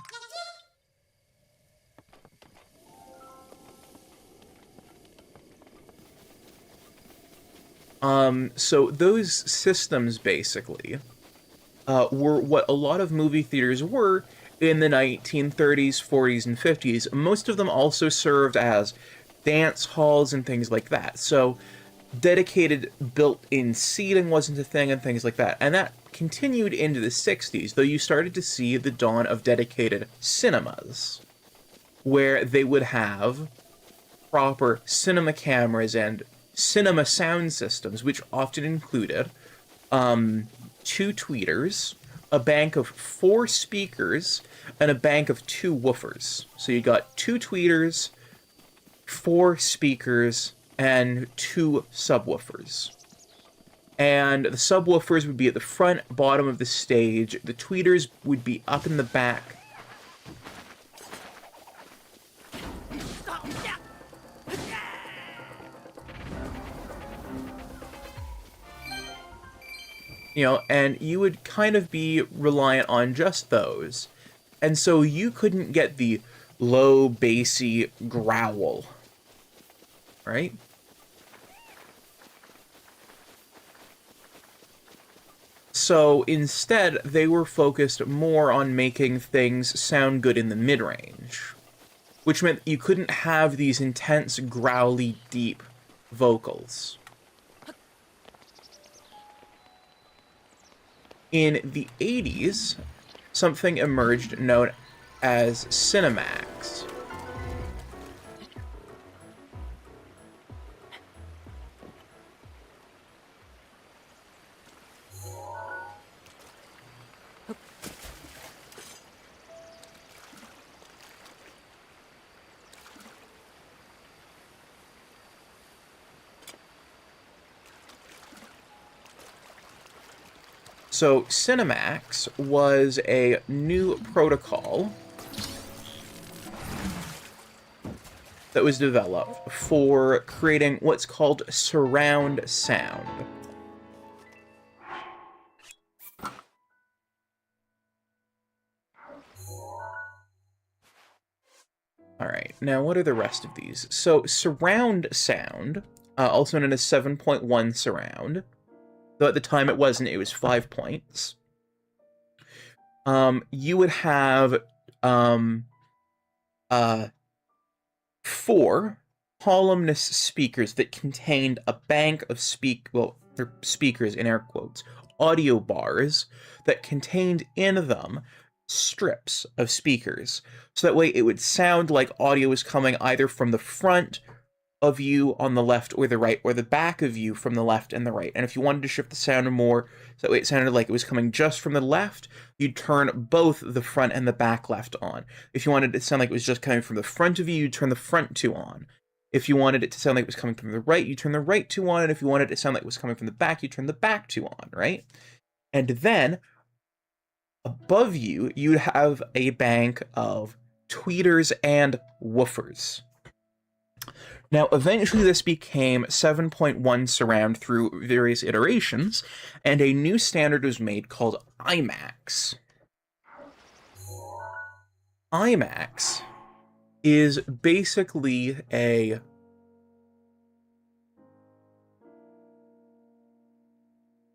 So those systems basically were what a lot of movie theaters were in the 1930s, 40s, and 50s. Most of them also served as dance halls and things like that. So dedicated built-in seating wasn't a thing and things like that. And that continued into the 60s, though you started to see the dawn of dedicated cinemas, where they would have proper cinema cameras and cinema sound systems, which often included two tweeters, a bank of 4 speakers, and a bank of 2 woofers. So you got 2 tweeters, 4 speakers, and 2 subwoofers. And the subwoofers would be at the front, bottom of the stage. The tweeters would be up in the back. You know, and you would kind of be reliant on just those. And so you couldn't get the low, bassy growl, right? So instead, they were focused more on making things sound good in the mid-range, which meant you couldn't have these intense, growly, deep vocals. In the 80s, something emerged known as Cinemax. So Cinemax was a new protocol that was developed for creating what's called surround sound. Alright, now what are the rest of these? So surround sound, also known as 7.1 surround, though at the time it wasn't, it was 5 points. You would have 4 columnless speakers that contained a bank of speakers in air quotes, audio bars that contained in them strips of speakers. So that way it would sound like audio was coming either from the front of you on the left or the right, or the back of you from the left and the right. And if you wanted to shift the sound more, so that way it sounded like it was coming just from the left, you'd turn both the front and the back left on. If you wanted it to sound like it was just coming from the front of you, you'd turn the front 2 on. If you wanted it to sound like it was coming from the right, you turn the right 2 on, and if you wanted it to sound like it was coming from the back, you turn the back 2 on, right? And then, above you, you'd have a bank of tweeters and woofers. Now, eventually this became 7.1 surround through various iterations, and a new standard was made called IMAX. IMAX is basically a...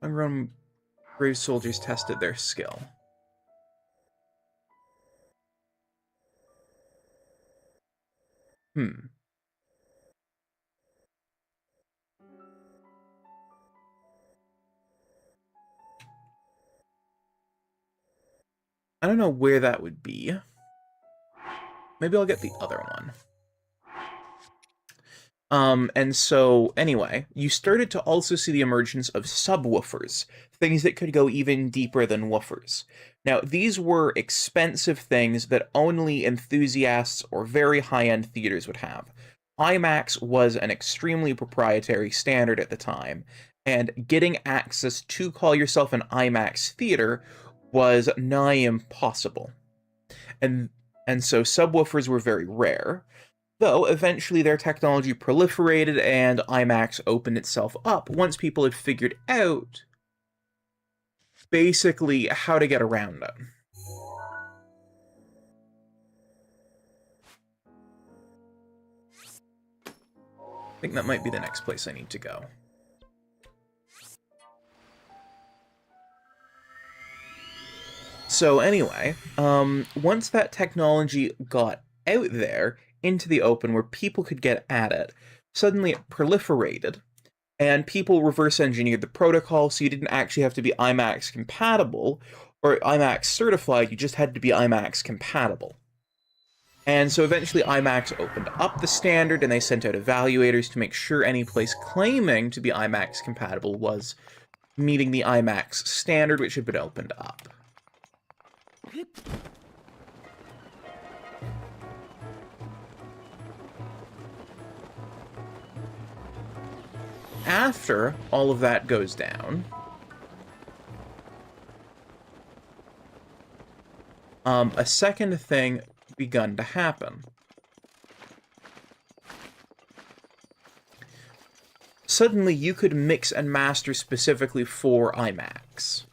Homegrown brave soldiers tested their skill. I don't know where that would be. Maybe I'll get the other one. And so, anyway, you started to also see the emergence of subwoofers, things that could go even deeper than woofers. Now, these were expensive things that only enthusiasts or very high-end theaters would have. IMAX was an extremely proprietary standard at the time, and getting access to call yourself an IMAX theater was nigh impossible. And and so subwoofers were very rare. Though, eventually their technology proliferated and IMAX opened itself up once people had figured out, basically, how to get around it. I think that might be the next place I need to go. So anyway, once that technology got out there, into the open where people could get at it, suddenly it proliferated, and people reverse engineered the protocol so you didn't actually have to be IMAX compatible or IMAX certified, you just had to be IMAX compatible. And so eventually IMAX opened up the standard and they sent out evaluators to make sure any place claiming to be IMAX compatible was meeting the IMAX standard, which had been opened up. After all of that goes down, a second thing begun to happen. Suddenly, you could mix and master specifically for IMAX.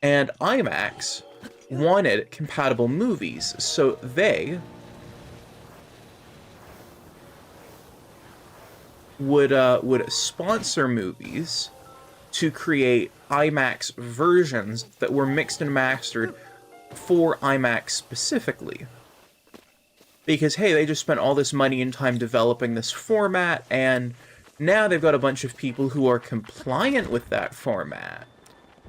And IMAX wanted compatible movies, so they would sponsor movies to create IMAX versions that were mixed and mastered for IMAX specifically. Because, hey, they just spent all this money and time developing this format, and now they've got a bunch of people who are compliant with that format.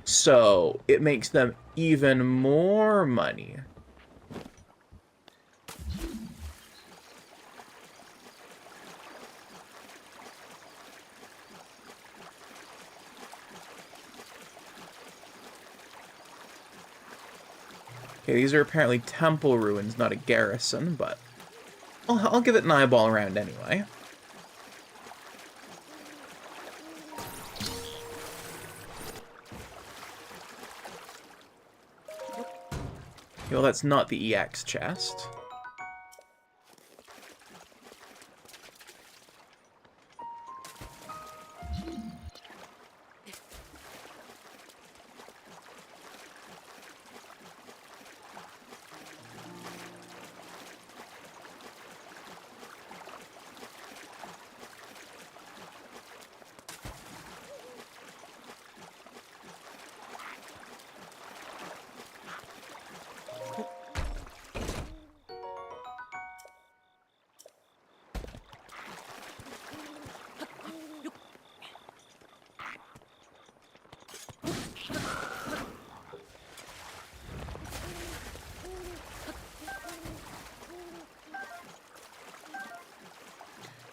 So, it makes them even more money. Okay, these are apparently temple ruins, not a garrison, but I'll give it an eyeball around anyway. Okay, well, that's not the EX chest.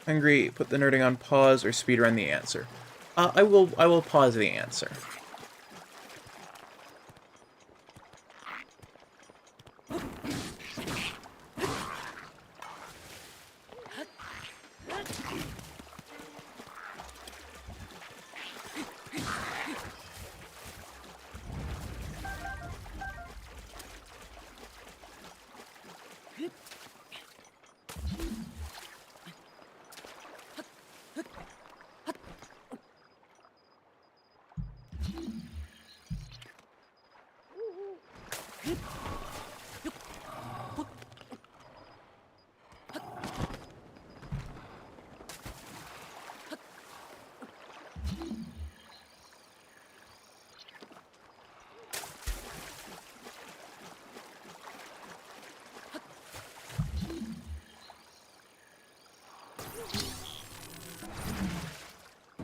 Hungry, put the nerding on pause or speedrun the answer. I will pause the answer.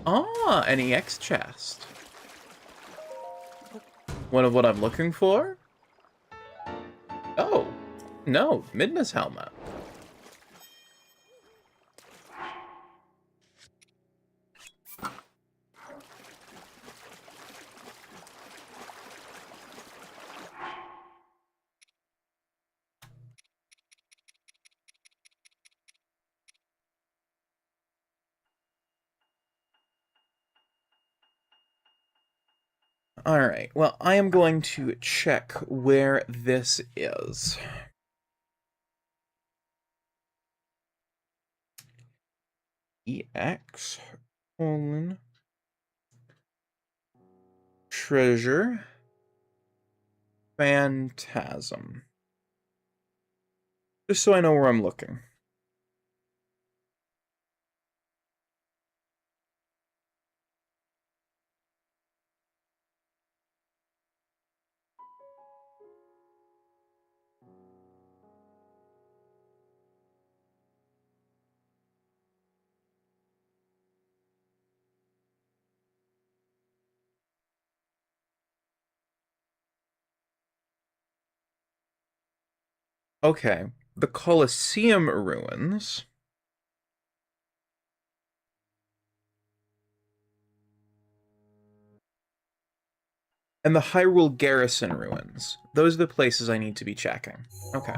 Ah, an EX chest. one of what I'm looking for? Oh, no, Midna's helmet. Alright, well, I am going to check where this is. EX, colon, treasure, phantasm. Just so I know where I'm looking. Okay, the Colosseum ruins. And the Hyrule Garrison ruins. Those are the places I need to be checking. Okay.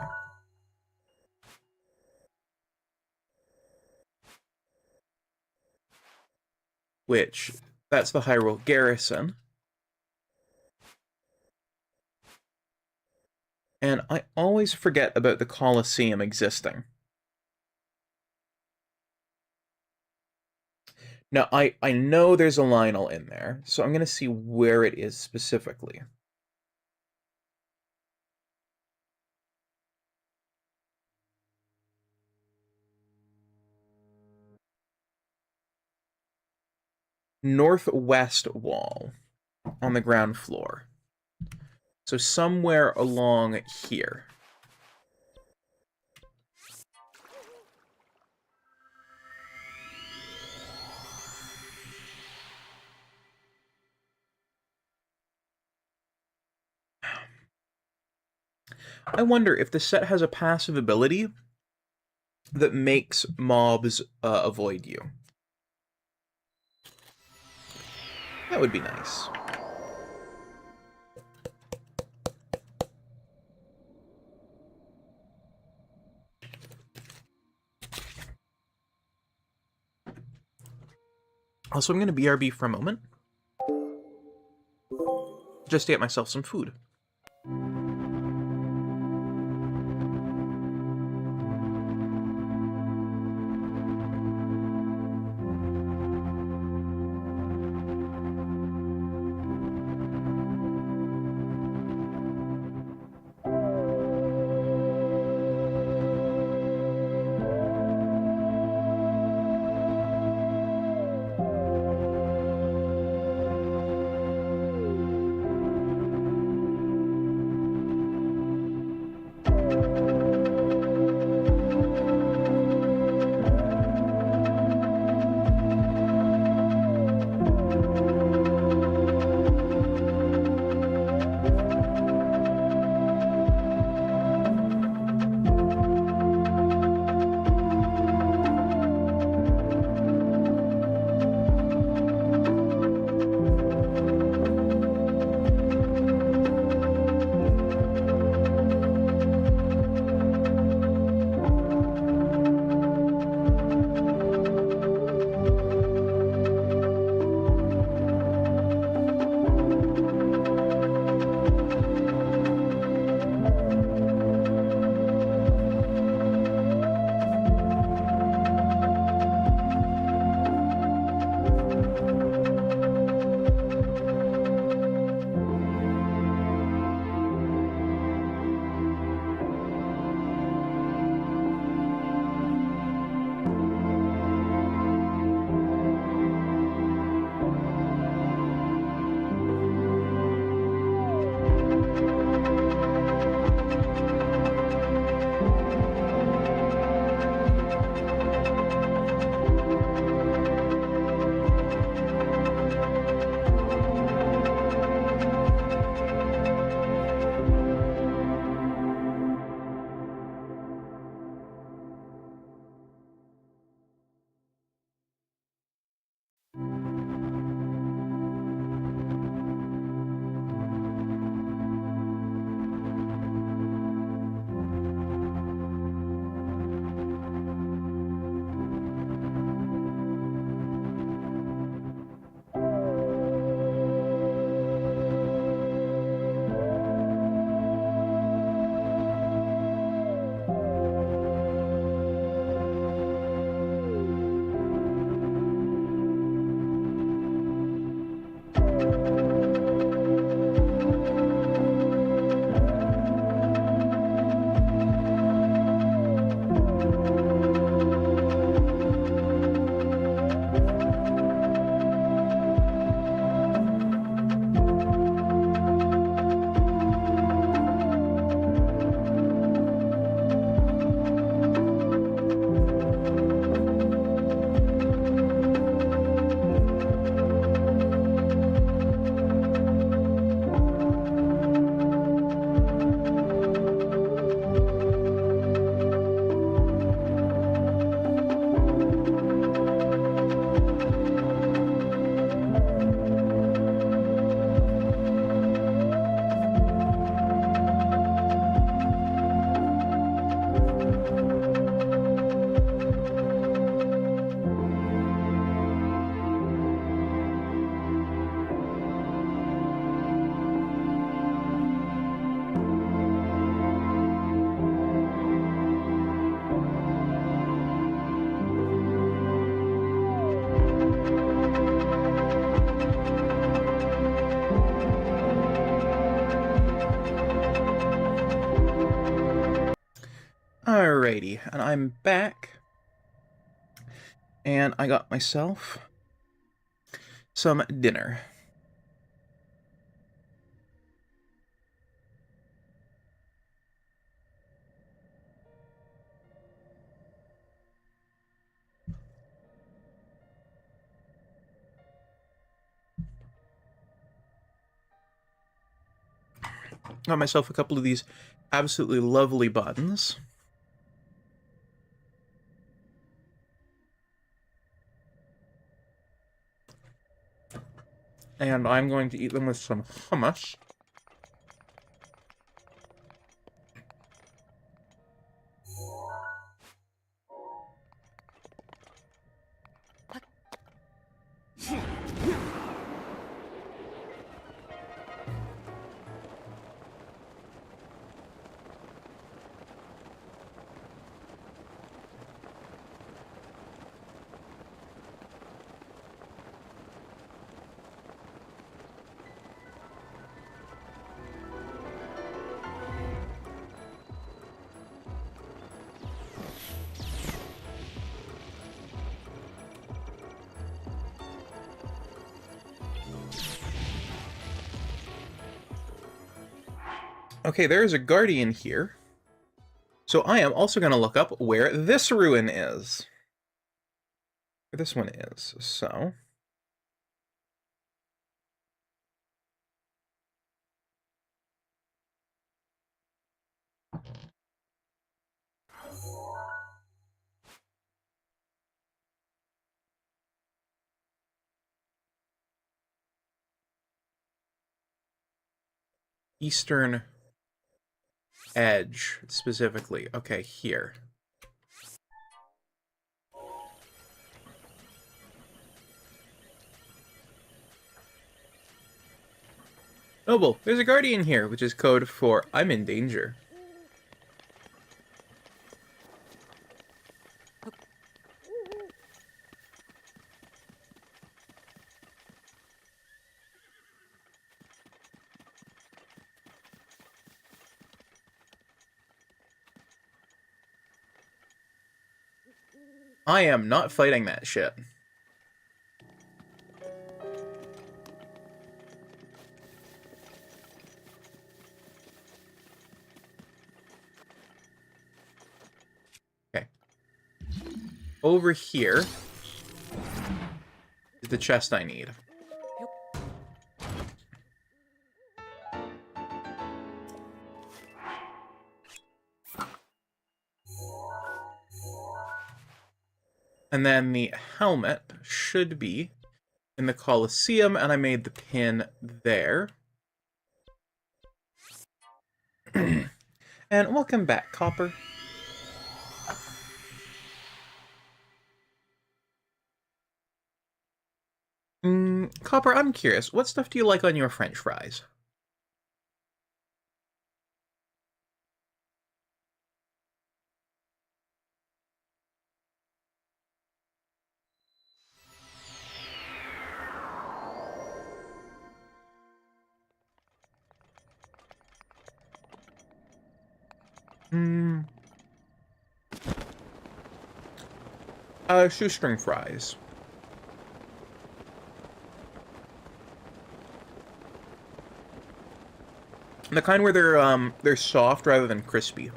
Which, that's the Hyrule Garrison. And I always forget about the Colosseum existing. Now, I know there's a Lionel in there, so I'm going to see where it is specifically. Northwest wall on the ground floor. So somewhere along here. I wonder if the set has a passive ability that makes mobs avoid you. That would be nice. Also, I'm going to BRB for a moment. Just to get myself some food. Alrighty, and I'm back. And I got myself some dinner. Got myself a couple of these absolutely lovely buns. And I'm going to eat them with some hummus. Okay, there is a guardian here. So I am also going to look up where this ruin is. Where this one is. So... Eastern edge, specifically. Okay, here. Noble, there's a guardian here, which is code for I'm in danger. I am not fighting that shit. Okay. Over here is the chest I need. And then the helmet should be in the Colosseum, and I made the pin there. And welcome back, Copper. Copper, I'm curious, what stuff do you like on your French fries? Shoestring fries. The kind where they're soft rather than crispy.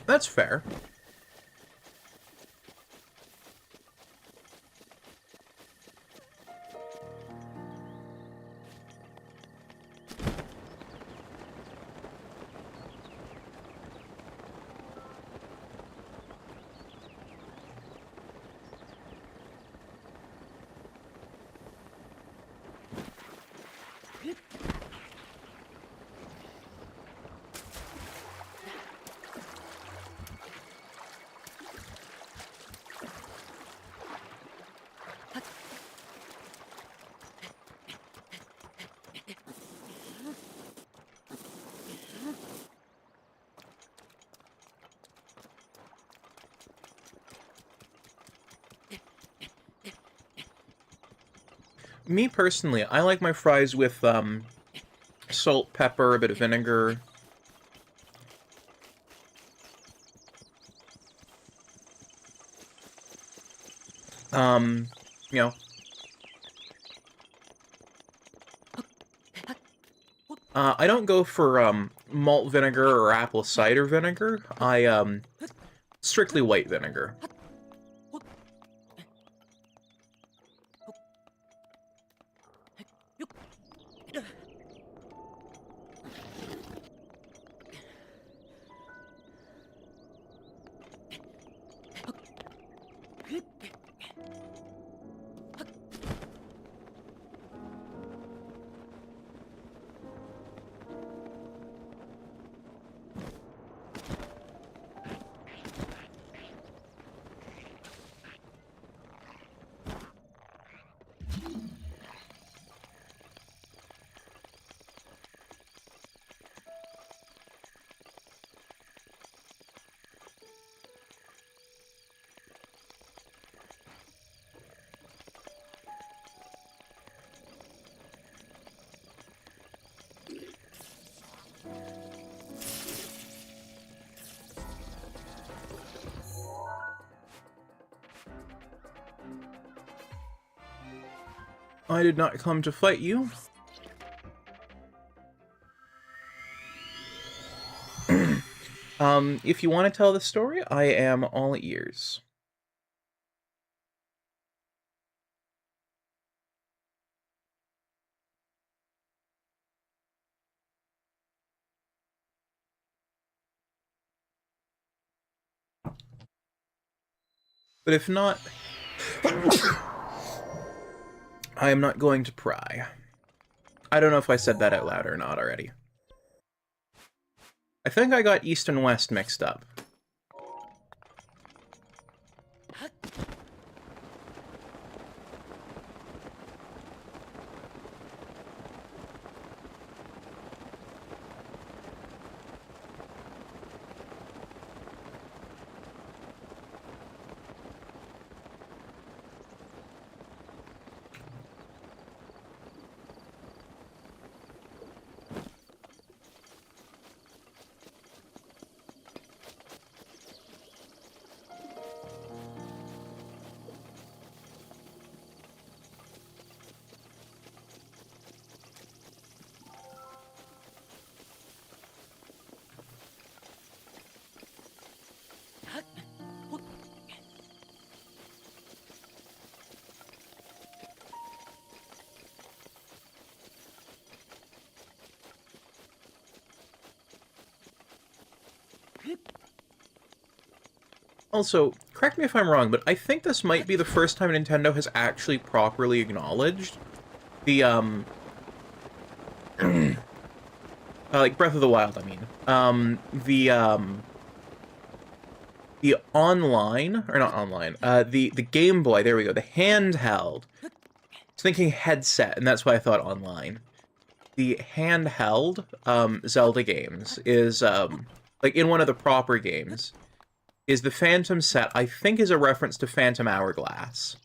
That's fair. Me personally, I like my fries with salt, pepper, a bit of vinegar. You know. I don't go for malt vinegar or apple cider vinegar. I strictly white vinegar. I did not come to fight you. If you want to tell the story, I am all ears. But if not, I am not going to pry. I don't know if I said that out loud or not already. I think I got East and West mixed up. Also, correct me if I'm wrong, but I think this might be the first time Nintendo has actually properly acknowledged the, like Breath of the Wild, I mean. The online, or not online, the Game Boy, there we go, the handheld. I was thinking headset, and that's why I thought online. The handheld, Zelda games is, like, in one of the proper games, is the Phantom set, I think is a reference to Phantom Hourglass.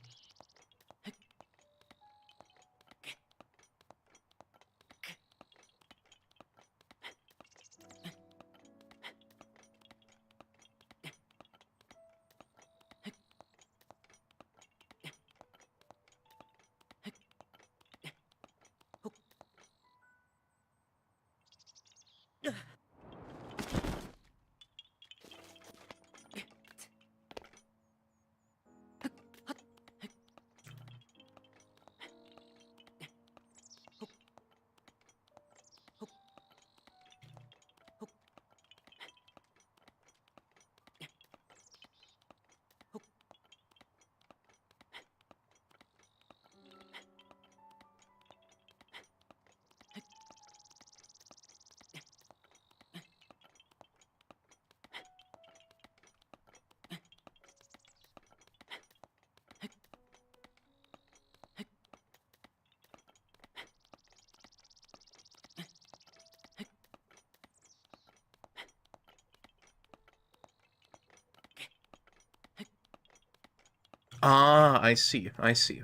Ah, I see, I see.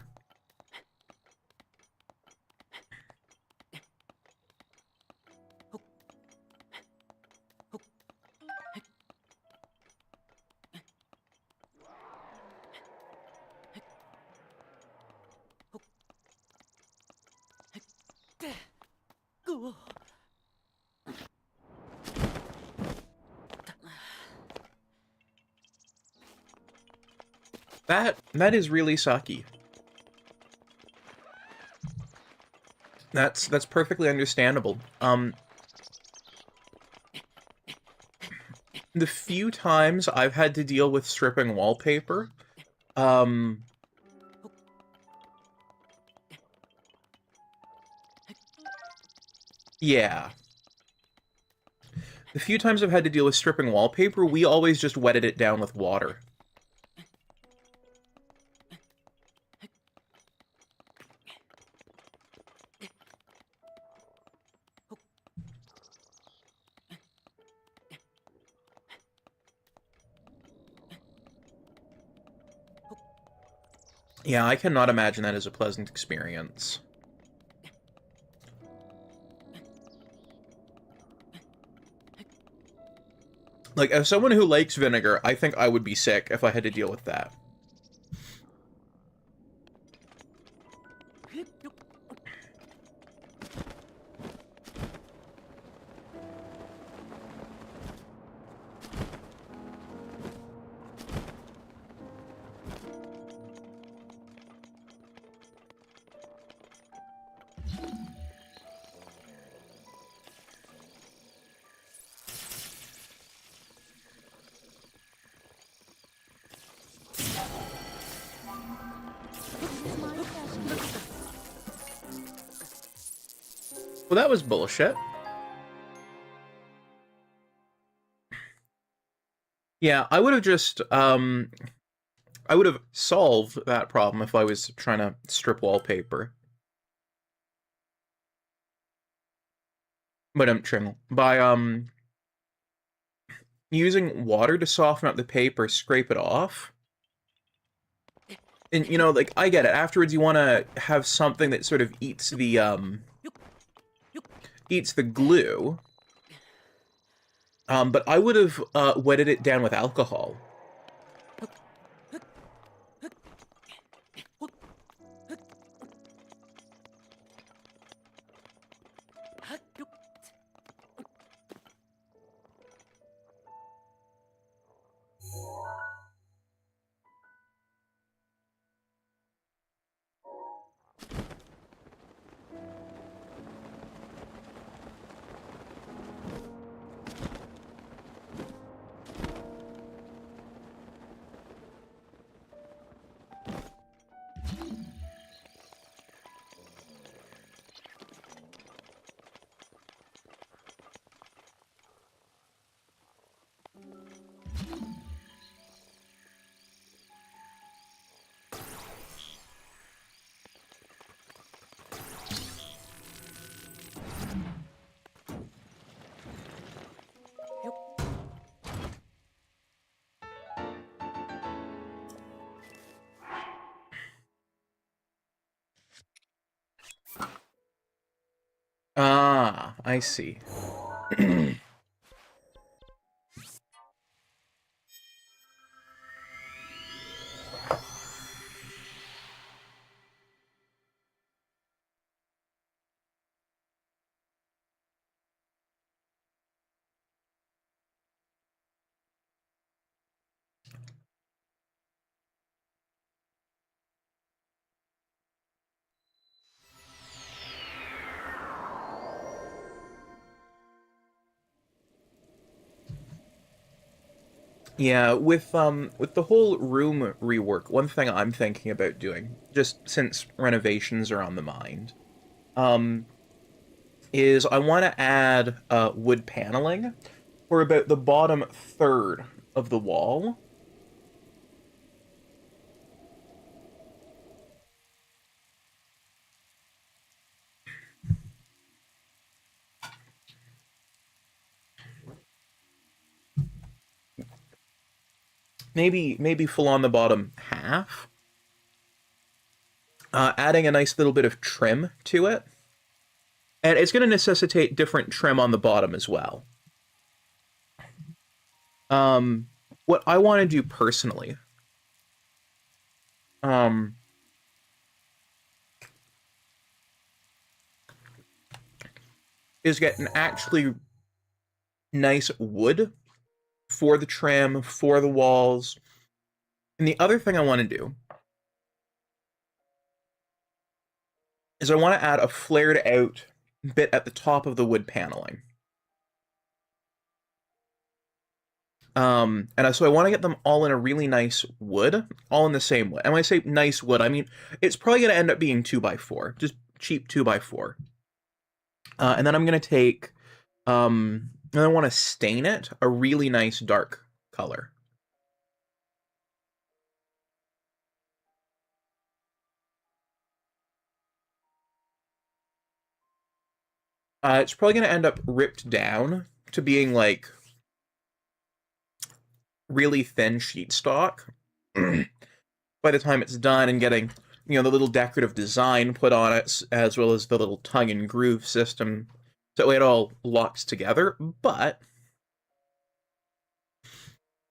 That is really sucky. That's perfectly understandable. The few times I've had to deal with stripping wallpaper, yeah. The few times I've had to deal with stripping wallpaper, we always just wetted it down with water. Yeah, I cannot imagine that as a pleasant experience. Like, as someone who likes vinegar, I think I would be sick if I had to deal with that. Well, that was bullshit. Yeah, I would have just, I would have solved that problem if I was trying to strip wallpaper. But by, using water to soften up the paper, scrape it off. And, you know, like, I get it. Afterwards, you want to have something that sort of eats the glue. But I would have, wetted it down with alcohol. Ah, I see. Yeah, with the whole room rework, one thing I'm thinking about doing, just since renovations are on the mind, um, is I want to add wood paneling for about the bottom third of the wall. Maybe full on the bottom half. Adding a nice little bit of trim to it. And it's going to necessitate different trim on the bottom as well. What I want to do personally, is get an actually nice wood for the trim, for the walls. And the other thing I want to do is I want to add a flared out bit at the top of the wood paneling. So I want to get them all in a really nice wood, all in the same wood. And when I say nice wood, I mean, it's probably going to end up being 2x4, just cheap 2x4. And then I'm going to take, and I want to stain it a really nice dark color. It's probably going to end up ripped down to being like really thin sheet stock by the time it's done, and getting, you know, the little decorative design put on it, as well as the little tongue and groove system, so that way it all locks together. But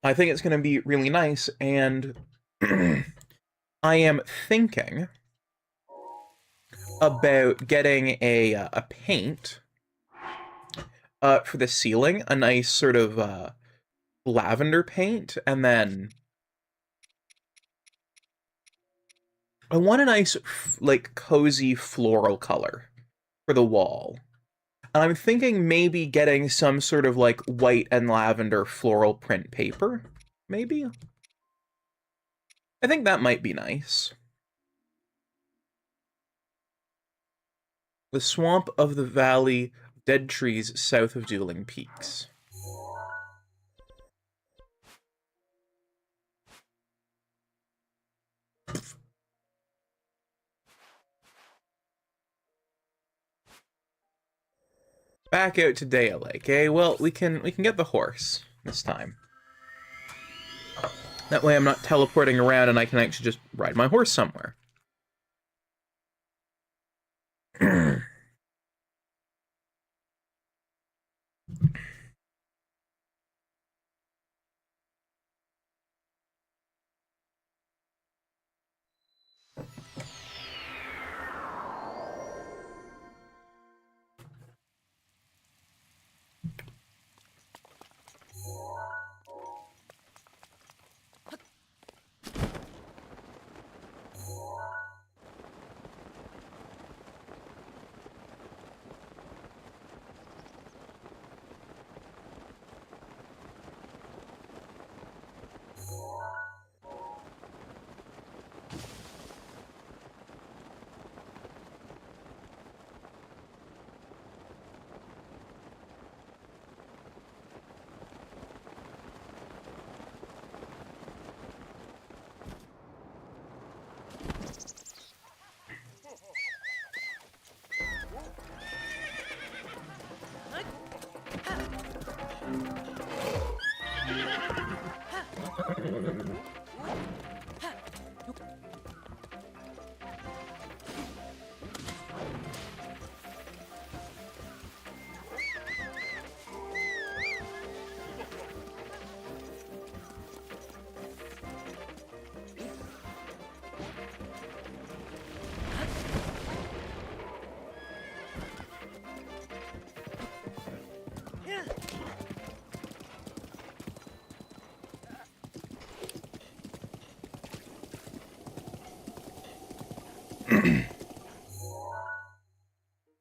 I think it's going to be really nice, and I am thinking about getting a paint for the ceiling, a nice sort of lavender paint, and then I want a nice, like, cozy floral color for the wall. And I'm thinking maybe getting some sort of, like, white and lavender floral print paper, maybe? I think that might be nice. The swamp of the valley, dead trees south of Dueling Peaks. Back out to Dea Lake, eh? Well, we can get the horse this time. That way I'm not teleporting around and I can actually just ride my horse somewhere.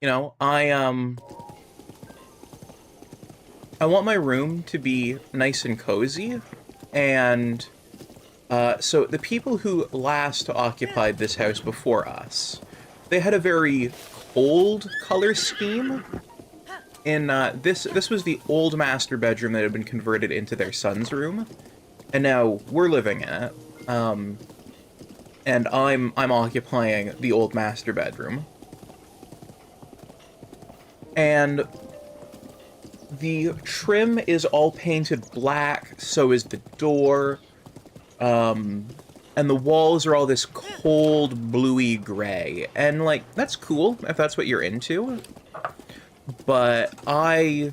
You know, I want my room to be nice and cozy, and so the people who last occupied this house before us, they had a very cold color scheme. In this was the old master bedroom that had been converted into their son's room, and now we're living in it. And I'm occupying the old master bedroom. And the trim is all painted black, so is the door. And the walls are all this cold, bluey gray. And, like, that's cool, if that's what you're into. But I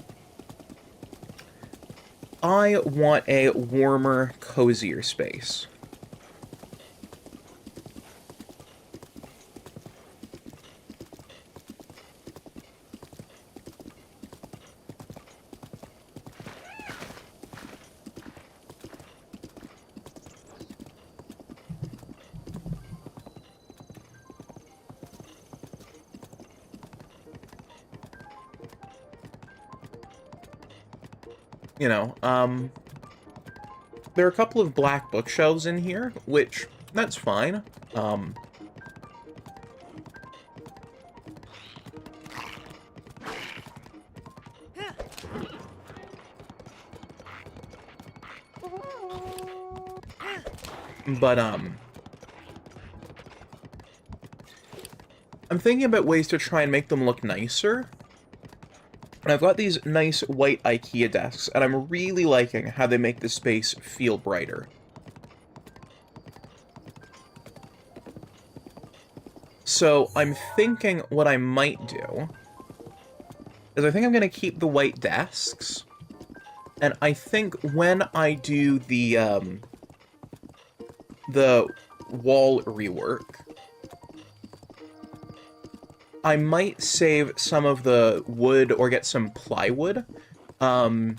want a warmer, cozier space. you know, there are a couple of black bookshelves in here, which, that's fine. But, I'm thinking about ways to try and make them look nicer. And I've got these nice white IKEA desks, and I'm really liking how they make the space feel brighter. So I'm thinking what I might do is I think I'm going to keep the white desks, and I think when I do the wall rework, I might save some of the wood or get some plywood, and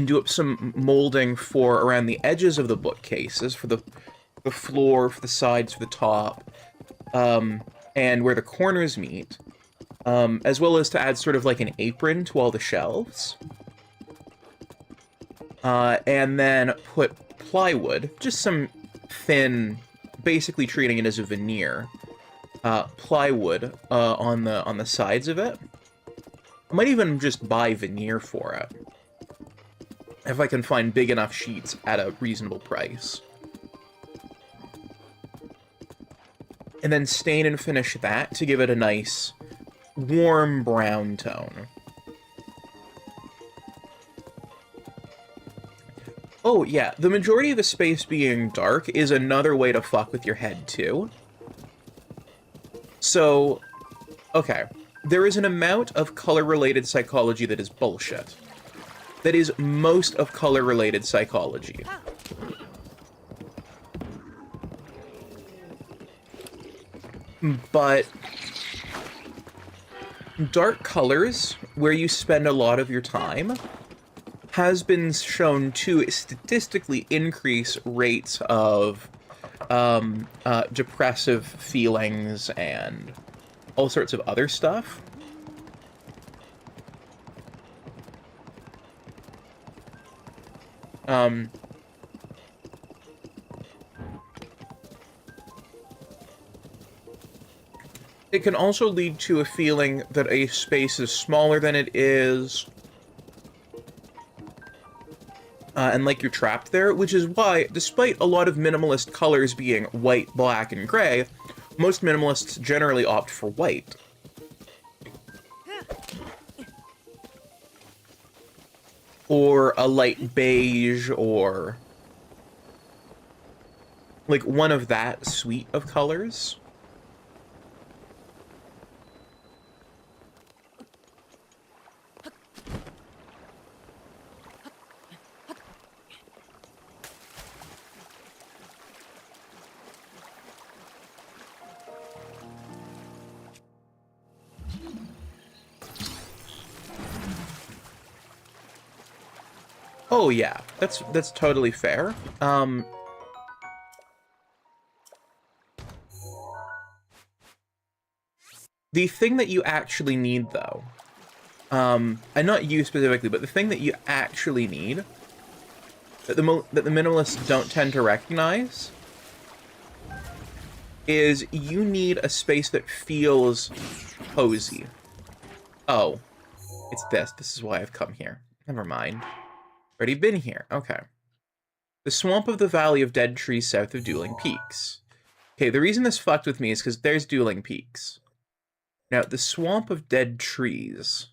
do up some molding for around the edges of the bookcases, for the floor, for the sides, for the top, and where the corners meet, as well as to add sort of like an apron to all the shelves. And then put plywood, just some thin, basically treating it as a veneer, plywood on the sides of it. I might even just buy veneer for it, if I can find big enough sheets at a reasonable price. And then stain and finish that to give it a nice, warm brown tone. Oh, yeah, the majority of the space being dark is another way to fuck with your head, too. So, okay, there is an amount of color-related psychology that is bullshit. That is most of color-related psychology. But dark colors, where you spend a lot of your time, has been shown to statistically increase rates of depressive feelings and all sorts of other stuff. It can also lead to a feeling that a space is smaller than it is, and like you're trapped there, which is why, despite a lot of minimalist colors being white, black, and gray, most minimalists generally opt for white. Or a light beige, or like one of that suite of colors. Oh yeah, that's totally fair. The thing that you actually need, though, and not you specifically, but the thing that you actually need, that the minimalists don't tend to recognize, is you need a space that feels cozy. Oh, it's this. This is why I've come here. Never mind. Already been here. Okay. The swamp of the Valley of Dead Trees south of Dueling Peaks. Okay, the reason this fucked with me is because there's Dueling Peaks. Now, the swamp of dead trees.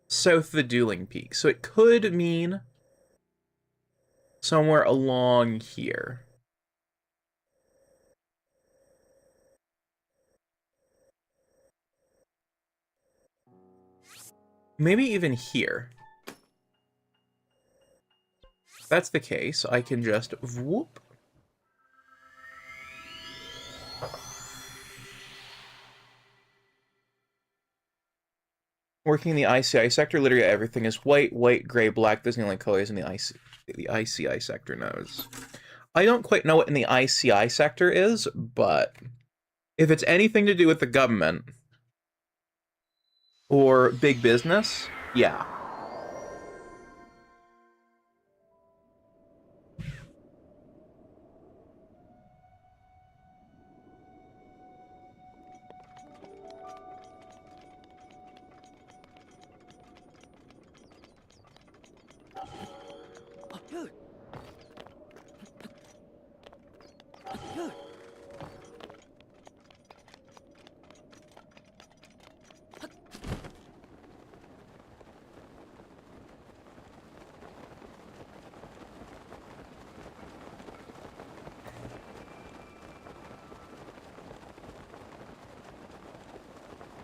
South of the Dueling Peaks. So it could mean somewhere along here. Maybe even here. If that's the case, I can just whoop. Working in the ICI sector, literally everything is white, white, gray, black. There's no like colors in the IC. The ICI sector knows. I don't quite know what in the ICI sector is, but if it's anything to do with the government or big business, yeah.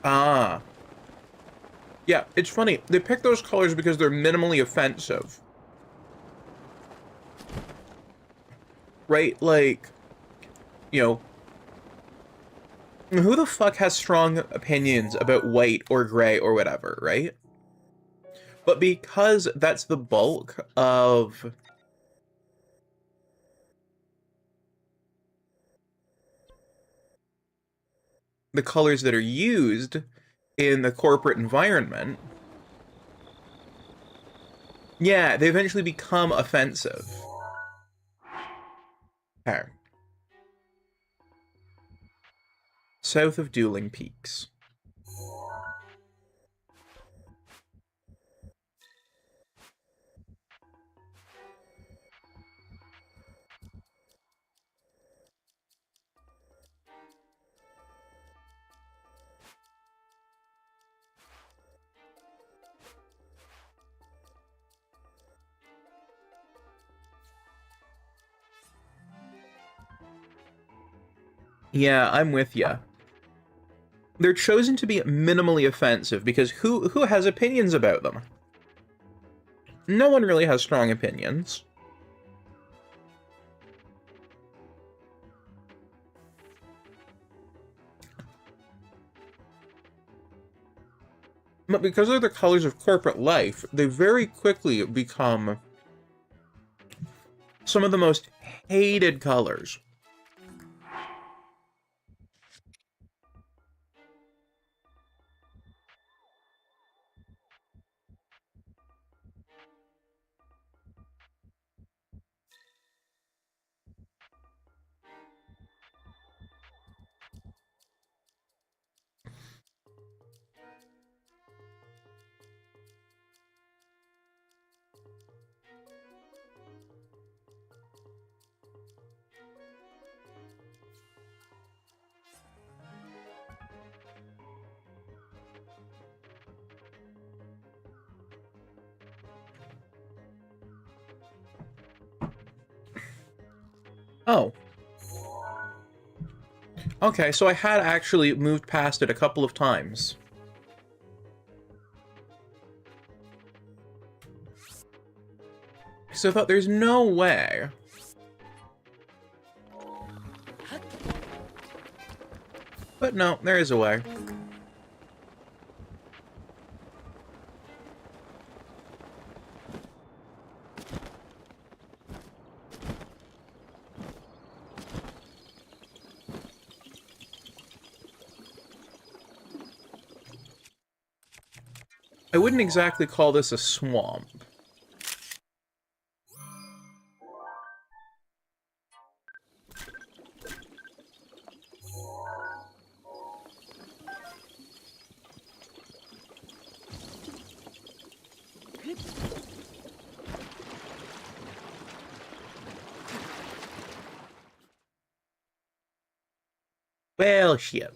Ah. Yeah, it's funny. They pick those colors because they're minimally offensive. Right? Like, you know, who the fuck has strong opinions about white or gray or whatever, right? But because that's the bulk of the colors that are used in the corporate environment, yeah, they eventually become offensive. Okay. South of Dueling Peaks. Yeah, I'm with ya. They're chosen to be minimally offensive because who has opinions about them? No one really has strong opinions. But because they're the colors of corporate life, they very quickly become some of the most hated colors. Oh. Okay, so I had actually moved past it a couple of times. So I thought there's no way. But no, there is a way. I wouldn't exactly call this a swamp. Well, shit.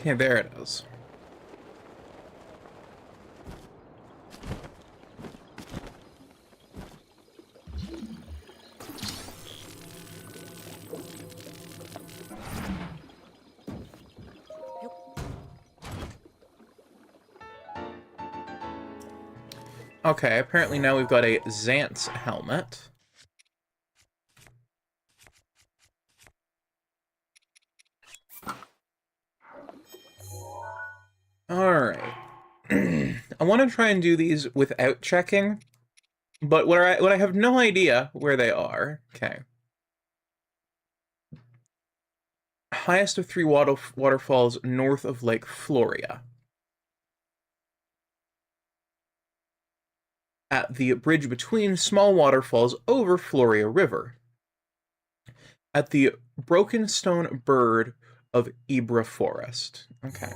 Yeah, there it is. Okay, apparently now we've got a Xant's helmet. Alright. I want to try and do these without checking, but what I have no idea where they are. Okay. Highest of 3 waterfalls north of Lake Floria. At the bridge between small waterfalls over Floria River. At the Broken Stone Bird of Ibra Forest. Okay.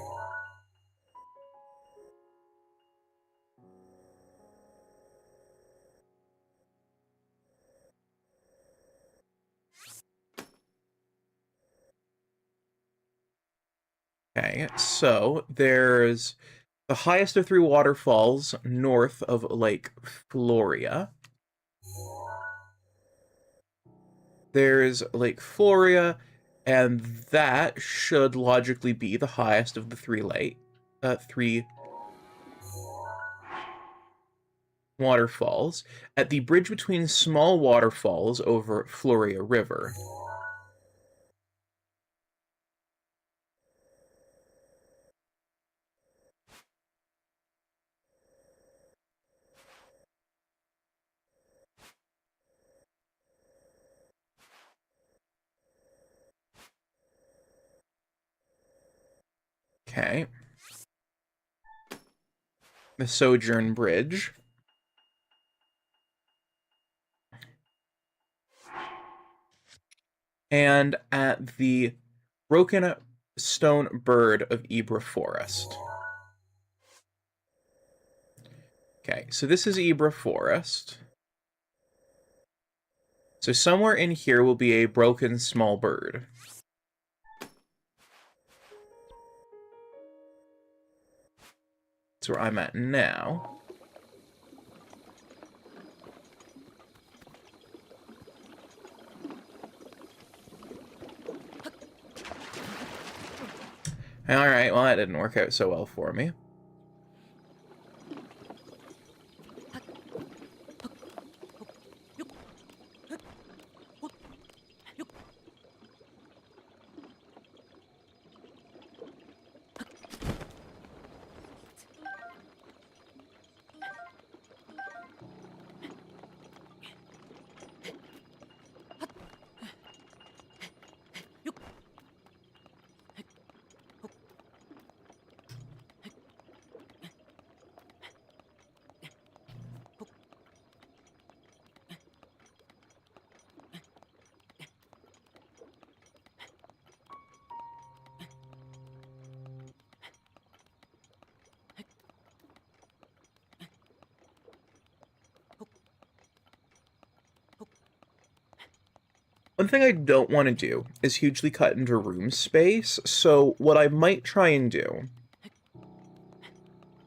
Okay, so there's the highest of 3 waterfalls north of Lake Floria. There's Lake Floria, and that should logically be the highest of the three waterfalls at the bridge between small waterfalls over Floria River. Okay. The Sojourn Bridge. And at the Broken Stone Bird of Ibra Forest. Okay, so this is Ibra Forest. So somewhere in here will be a broken small bird. That's where I'm at now. Alright, well that didn't work out so well for me. One thing I don't want to do is hugely cut into room space, so what I might try and do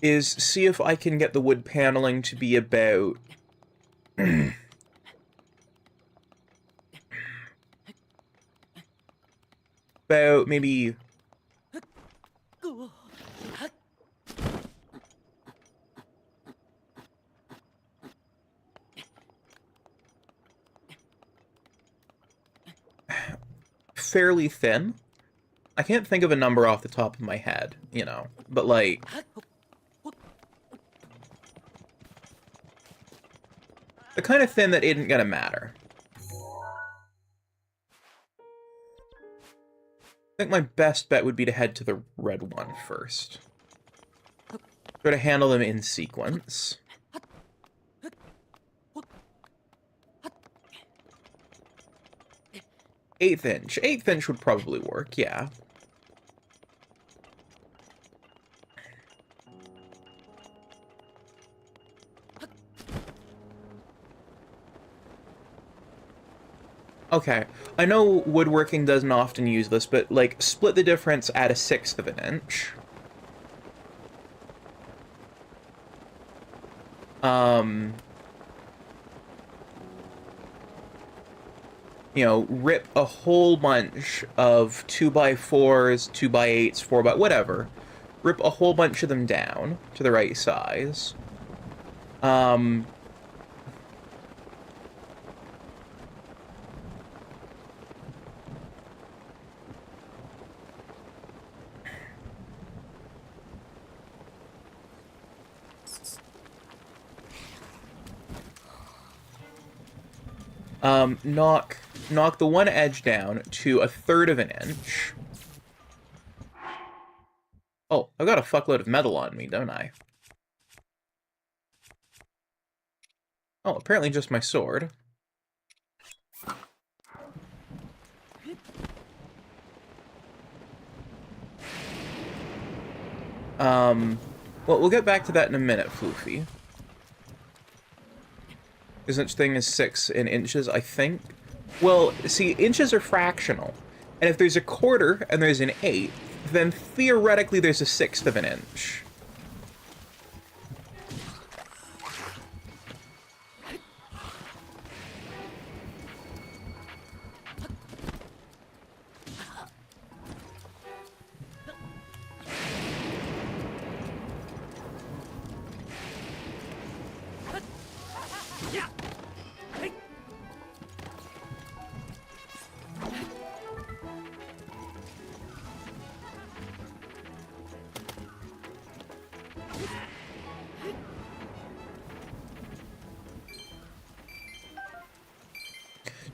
is see if I can get the wood paneling to be about... about maybe... fairly thin. I can't think of a number off the top of my head, you know, but like... the kind of thin that isn't gonna matter. I think my best bet would be to head to the red one first. Try to handle them in sequence. 1/8 inch. 1/8 inch would probably work, yeah. Okay, I know woodworking doesn't often use this, but, like, split the difference at 1/6 of an inch. You know, rip a whole bunch of 2x4s, 2x8s, 4x... whatever. Rip a whole bunch of them down to the right size. Um, knock the one edge down to 1/3 of an inch. Oh, I've got a fuckload of metal on me, don't I? Oh, apparently just my sword. Well, we'll get back to that in a minute, Floofy. There's such thing as 6 in inches, I think. Well, see, inches are fractional. And if there's a quarter and there's an eighth, then theoretically there's a 1/6 of an inch.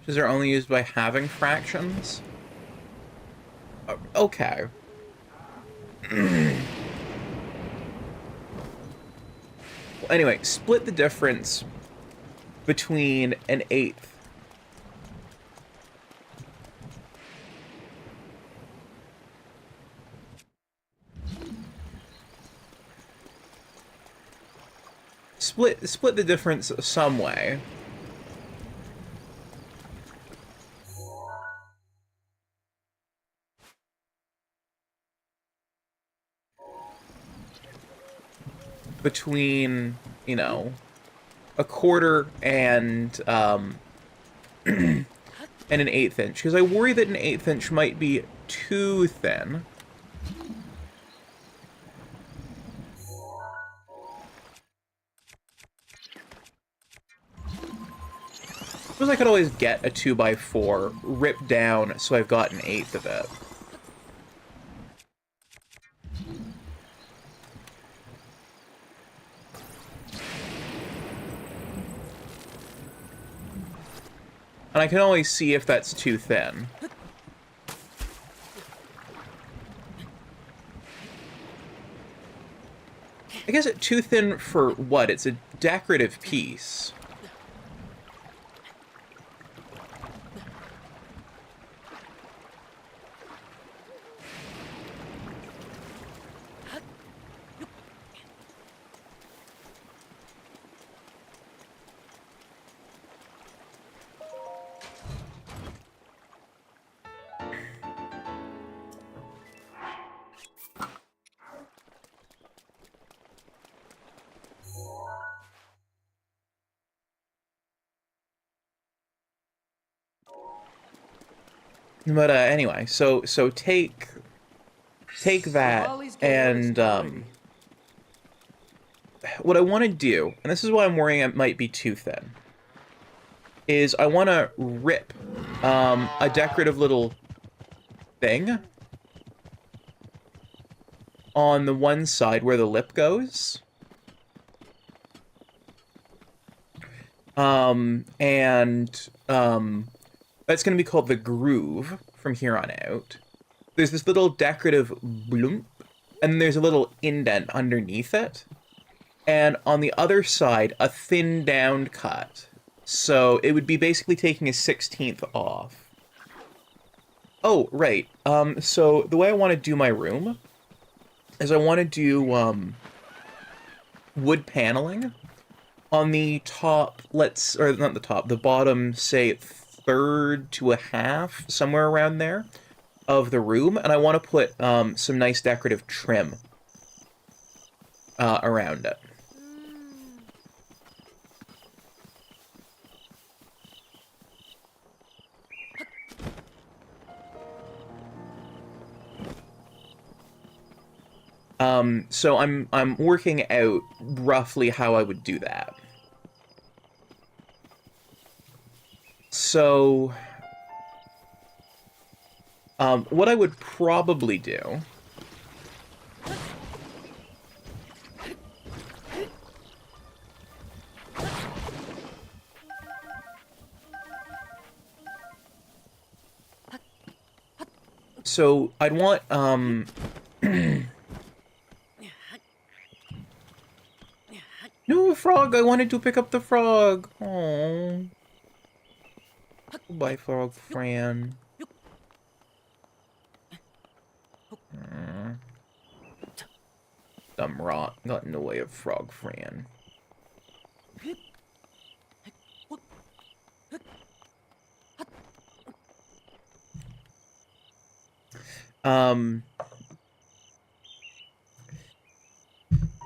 Inches are only used by having fractions? Okay. Well, anyway, split the difference between an eighth. Split the difference some way. Between, you know, a quarter and and an 1/8 inch, because I worry that an 1/8 inch might be too thin. Suppose I could always get a 2x4 ripped down so I've got an 1/8 of it. And I can always see if that's too thin. I guess it's too thin for what? It's a decorative piece. But anyway, so take that and what I want to do, and this is why I'm worrying it might be too thin, is I want to rip a decorative little thing on the one side where the lip goes. That's going to be called the groove from here on out. There's this little decorative bloop, and there's a little indent underneath it. And on the other side, a thin down cut. So it would be basically taking a 1/16 off. Oh, right. So the way I want to do my room is I want to do wood paneling on the top, or not the top, the bottom, say 1/3 to a half, somewhere around there, of the room, and I want to put some nice decorative trim around it. So I'm working out roughly how I would do that. So, what I would probably do so I'd want, no, frog! I wanted to pick up the frog! Oh. Goodbye, frog Fran. Dumb rot got in the way of frog Fran.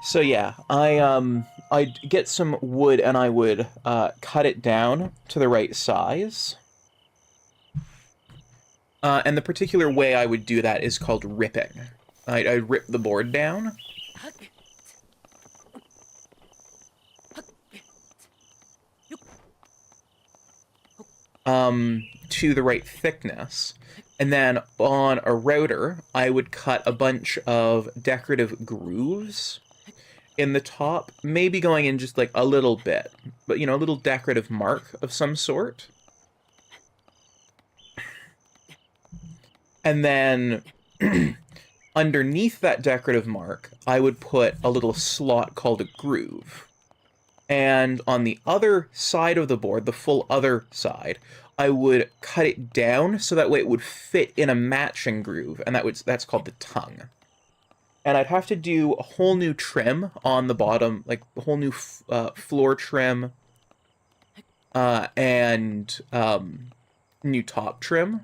So yeah, I'd get some wood and I would cut it down to the right size. And the particular way I would do that is called ripping. I'd rip the board down. To the right thickness. And then on a router, I would cut a bunch of decorative grooves in the top, maybe going in just like a little bit, but you know, a little decorative mark of some sort. And then underneath that decorative mark, I would put a little slot called a groove. And on the other side of the board, the full other side, I would cut it down so that way it would fit in a matching groove, and that's called the tongue. And I'd have to do a whole new trim on the bottom, like a whole new floor trim, and new top trim.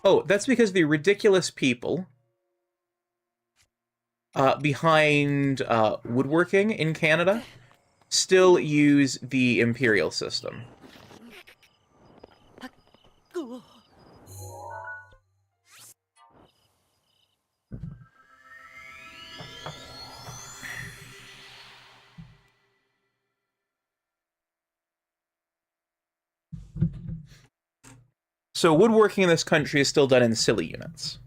Oh, that's because the ridiculous people behind woodworking in Canada still use the imperial system. So woodworking in this country is still done in silly units.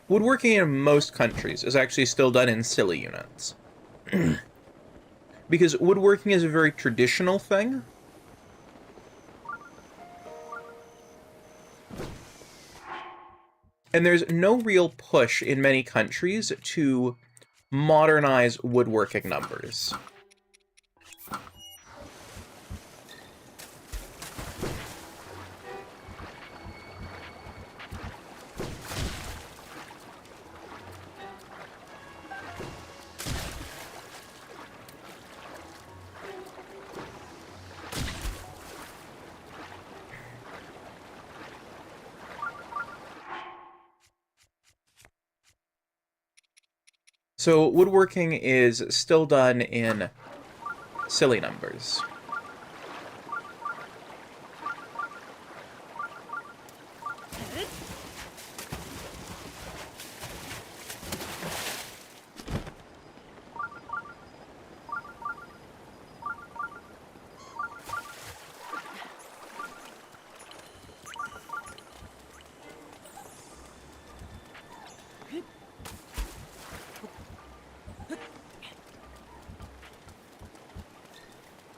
Woodworking in most countries is actually still done in silly units. Because woodworking is a very traditional thing. And there's no real push in many countries to modernize woodworking numbers. So woodworking is still done in silly numbers.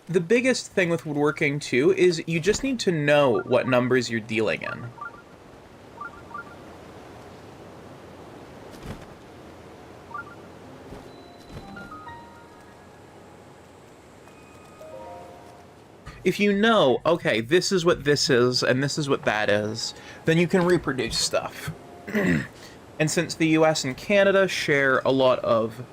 The biggest thing with woodworking, too, is you just need to know what numbers you're dealing in. if you know, okay, this is what this is, and this is what that is, then you can reproduce stuff. And since the US and Canada share a lot of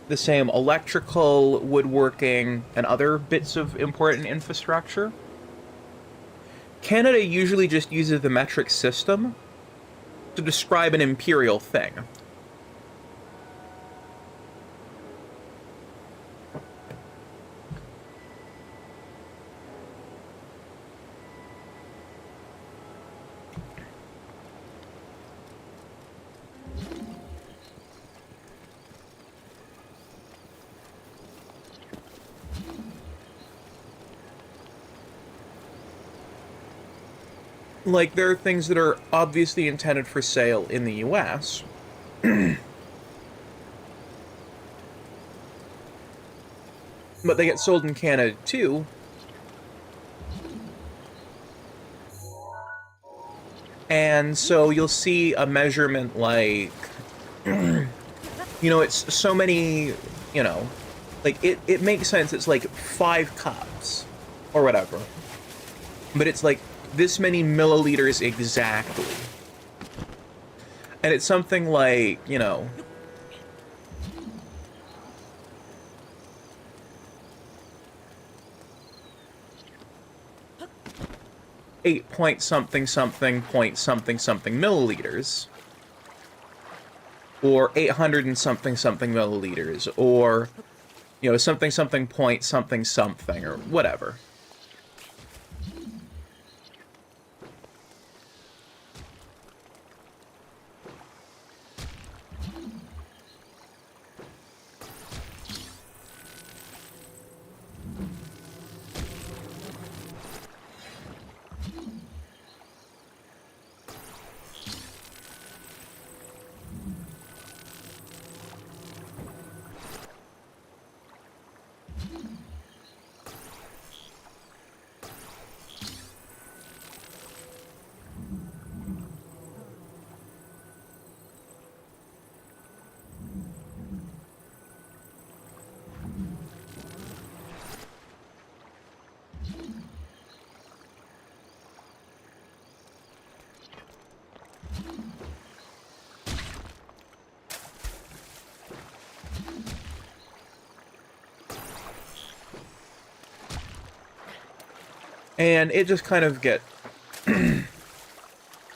the same electrical, woodworking, and other bits of important infrastructure, Canada usually just uses the metric system to describe an imperial thing. Like, there are things that are obviously intended for sale in the US. But they get sold in Canada too. And so you'll see a measurement like, it's so many, like, it makes sense. It's like 5 cups or whatever. But it's like this many milliliters exactly. And it's something like, 8 point something something point something something milliliters. Or 800 and something something milliliters. Or, something something point something something, or whatever. And it just kind of get... and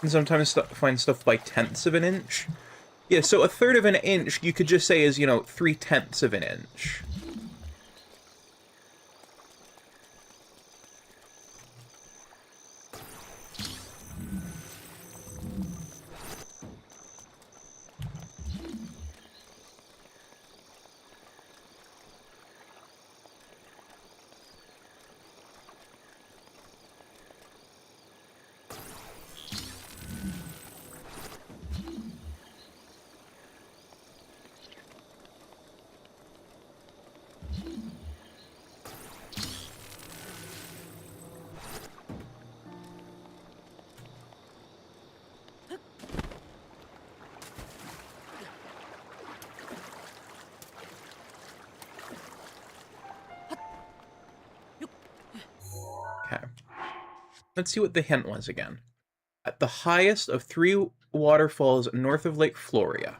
sometimes find stuff by tenths of an inch. Yeah, so a third of an inch, you could just say is, 3/10 of an inch. Okay. Let's see what the hint was again. At the highest of 3 waterfalls north of Lake Floria.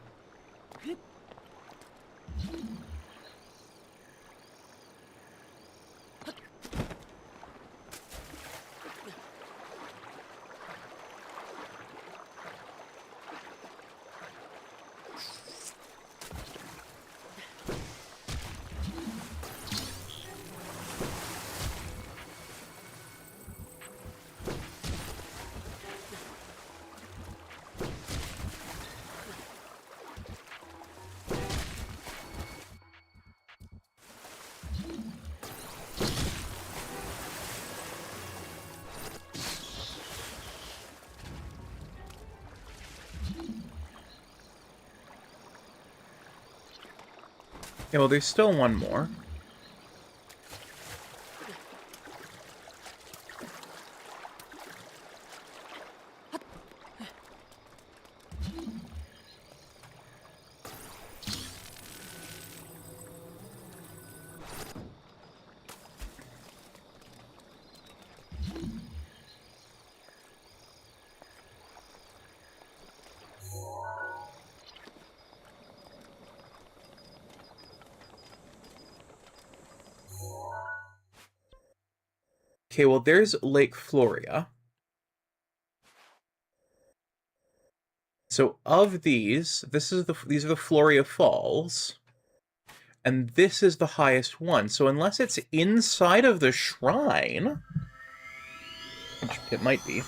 Yeah, well, there's still one more. Okay, well, there's Lake Floria. So of these, these are the Floria Falls. And this is the highest one. So unless it's inside of the shrine, which it might be.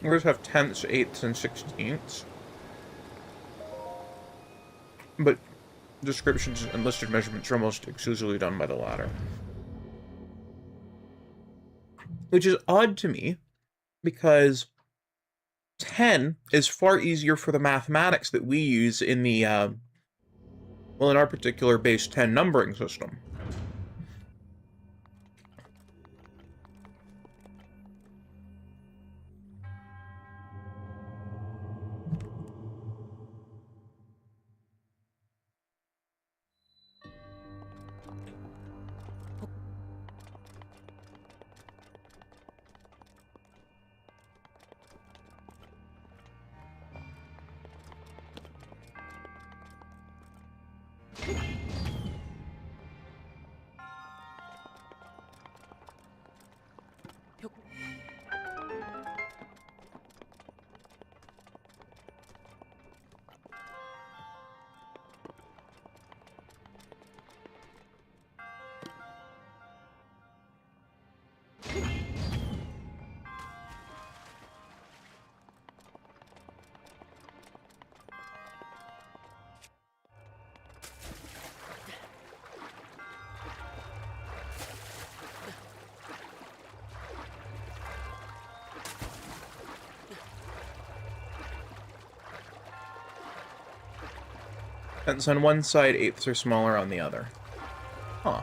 We just have 10ths, 8ths, and 16ths. But descriptions and listed measurements are almost exclusively done by the latter. Which is odd to me, because 10 is far easier for the mathematics that we use in the, well, in our particular base 10 numbering system. And so on one side, 8ths are smaller on the other. Huh.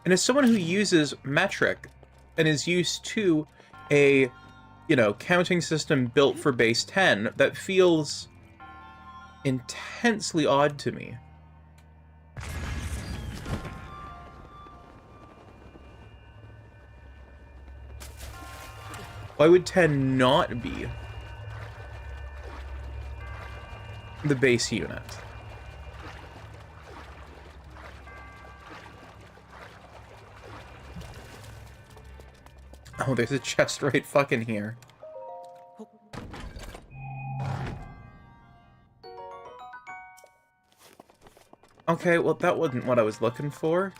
And as someone who uses metric and is used to a, you know, counting system built for base 10, that feels intensely odd to me. Why would 10 not be the base unit? Oh, there's a chest right fucking here. Okay, well, that wasn't what I was looking for.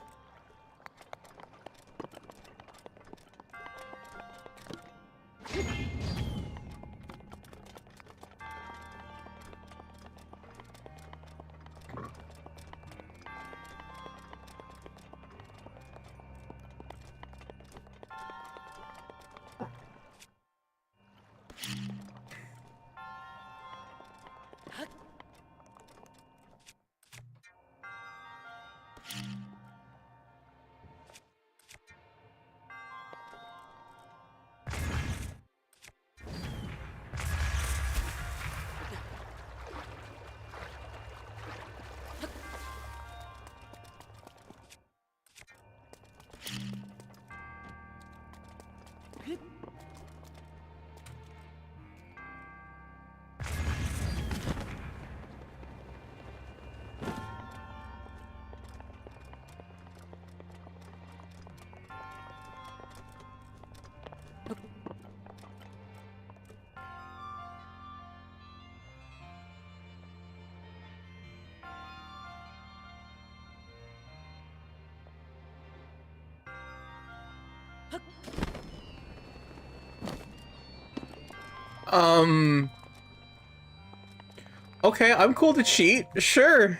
Okay, I'm cool to cheat. Sure.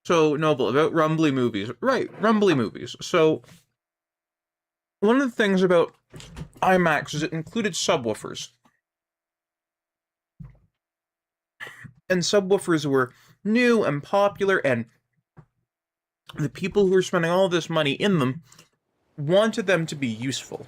So, Noble, about Rumbly movies. Right, Rumbly movies. So, one of the things about IMAX is it included subwoofers. And subwoofers were new and popular, and the people who were spending all this money in them wanted them to be useful.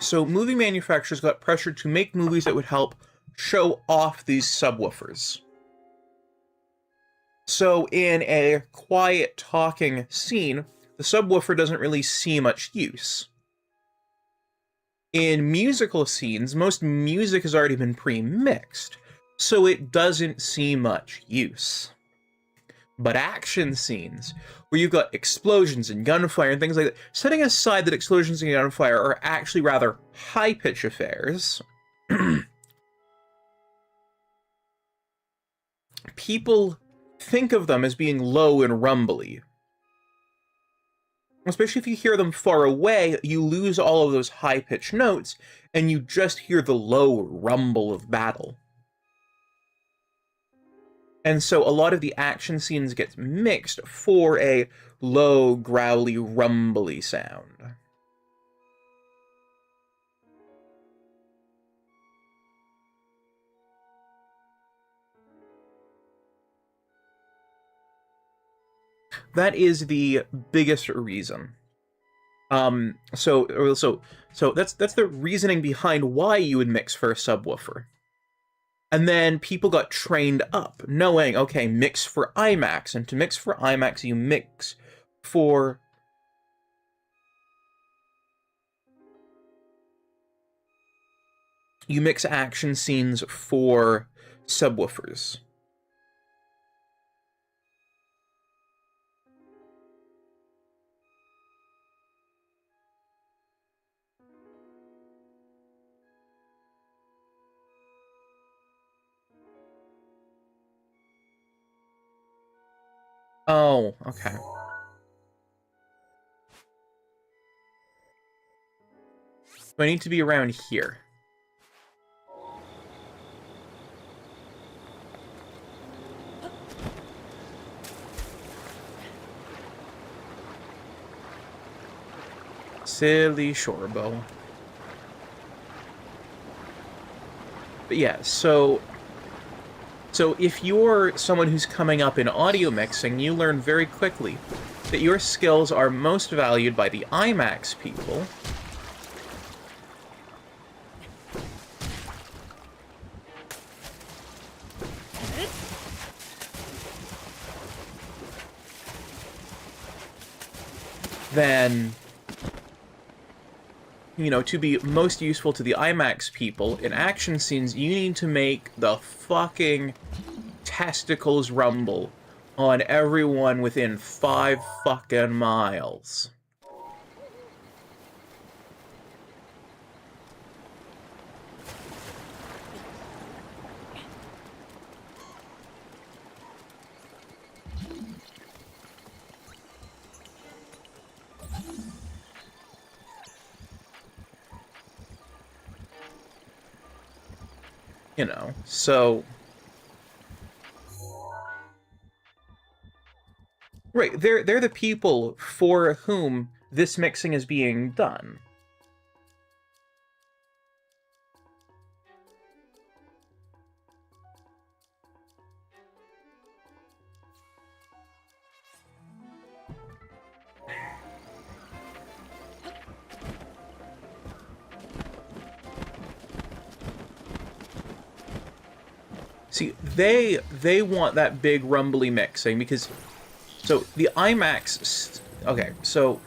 So movie manufacturers got pressured to make movies that would help show off these subwoofers. So in a quiet talking scene, the subwoofer doesn't really see much use. In musical scenes, most music has already been pre-mixed, so it doesn't see much use. But action scenes, where you've got explosions and gunfire and things like that, setting aside that explosions and gunfire are actually rather high-pitch affairs, people think of them as being low and rumbly. Especially if you hear them far away, you lose all of those high-pitched notes, and you just hear the low rumble of battle. And so a lot of the action scenes get mixed for a low, growly, rumbly sound. That is the biggest reason. So that's the reasoning behind why you would mix for a subwoofer. And then people got trained up, knowing, okay, mix for IMAX, and to mix for IMAX, you mix for... You mix action scenes for subwoofers. Oh, okay. I need to be around here. Silly Shorebo. But yeah, so if you're someone who's coming up in audio mixing, you learn very quickly that your skills are most valued by the IMAX people. Then, you know, to be most useful to the IMAX people, in action scenes, you need to make the fucking testicles rumble on everyone within 5 fucking miles. You know, so... Right, they're the people for whom this mixing is being done. See, they want that big rumbly mixing because... So, the IMAX... Okay, so...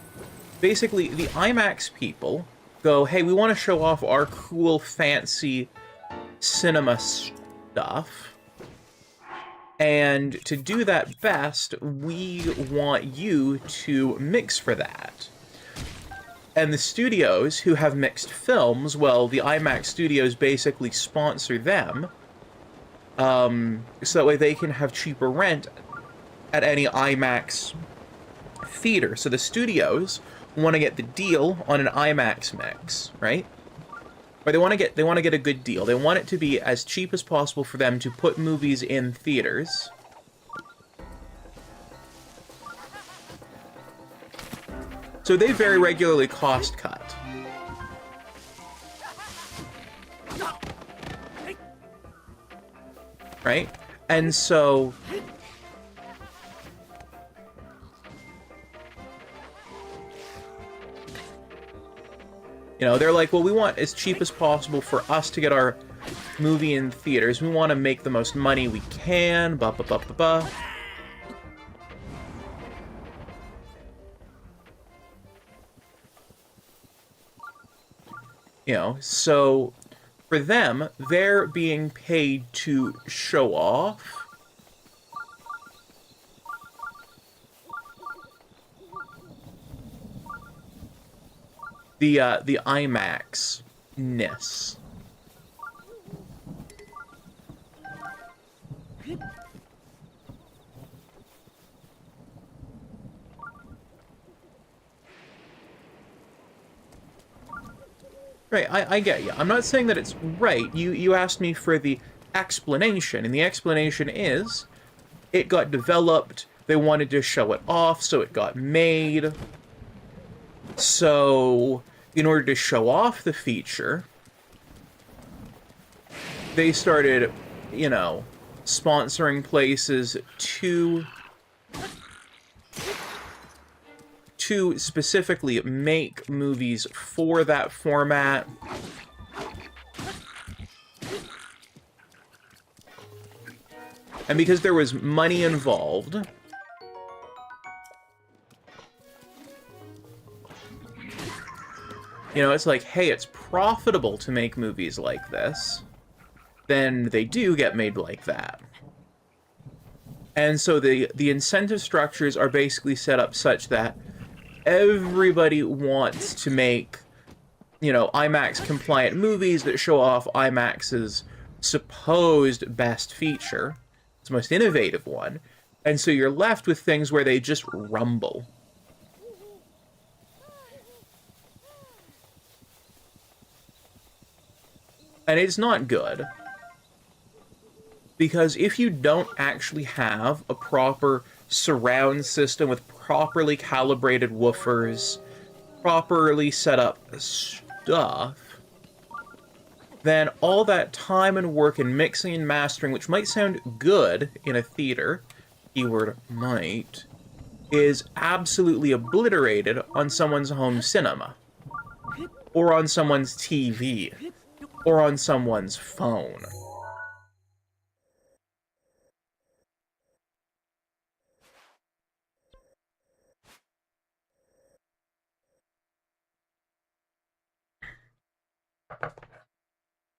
Basically, the IMAX people go, hey, we want to show off our cool, fancy cinema stuff. And to do that best, we want you to mix for that. And the studios who have mixed films, well, the IMAX studios basically sponsor them, so that way they can have cheaper rent at any IMAX theater. So the studios want to get the deal on an IMAX mix, right? Or they want to get a good deal. They want it to be as cheap as possible for them to put movies in theaters. So they very regularly cost cut. Right? And so you know, they're like, well, we want as cheap as possible for us to get our movie in theaters. We want to make the most money we can, blah, blah, blah, blah, blah. You know, so for them, they're being paid to show off. The IMAX-ness. Right, I get you. I'm not saying that it's right. You asked me for the explanation, and the explanation is it got developed, they wanted to show it off, so it got made. So, in order to show off the feature, they started, you know, sponsoring places to specifically make movies for that format. And because there was money involved, you know, it's like, hey, it's profitable to make movies like this, then they do get made like that. And so the incentive structures are basically set up such that everybody wants to make, you know, IMAX compliant movies that show off IMAX's supposed best feature, its most innovative one, and so you're left with things where they just rumble. And it's not good. Because if you don't actually have a proper surround system with properly calibrated woofers, properly set up stuff, then all that time and work in mixing and mastering, which might sound good in a theater, keyword might, is absolutely obliterated on someone's home cinema, or on someone's TV, or on someone's phone.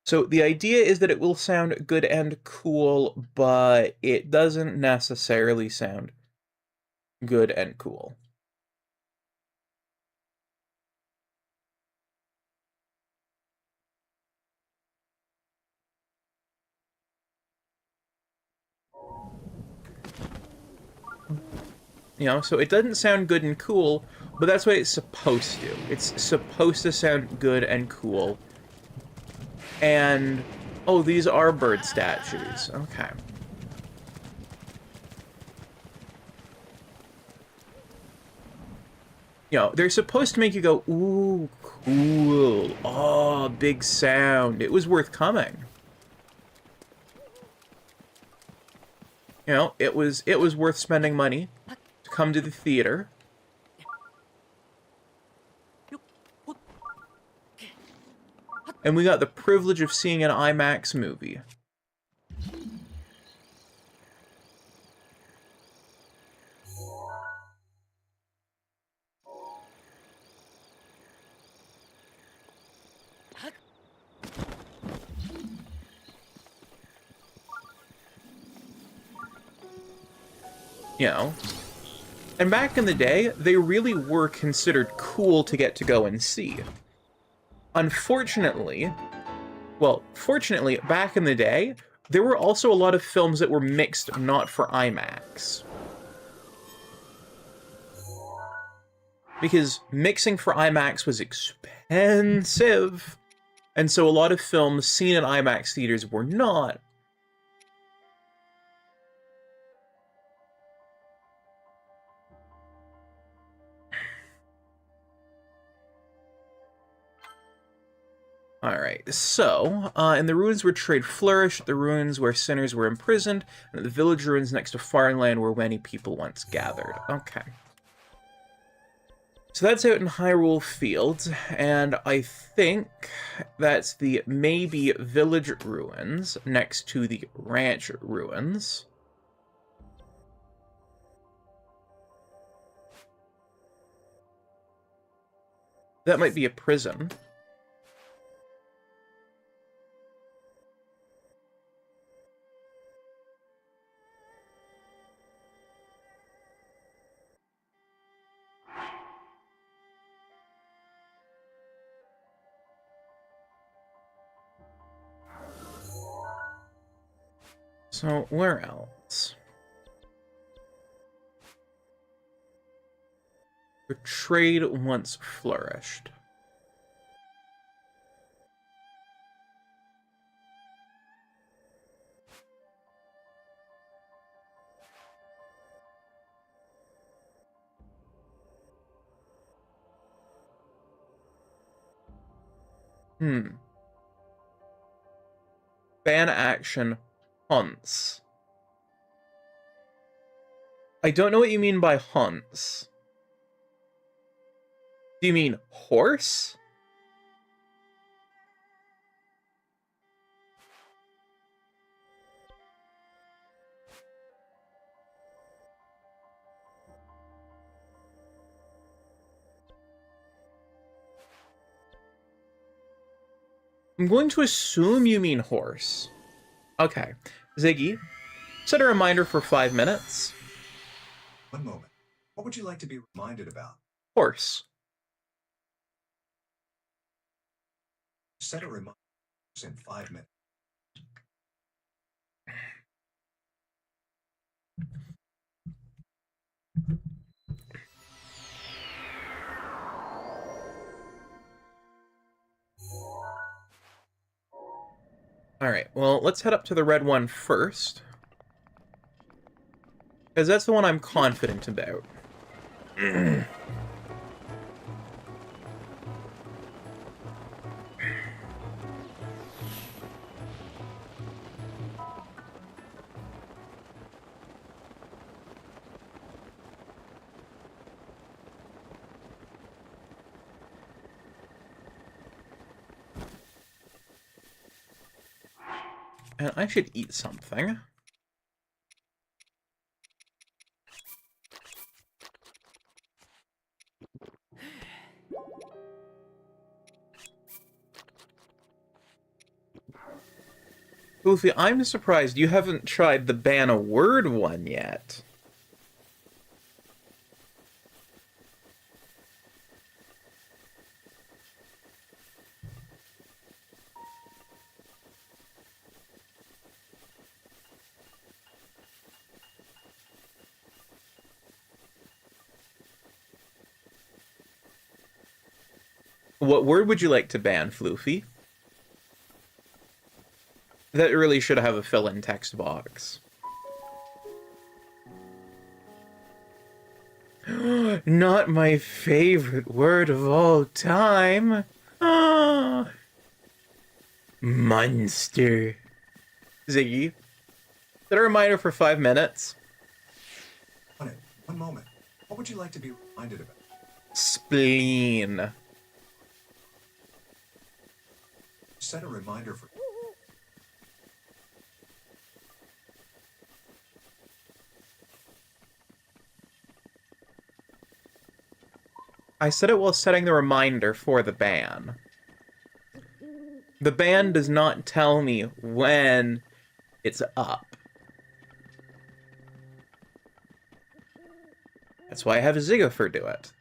So the idea is that it will sound good and cool, but it doesn't necessarily sound good and cool. You know, so it doesn't sound good and cool, but that's what it's supposed to. It's supposed to sound good and cool. And, oh, these are bird statues. Okay. You know, they're supposed to make you go, ooh, cool. Oh, big sound. It was worth coming. You know, it was worth spending money to come to the theater. And we got the privilege of seeing an IMAX movie. you know. And back in the day, they really were considered cool to get to go and see. Unfortunately, well, fortunately, back in the day, there were also a lot of films that were mixed not for IMAX. Because mixing for IMAX was expensive. And so a lot of films seen in IMAX theaters were not. Alright, so, in the ruins where trade flourished, the ruins where sinners were imprisoned, and the village ruins next to Farmland where many people once gathered. Okay. So that's out in Hyrule Fields, and I think that's the maybe village ruins next to the ranch ruins. That might be a prison. So, where else? Where trade once flourished. Ban action hunts. I don't know what you mean by hunts. Do you mean horse? I'm going to assume you mean horse. Okay. Ziggy, set a reminder for 5 minutes. One moment. What would you like to be reminded about? Horse. Set a reminder in 5 minutes. Alright, well, let's head up to the red one first. Because that's the one I'm confident about. And I should eat something. Goofy, I'm surprised you haven't tried the ban a word one yet. What word would you like to ban, Floofy? That really should have a fill-in text box. Not my favorite word of all time. Ah. Monster. Ziggy, set a reminder for 5 minutes. On it. One moment. What would you like to be reminded about? Spleen. Set a reminder for... I said it while setting the reminder for the ban. The ban does not tell me when it's up. That's why I have Ziggopher do it.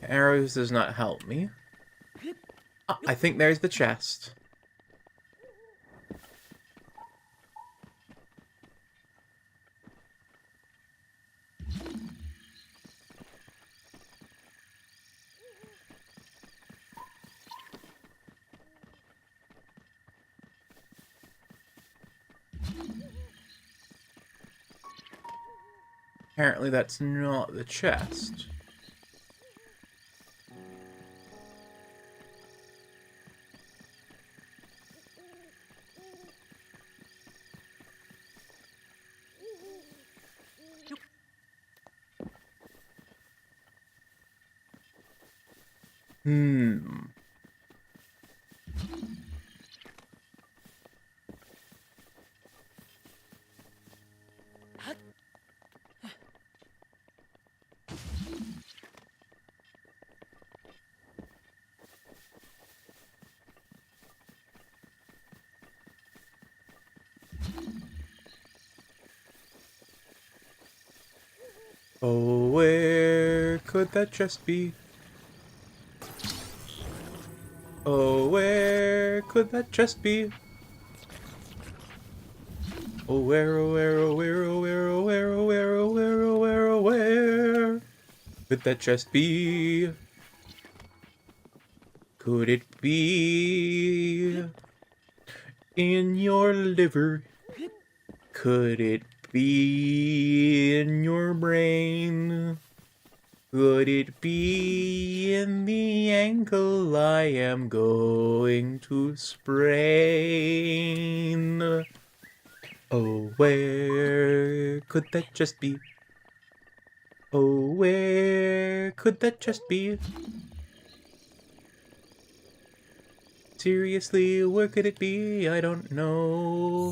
Arrows does not help me. Ah, I think there's the chest. Apparently that's not the chest. Hmm. Oh, where could that chest be? Oh, where could that chest be? Oh, where, oh, where, oh, where, oh, where, oh, where, oh, where, oh, where, oh, where, oh, where could that chest be? Could it be in your liver? Could it be in your brain? Could it be in the ankle I am going to sprain? Oh, where could that just be? Oh, where could that just be? Seriously, where could it be? I don't know.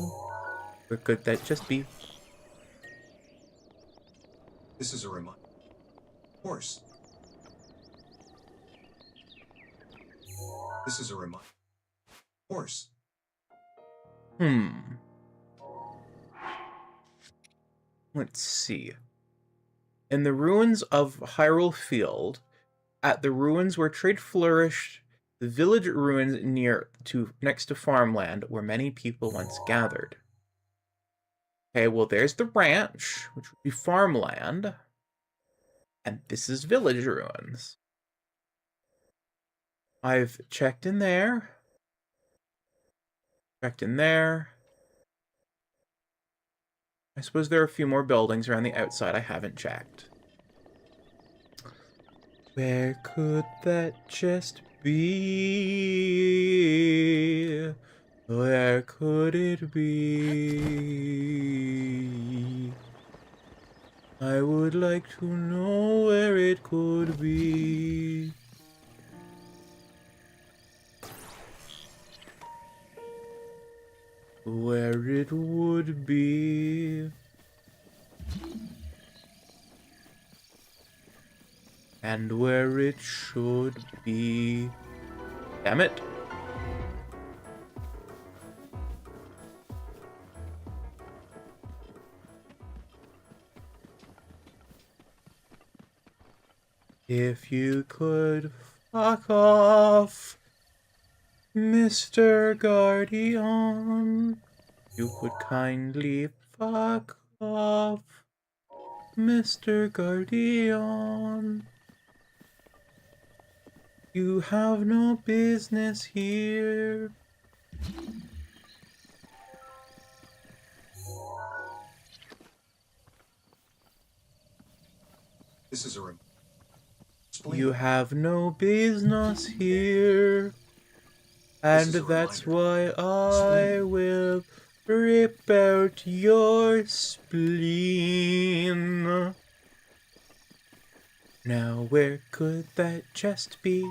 Where could that just be? This is a reminder. Horse. This is a reminder. Horse. Let's see. In the ruins of Hyrule Field, at the ruins where trade flourished, the village ruins next to farmland where many people once gathered. Okay, well there's the ranch, which would be farmland. And this is village ruins. I've checked in there. Checked in there. I suppose there are a few more buildings around the outside I haven't checked. Where could that chest be? Where could it be? I would like to know where it could be. Where it would be. And where it should be. Damn it. If you could fuck off, Mr. Guardian, you could kindly fuck off, Mr. Guardian. You have no business here. This is a reminder. You have no business here. And This is a that's reminder. why I will rip out your spleen. Now where could that chest be?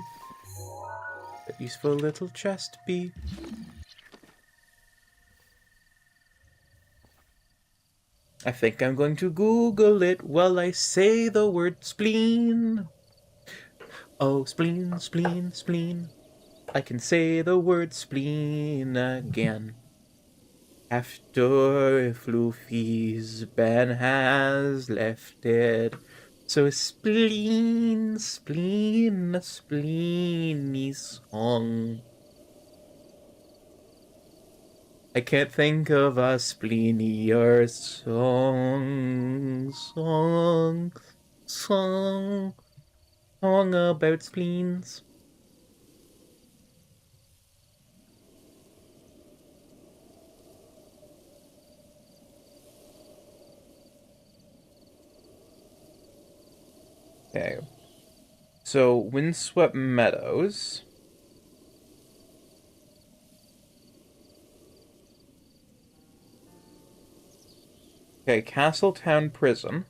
That useful little chest be? I think I'm going to Google it while I say the word spleen. Oh, spleen, spleen, spleen. I can say the word spleen again. After Floofy's Ben has left it. So spleen, spleen, a spleeny song. I can't think of a spleenier song about spleens. Okay. So, Windswept Meadows. Okay, Castletown Prison.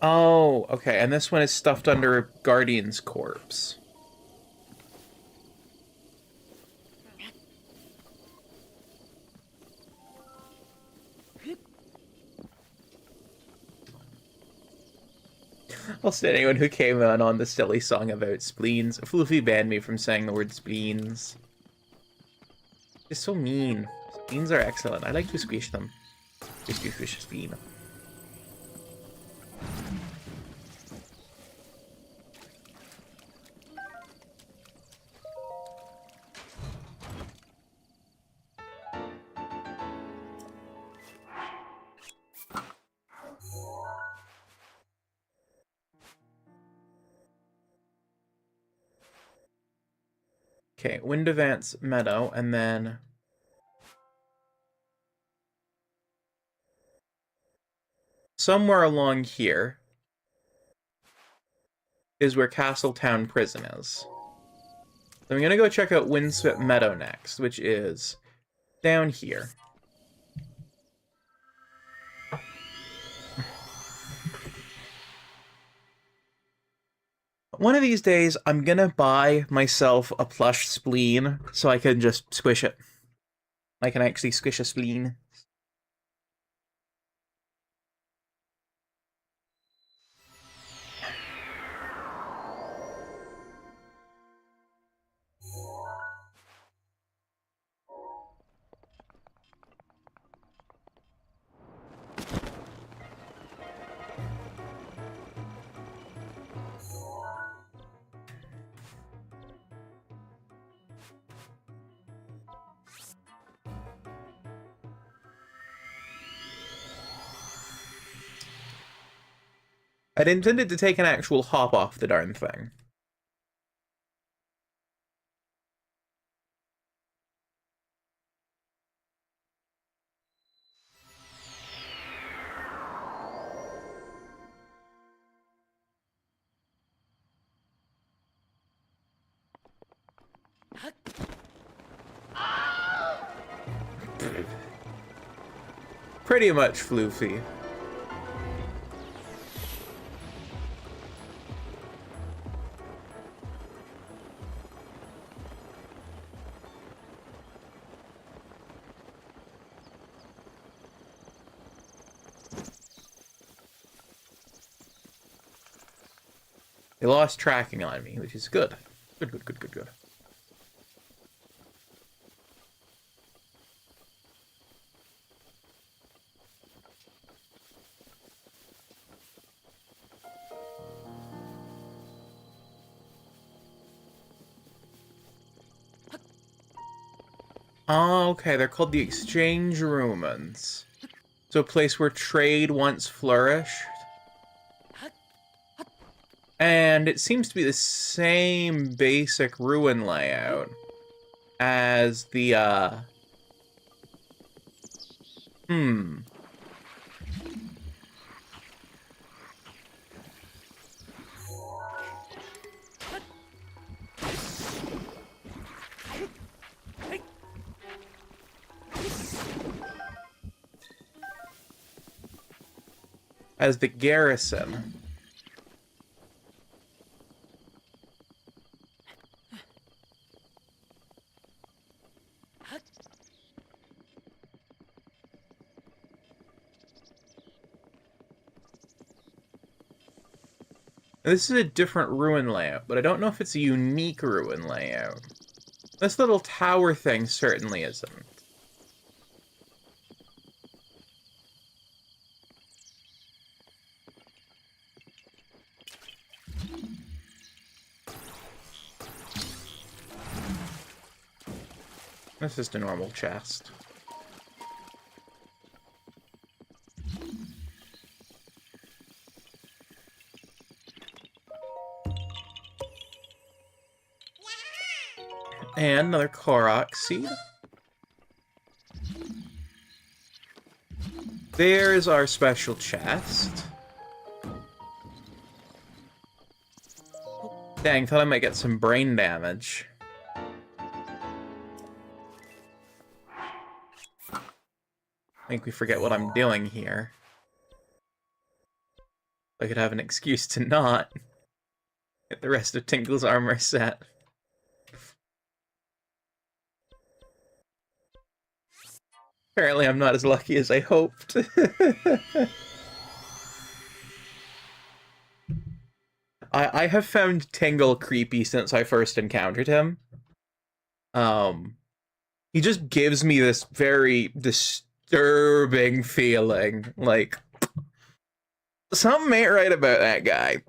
Oh, okay, and this one is stuffed under Guardian's corpse. Also, anyone who came on the silly song about spleens, Floofy banned me from saying the word spleens. It's so mean. Spleens are excellent. I like to squish them. Squish a spleen. Okay, Windavance Meadow, and then somewhere along here is where Castletown Prison is. So I'm gonna go check out Windswept Meadow next, which is down here. One of these days, I'm gonna buy myself a plush spleen so I can just squish it. I can actually squish a spleen. I'd intended to take an actual hop off the darn thing. Pretty much floofy. They lost tracking on me, which is good. Good. Oh, okay, they're called the Exchange Ruins. So a place where trade once flourished. And it seems to be the same basic ruin layout as the, as the garrison. This is a different ruin layout, but I don't know if it's a unique ruin layout. This little tower thing certainly isn't. This is the normal chest. And another Korok seed. There's our special chest. Dang, thought I might get some brain damage. Make me forget what I'm doing here. I could have an excuse to not get the rest of Tinkle's armor set. Apparently I'm not as lucky as I hoped. I have found Tingle creepy since I first encountered him. He just gives me this very disturbing feeling. Like, something ain't right about that guy.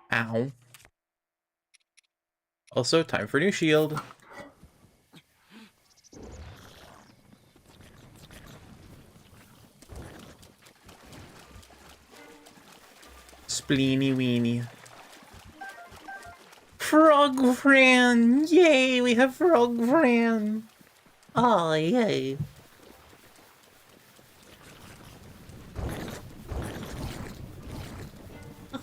Ow. Also, time for a new shield. Spleeny weenie. Frog friend! Yay, we have frog friend! Oh, yay.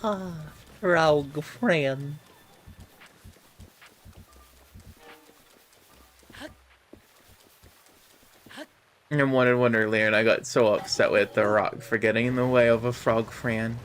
Ah, frog friend. I wanted one earlier and I got so upset with the rock for getting in the way of a frog friend.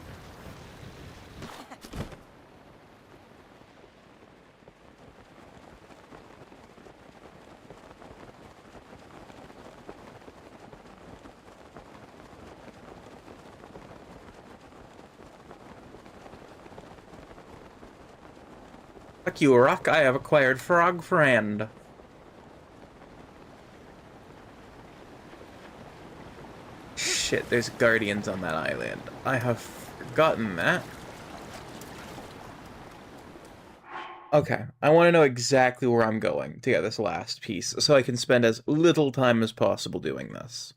Fuck you, rock, I have acquired frog friend. Shit, there's guardians on that island. I have forgotten that. Okay, I want to know exactly where I'm going to get this last piece, so I can spend as little time as possible doing this.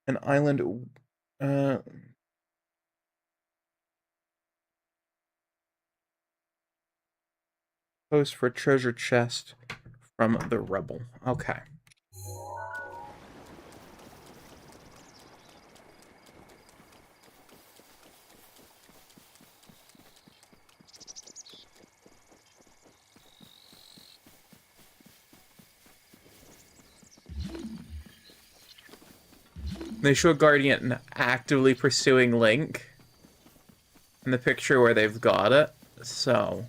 An island, post for treasure chest from the rebel. Okay. They show Guardian actively pursuing Link in the picture where they've got it, so...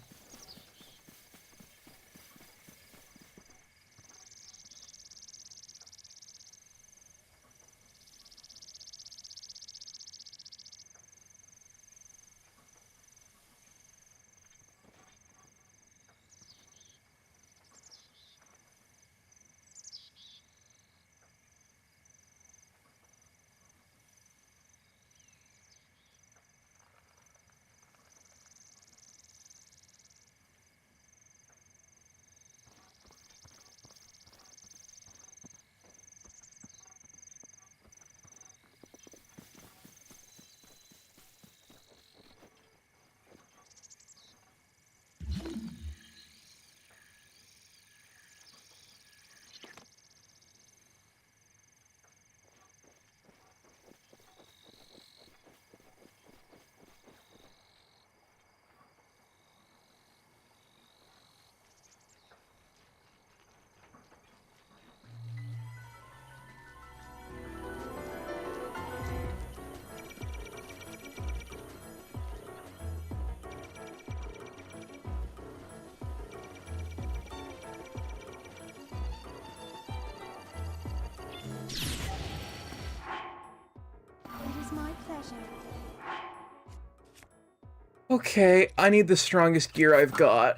It's my pleasure. Okay, I need the strongest gear I've got.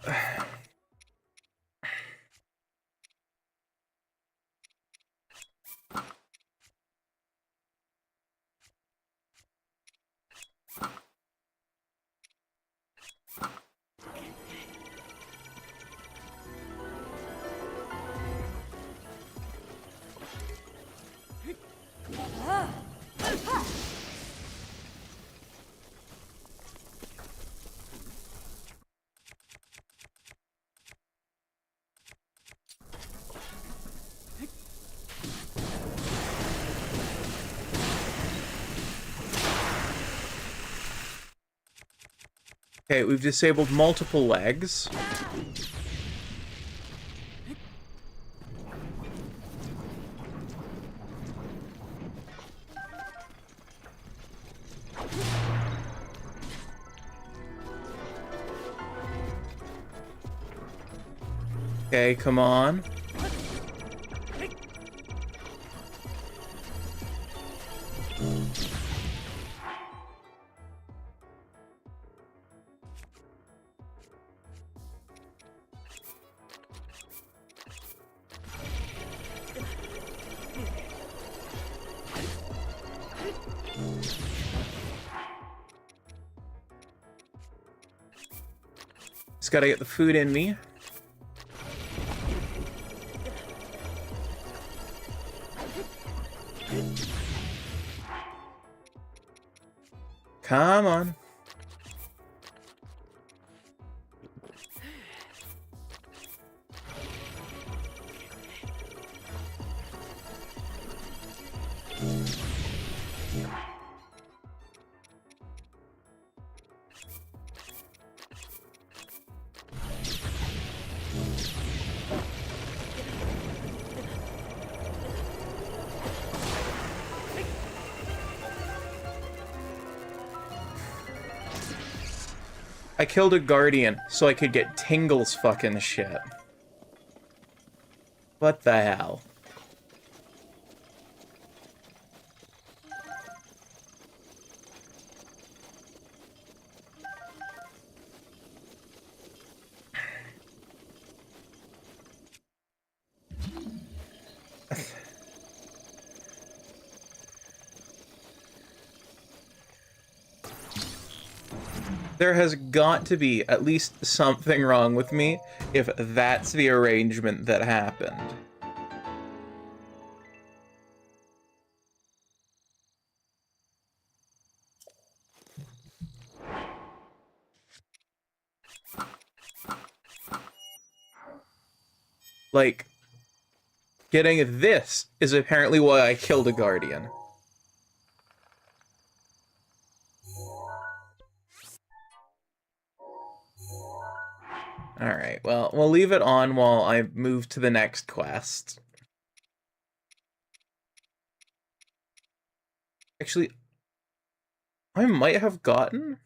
Okay, we've disabled multiple legs. Okay, come on. Just gotta get the food in me. Come on. I killed a guardian so I could get Tingle's fucking shit. What the hell? There has got to be at least something wrong with me if that's the arrangement that happened. Like, getting this is apparently why I killed a guardian. Alright, well, we'll leave it on while I move to the next quest. Actually, I might have gotten...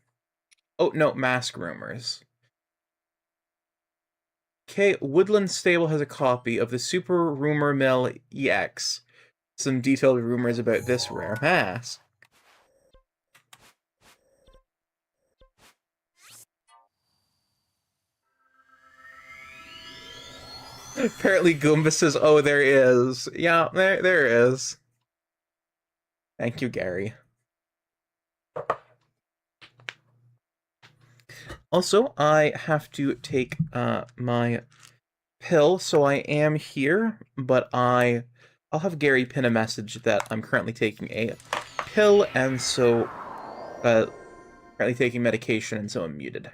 Oh, no, mask rumors. Okay, Woodland Stable has a copy of the Super Rumor Mill EX. Some detailed rumors about this rare mask. Apparently Goomba says, oh, there is. Yeah, there is. Thank you, Gary. Also, I have to take my pill, so I am here, but I'll have Gary pin a message that I'm currently taking a pill, and so currently taking medication, and so I'm muted.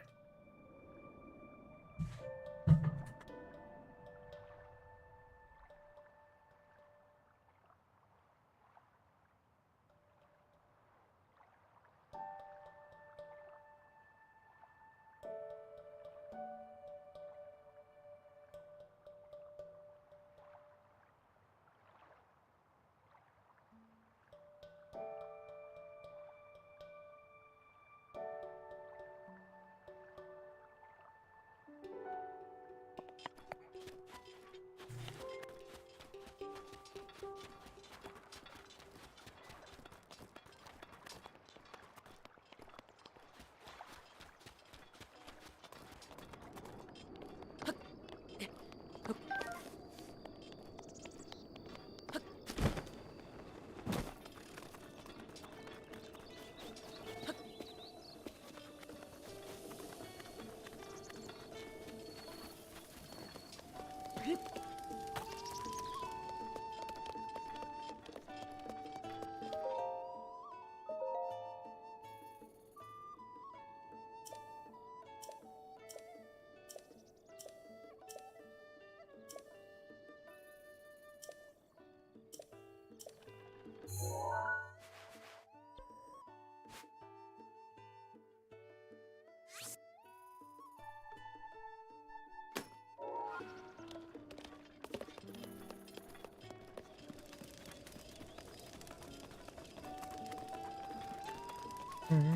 Yeah.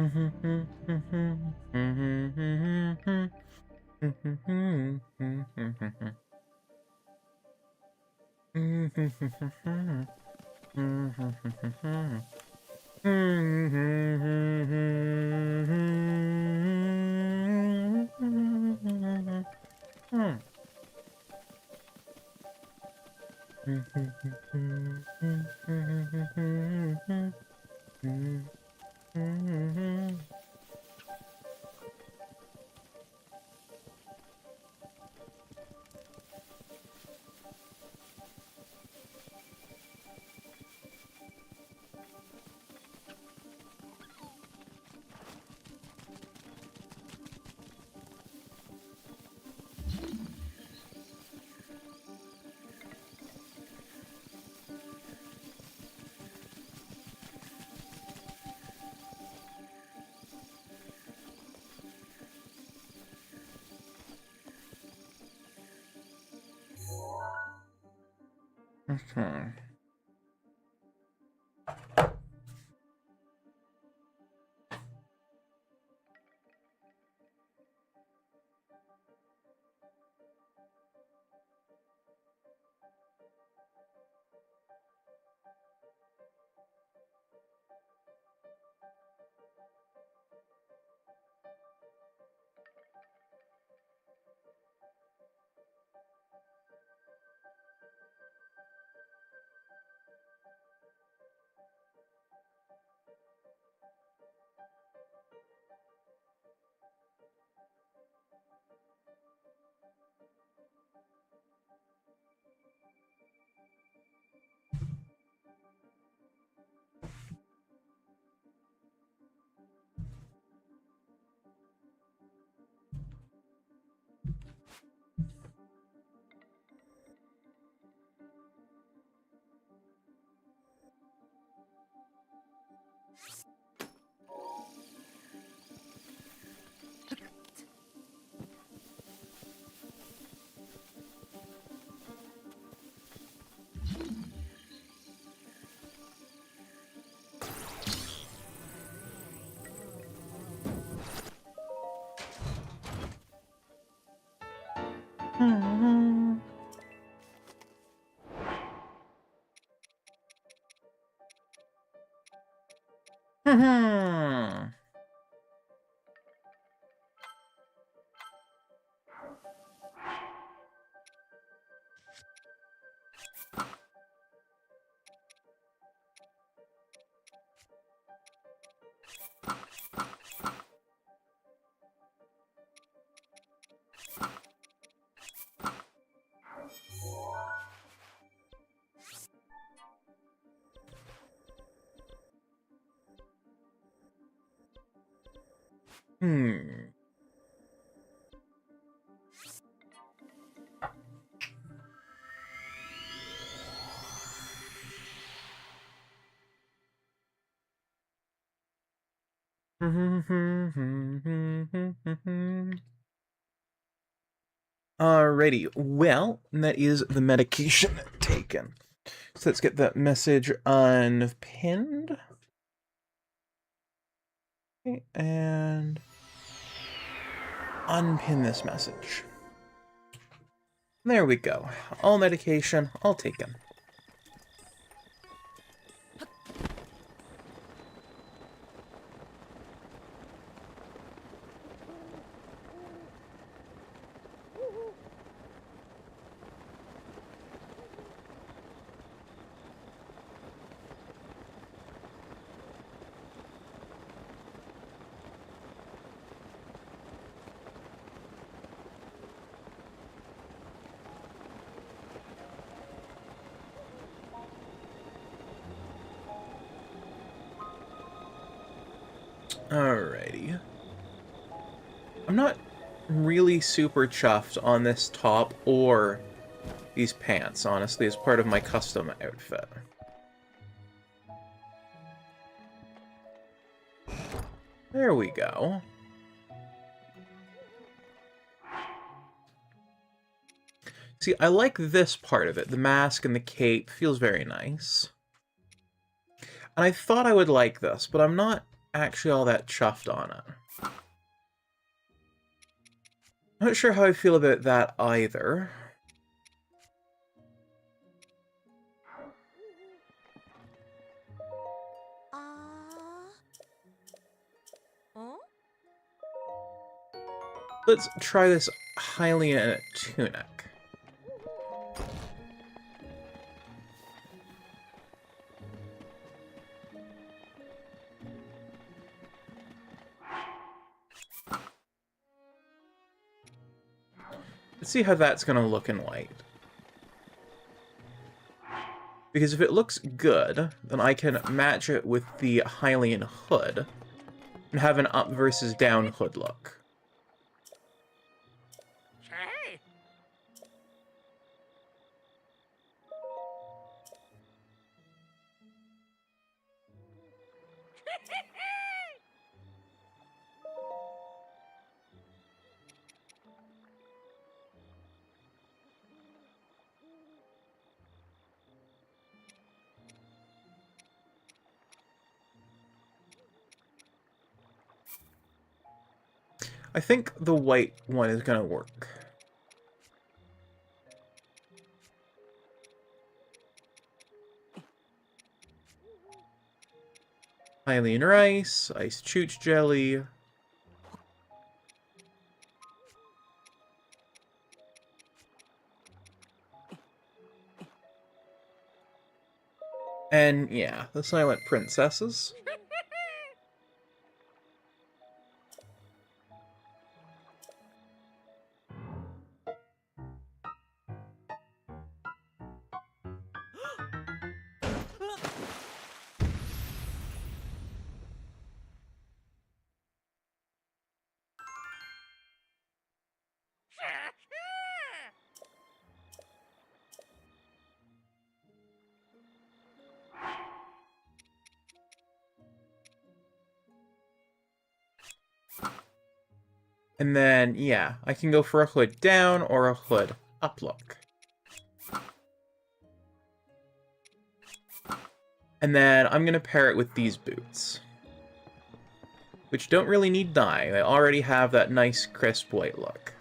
Ah. Hmm. Hmm. Alrighty, well, that is the medication taken. So let's get that message unpinned. Okay, and unpin this message. There we go. All medication, all taken. Alrighty. I'm not really super chuffed on this top or these pants, honestly, as part of my custom outfit. There we go. See, I like this part of it. The mask and the cape feels very nice. And I thought I would like this, but I'm not actually all that chuffed on it. Not sure how I feel about that either. Let's try this Hylian tunic. Let's see how that's going to look in white. Because if it looks good, then I can match it with the Hylian hood and have an up versus down hood look. Hey! I think the white one is going to work. Hylian rice, ice chooch jelly. And yeah, the silent princesses. And then, yeah, I can go for a hood down or a hood up look. And then I'm going to pair it with these boots, which don't really need dye. They already have that nice crisp white look.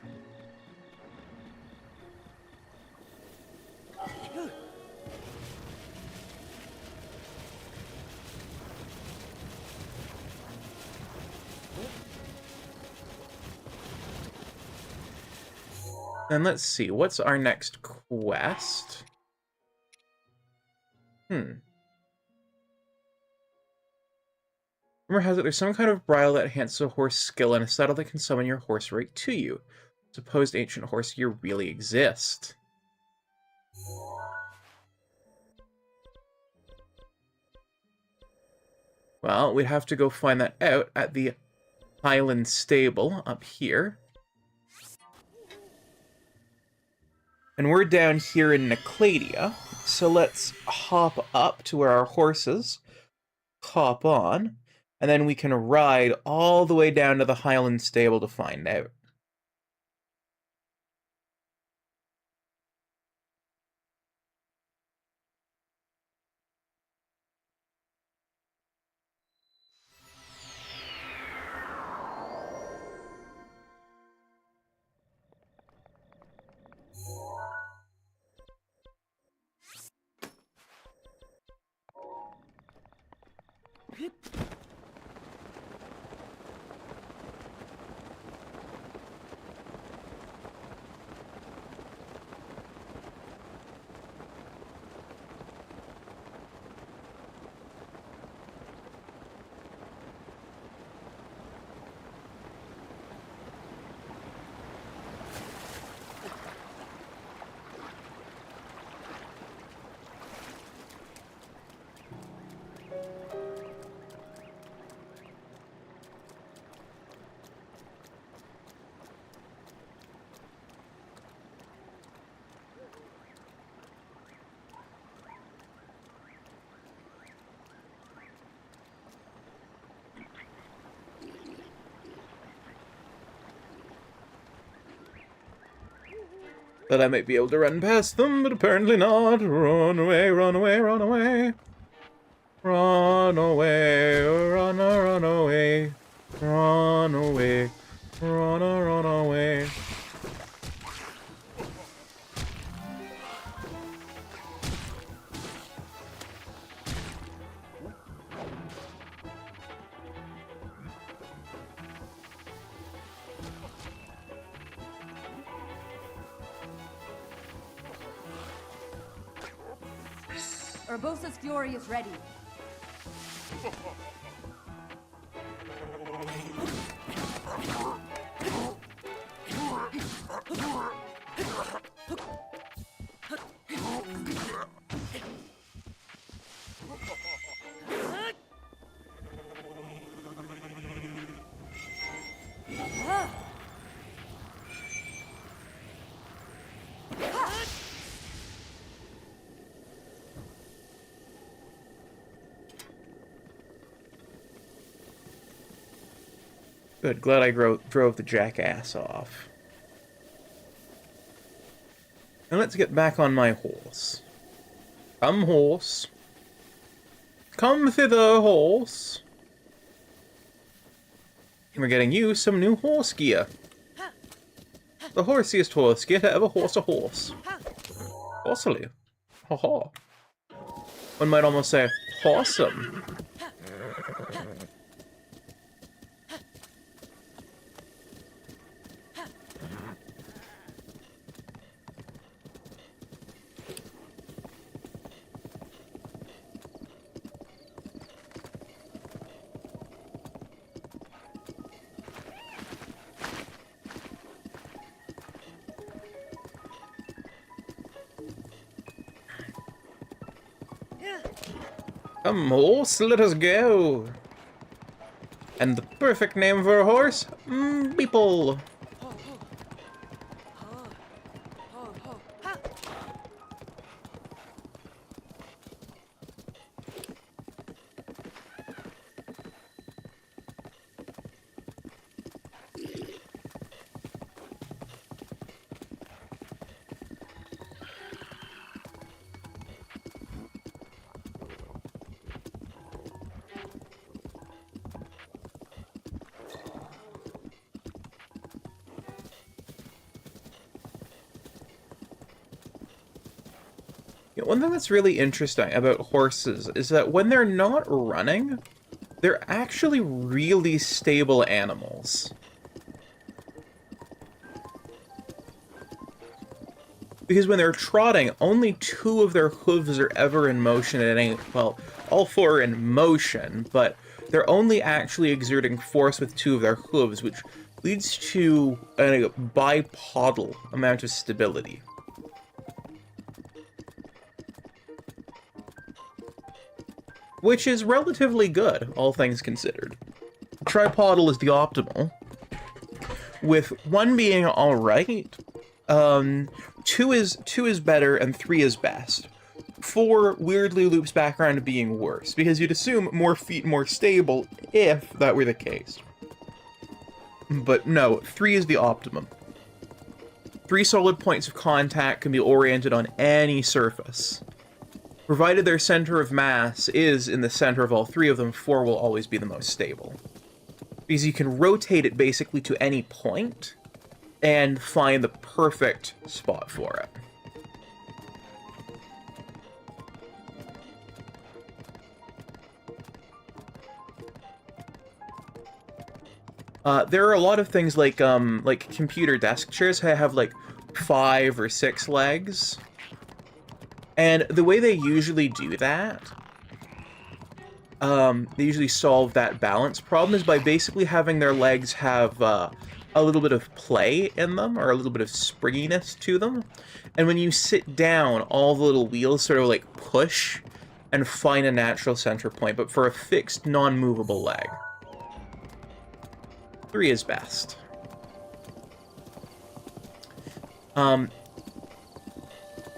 And let's see, what's our next quest? Rumor has it there's some kind of bridle that enhances a horse skill and a saddle that can summon your horse right to you. Supposed ancient horse here really exist. Well, we'd have to go find that out at the Highland Stable up here. And we're down here in Necladia, so let's hop up to where our horses hop on, and then we can ride all the way down to the Highland Stable to find out. That I might be able to run past them, but apparently not. Run away, run away, run away. Run run away, run away, run away, run away. Urbosa's fury is ready. Good, glad I drove the jackass off. Now let's get back on my horse. Come, horse. Come thither, horse. We're getting you some new horse gear. The horsiest horse gear to ever horse a horse. Horsely. Ha-ha. One might almost say, horsome. Come, horse, let us go. And the perfect name for a horse? Beeple. One thing that's really interesting about horses is that when they're not running, they're actually really stable animals. Because when they're trotting, only 2 of their hooves are ever in motion at any... Well, all 4 are in motion, but they're only actually exerting force with 2 of their hooves, which leads to a bipodal amount of stability. Which is relatively good, all things considered. Tripodal is the optimal, with 1 being alright, 2 is better, and 3 is best. 4 weirdly loops back around to being worse, because you'd assume more feet more stable if that were the case. But no, 3 is the optimum. 3 solid points of contact can be oriented on any surface. Provided their center of mass is in the center of all 3 of them, 4 will always be the most stable. Because you can rotate it basically to any point and find the perfect spot for it. There are a lot of things like computer desk chairs have like 5 or 6 legs. And the way they usually do that, they usually solve that balance problem is by basically having their legs have a little bit of play in them, or a little bit of springiness to them. And when you sit down, all the little wheels sort of like push and find a natural center point, but for a fixed, non-movable leg. 3 is best.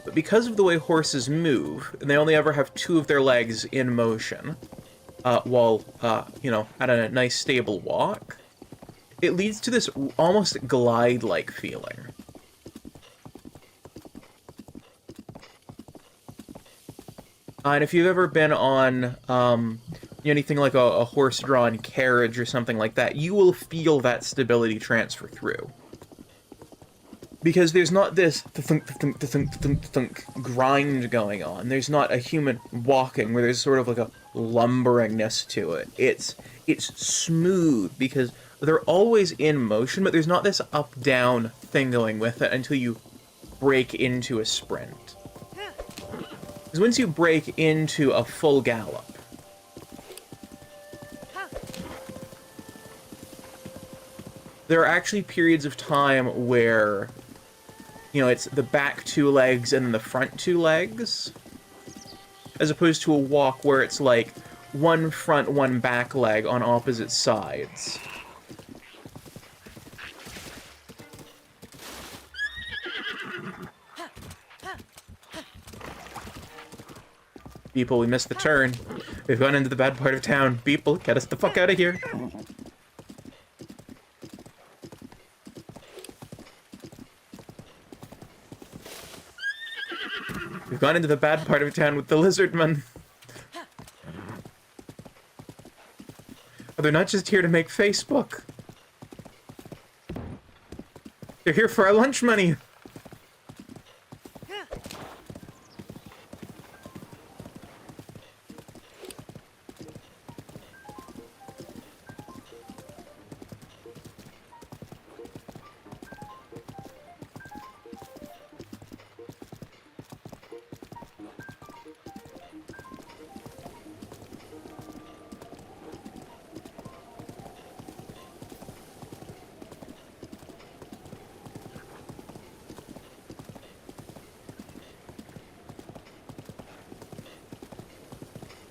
But because of the way horses move, and they only ever have 2 of their legs in motion, while, you know, at a nice stable walk, it leads to this almost glide-like feeling. And if you've ever been on anything like a horse-drawn carriage or something like that, you will feel that stability transfer through. Because there's not this thunk, thunk, thunk, thunk, thunk grind going on. There's not a human walking where there's sort of like a lumberingness to it. It's smooth because they're always in motion, but there's not this up-down thing going with it until you break into a sprint. Because once you break into a full gallop, there are actually periods of time where, you know, it's the back two legs and the front two legs, as opposed to a walk where it's like one front, one back leg on opposite sides. People, we missed the turn. We've gone into the bad part of town. People, get us the fuck out of here. We've gone into the bad part of town with the lizardmen. Oh, they're not just here to make Facebook. They're here for our lunch money.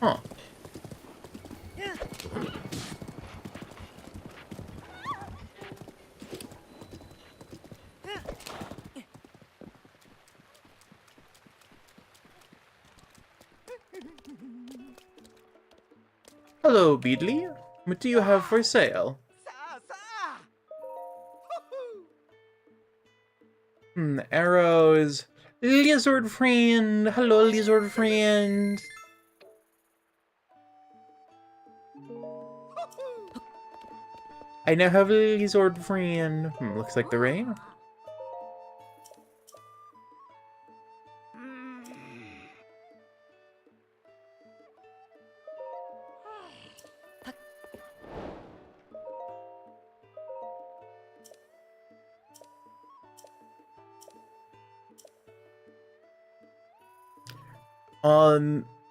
Huh. Hello, Beedly. What do you have for sale? Arrows. Lizard friend. Hello, lizard friend. I now have a lizard friend. Looks like the rain.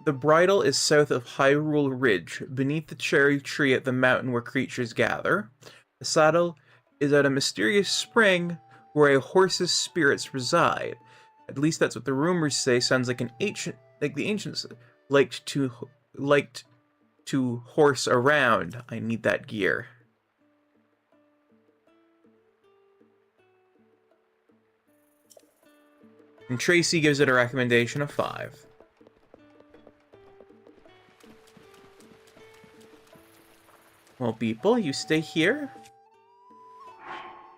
The bridle is south of Hyrule Ridge, beneath the cherry tree at the mountain where creatures gather. The saddle is at a mysterious spring where a horse's spirits reside. At least that's what the rumors say. Sounds like the ancients liked to horse around. I need that gear. And Tracy gives it a recommendation of 5. Well, people, you stay here.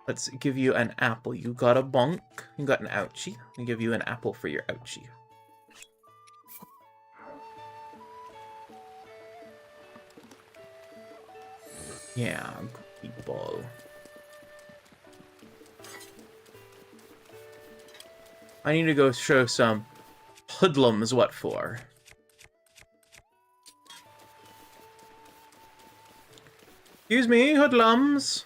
Let's give you an apple. You got a bonk. You got an ouchie. I'll give you an apple for your ouchie. Yeah, people. I need to go show some hoodlums what for. Excuse me, hoodlums.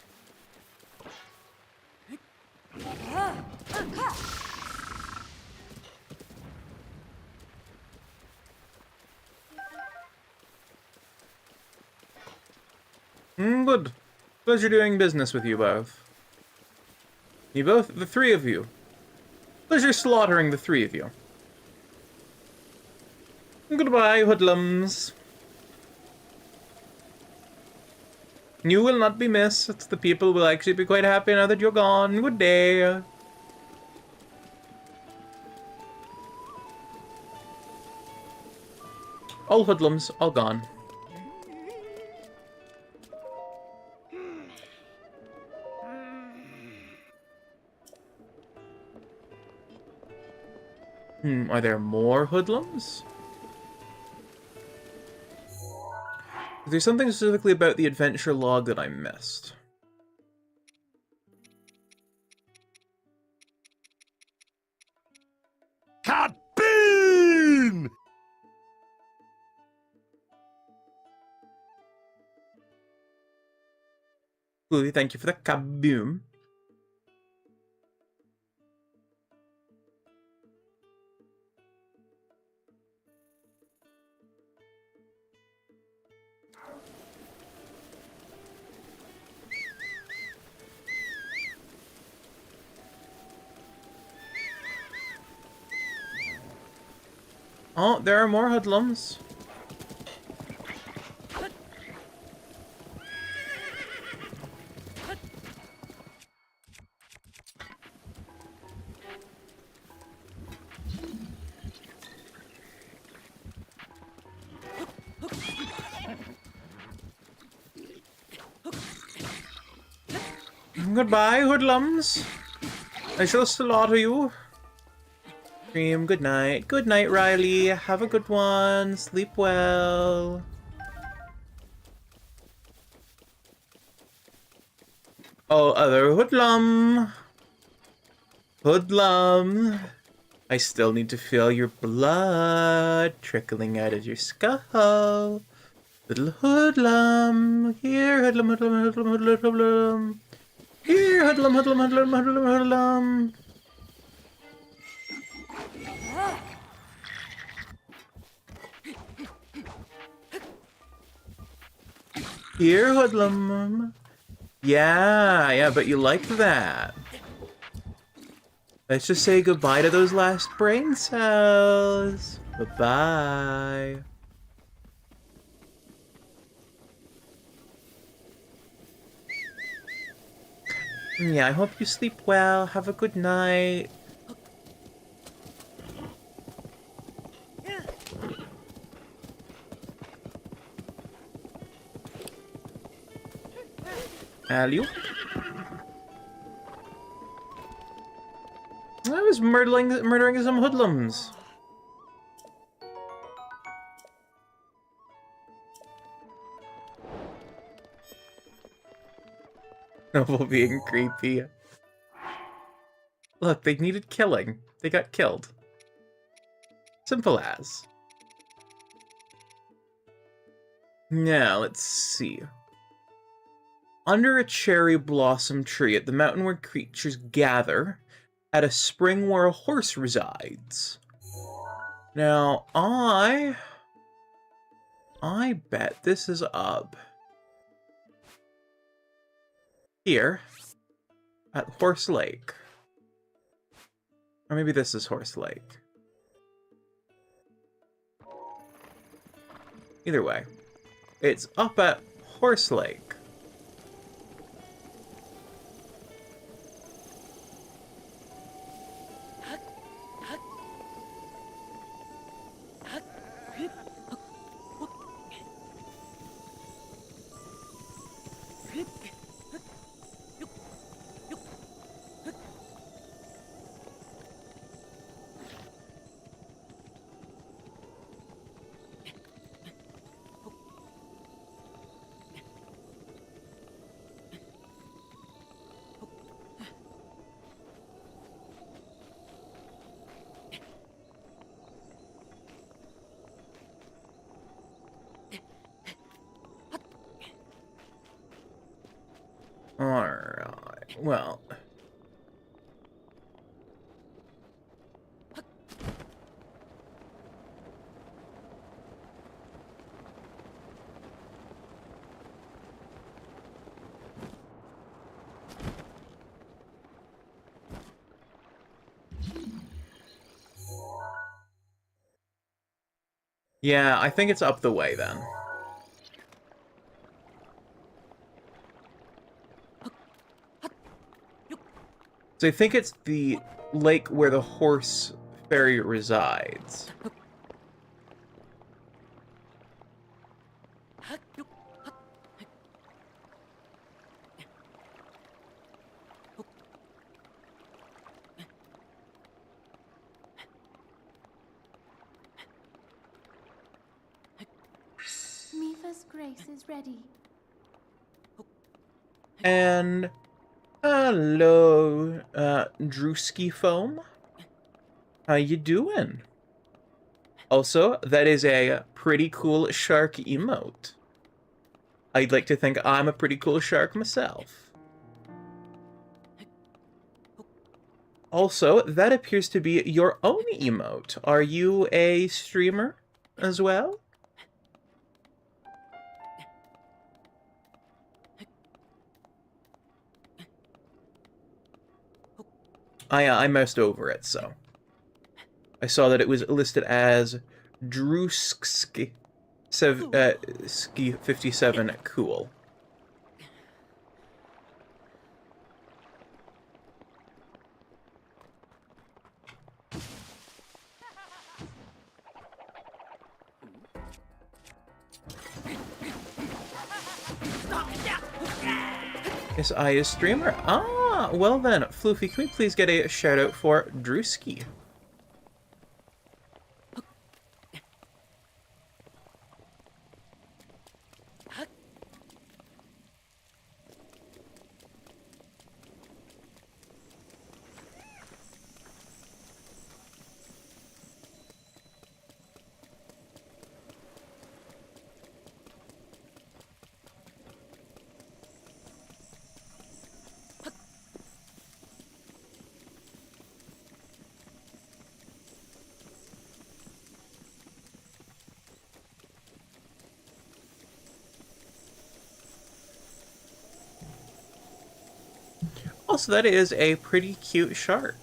Good. Pleasure doing business with you both. The 3 of you. Pleasure slaughtering the 3 of you. Goodbye, hoodlums. You will not be missed. The people will actually be quite happy now that you're gone. Good day. All hoodlums, all gone. Are there more hoodlums? There's something specifically about the adventure log that I missed. Kaboom! Louis, thank you for the kaboom. Oh, there are more hoodlums. Goodbye, hoodlums. I shall slaughter you. Dream, good night. Good night, Riley. Have a good one. Sleep well. Oh, other hoodlum. Hoodlum. I still need to feel your blood trickling out of your skull. Little hoodlum. Here, hoodlum, hoodlum, hoodlum, hoodlum, hoodlum. Here, hoodlum, hoodlum, hoodlum, hoodlum, hoodlum. Here, hoodlum. Yeah, but you like that. Let's just say goodbye to those last brain cells. Bye-bye. Yeah, I hope you sleep well. Have a good night. Alley. I was murdering some hoodlums. Noble being creepy. Look, they needed killing. They got killed. Simple as. Now, let's see. Under a cherry blossom tree at the mountain where creatures gather, at a spring where a horse resides. Now, I bet this is up here at Horse Lake. Or maybe this is Horse Lake. Either way, it's up at Horse Lake. Alright, well. Yeah, I think it's up the way then. So I think it's the lake where the horse fairy resides. Mifa's grace is ready. And hello, Drewski Foam. How you doing? Also, that is a pretty cool shark emote. I'd like to think I'm a pretty cool shark myself. Also, that appears to be your own emote. Are you a streamer as well? I moused over it, so I saw that it was listed as Drewski 57 cool. Is I a streamer? Ah, well then, Floofy, can we please get a shout out for Drewski? Also, that is a pretty cute shark.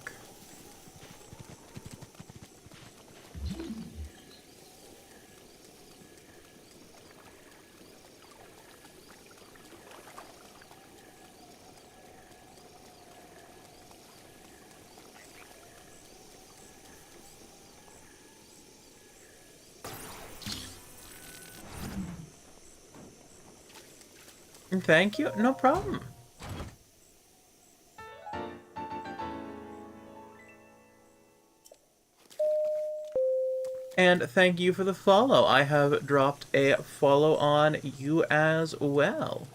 Thank you, no problem. And thank you for the follow. I have dropped a follow on you as well.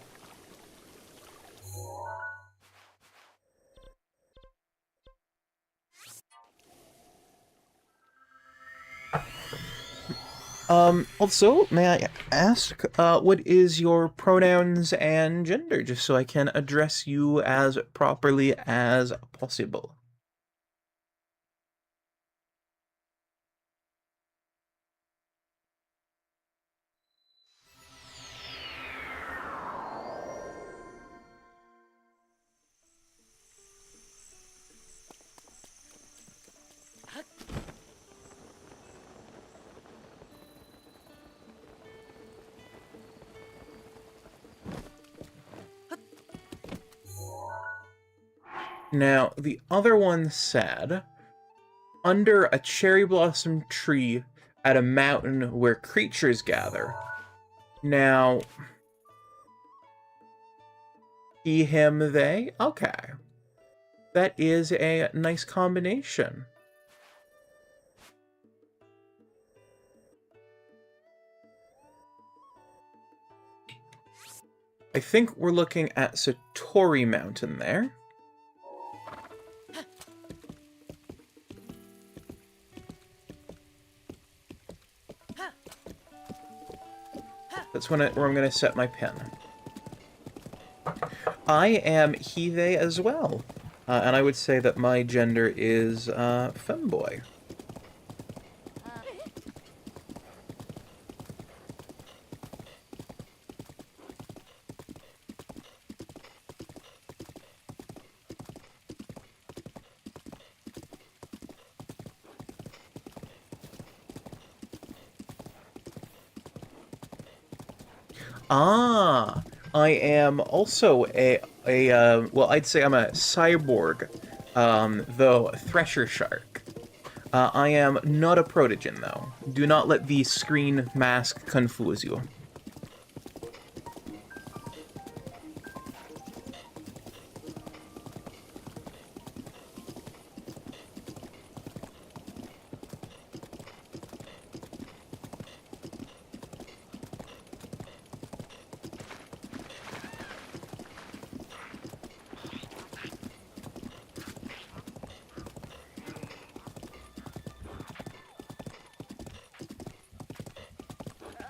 Also, may I ask, what is your pronouns and gender, just so I can address you as properly as possible? Now, the other one said, under a cherry blossom tree at a mountain where creatures gather. Now, he, him, they? Okay. That is a nice combination. I think we're looking at Satori Mountain there. That's where I'm going to set my pin. I am he, they as well. And I would say that my gender is femboy. Ah, I am also well, I'd say I'm a cyborg, though thresher shark. I am not a protogen, though. Do not let the screen mask confuse you.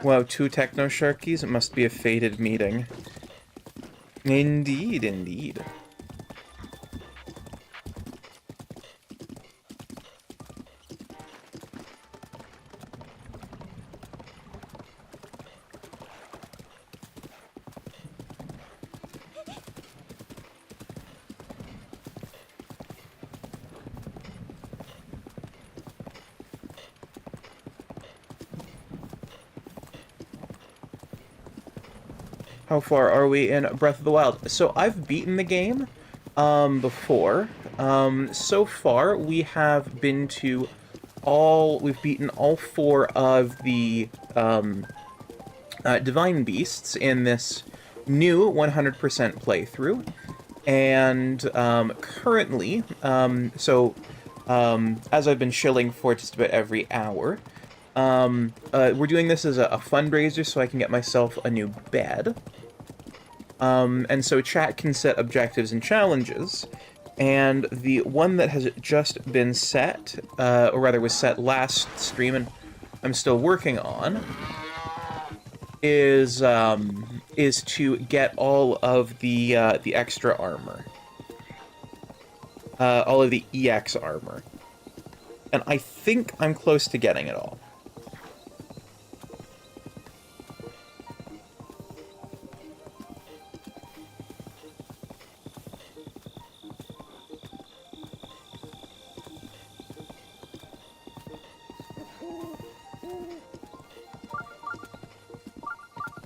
Wow, 2 Techno Sharkies? It must be a fated meeting. Indeed, indeed. How far are we in Breath of the Wild? So I've beaten the game before. So far we have been to we've beaten all 4 of the Divine Beasts in this new 100% playthrough. And currently, as I've been shilling for just about every hour, we're doing this as a fundraiser so I can get myself a new bed. And so chat can set objectives and challenges, and the one that has just been set, or rather was set last stream and I'm still working on, is to get all of the extra armor. All of the EX armor. And I think I'm close to getting it all.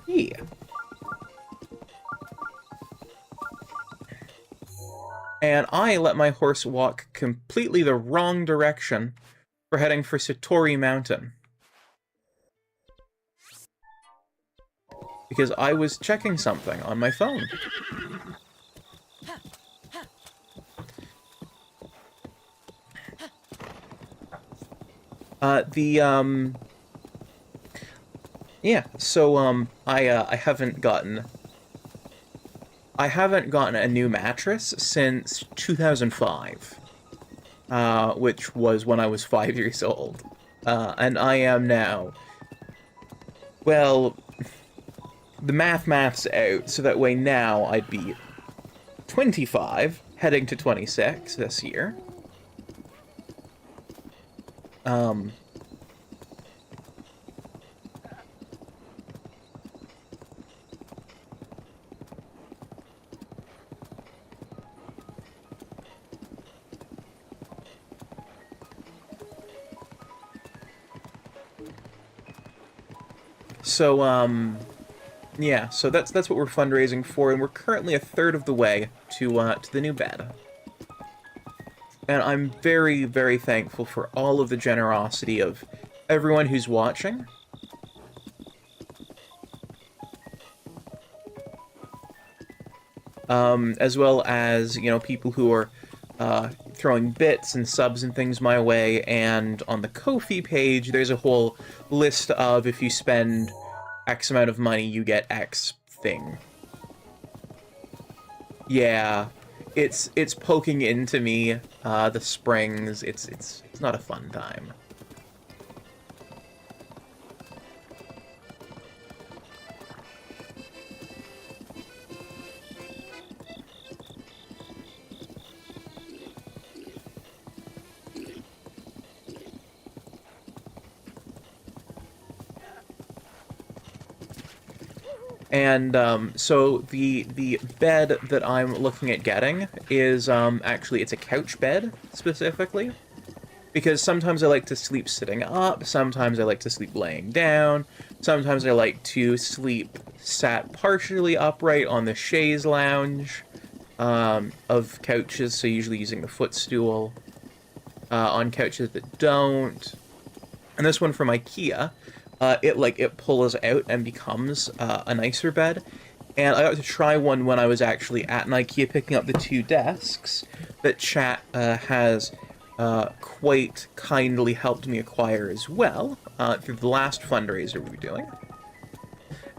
Yeah. And I let my horse walk completely the wrong direction for heading for Satori Mountain. Because I was checking something on my phone. Yeah, so, I haven't gotten a new mattress since 2005, which was when I was 5 years old. And I am now, well, the math's out, so that way now I'd be 25, heading to 26 this year. So, yeah, so that's what we're fundraising for, and we're currently a third of the way to the new bed. And I'm very, very thankful for all of the generosity of everyone who's watching. As well as, you know, people who are throwing bits and subs and things my way, and on the Ko-fi page, there's a whole list of if you spend X amount of money, you get X thing. Yeah, it's poking into me, the springs. It's not a fun time. And so the bed that I'm looking at getting is actually, it's a couch bed specifically, because sometimes I like to sleep sitting up, sometimes I like to sleep laying down, sometimes I like to sleep sat partially upright on the chaise lounge of couches, so usually using the footstool on couches that don't. And this one from IKEA, it pulls out and becomes a nicer bed. And I got to try one when I was actually at an IKEA picking up the 2 desks that chat has quite kindly helped me acquire as well through the last fundraiser we were doing.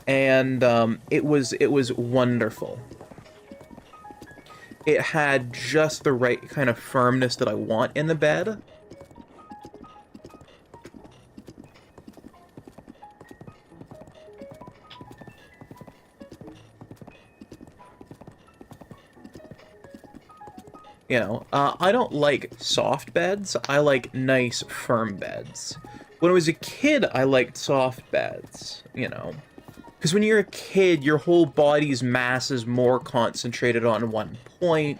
And it was wonderful. It had just the right kind of firmness that I want in the bed. You know, I don't like soft beds. I like nice, firm beds. When I was a kid, I liked soft beds, you know. Because when you're a kid, your whole body's mass is more concentrated on one point,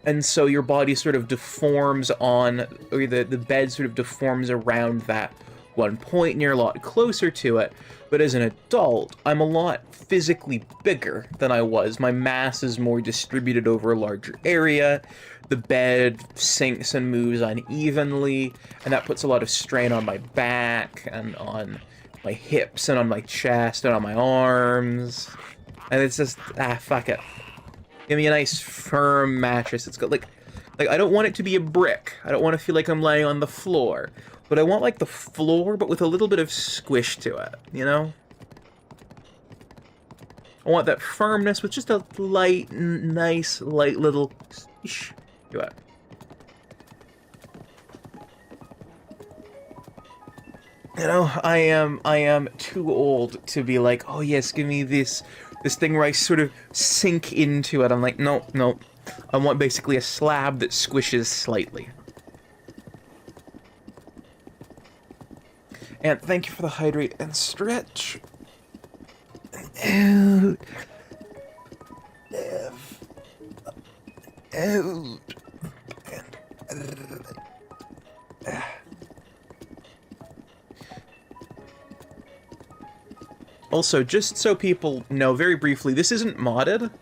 and so your body sort of deforms on, or the bed sort of deforms around that one point, and you're a lot closer to it. But as an adult, I'm a lot physically bigger than I was. My mass is more distributed over a larger area. The bed sinks and moves unevenly, and that puts a lot of strain on my back and on my hips and on my chest and on my arms. And it's just, fuck it. Give me a nice firm mattress. It's got like I don't want it to be a brick. I don't want to feel like I'm laying on the floor. But I want like the floor, but with a little bit of squish to it, you know? I want that firmness with just a light, nice, light little squish to it. You know, I am too old to be like, oh yes, give me this thing where I sort of sink into it. I'm like, no. I want basically a slab that squishes slightly. And thank you for the hydrate and stretch. Out. Out. Also, just so people know, very briefly, this isn't modded.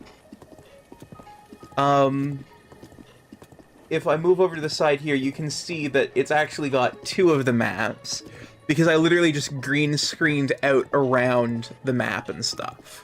If I move over to the side here, you can see that it's actually got 2 of the maps, because I literally just green screened out around the map and stuff.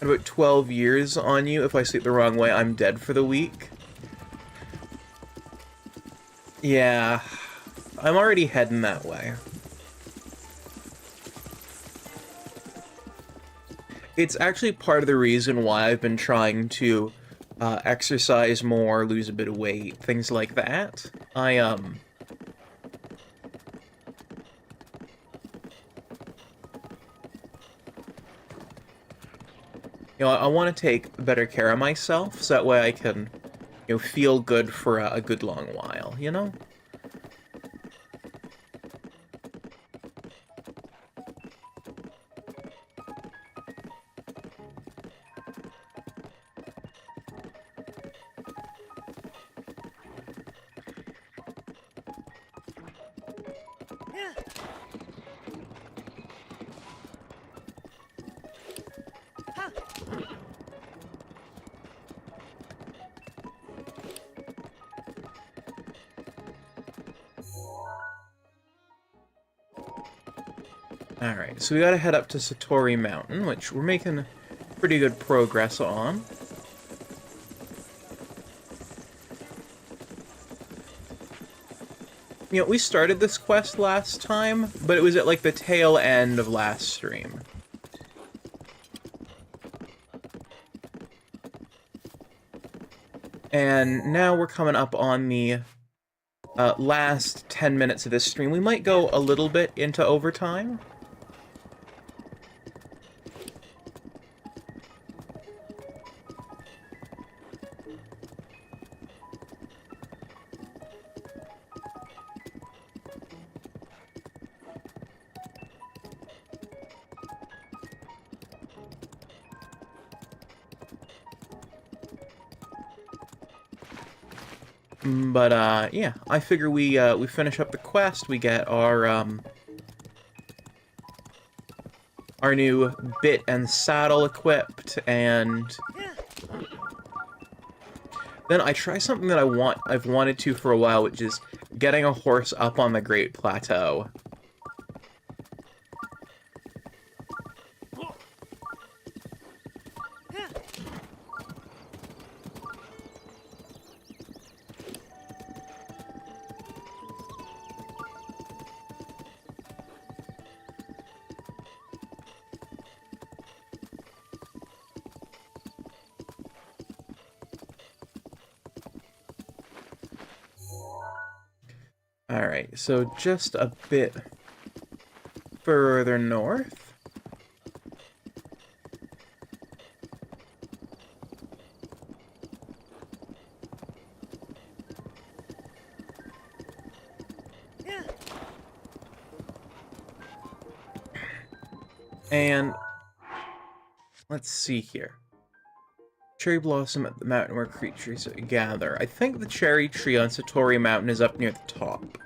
About 12 years on you. If I sleep the wrong way, I'm dead for the week. Yeah, I'm already heading that way. It's actually part of the reason why I've been trying to exercise more, lose a bit of weight, things like that. You know, I want to take better care of myself, so that way I can, you know, feel good for a good long while, you know? Alright, so we gotta head up to Satori Mountain, which we're making pretty good progress on. You know, we started this quest last time, but it was at like the tail end of last stream. And now we're coming up on the last 10 minutes of this stream. We might go a little bit into overtime. But, yeah, I figure we finish up the quest, we get our new bit and saddle equipped, and then I try something that I've wanted to for a while, which is getting a horse up on the Great Plateau. Alright, so just a bit further north. And let's see here. Cherry blossom at the mountain where creatures gather. I think the cherry tree on Satori Mountain is up near the top.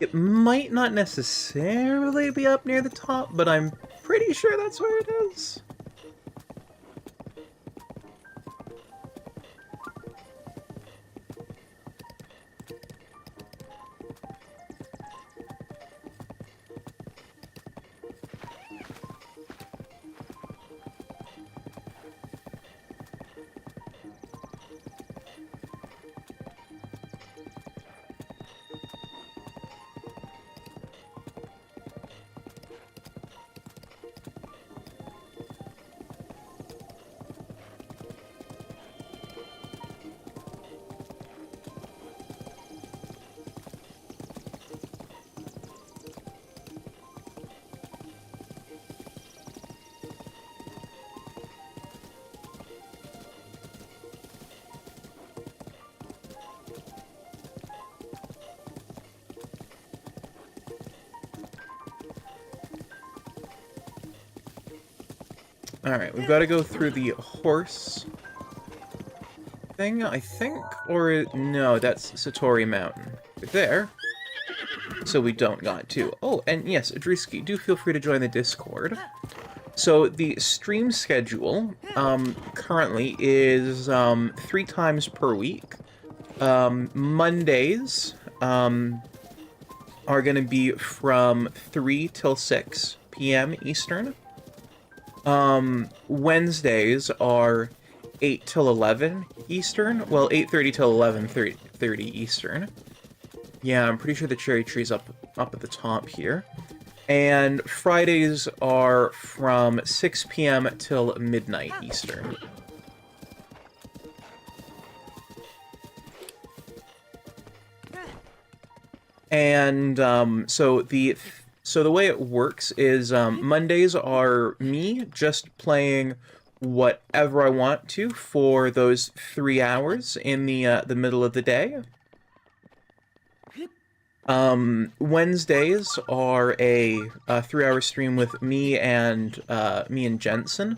It might not necessarily be up near the top, but I'm pretty sure that's where it is. Alright, we've got to go through the horse thing, I think? Or, no, that's Satori Mountain. There. So we don't got to. Oh, and yes, Adrisky, do feel free to join the Discord. So the stream schedule, currently is, 3 times per week. Mondays, are gonna be from 3 till 6 p.m. Eastern. Wednesdays are 8 till 11 Eastern. Well, 8:30 till 11:30 Eastern. Yeah, I'm pretty sure the cherry tree's up at the top here. And Fridays are from 6 p.m. till midnight Eastern. And so the way it works is Mondays are me just playing whatever I want to for those 3 hours in the middle of the day. Wednesdays are a 3-hour stream with me and Jensen.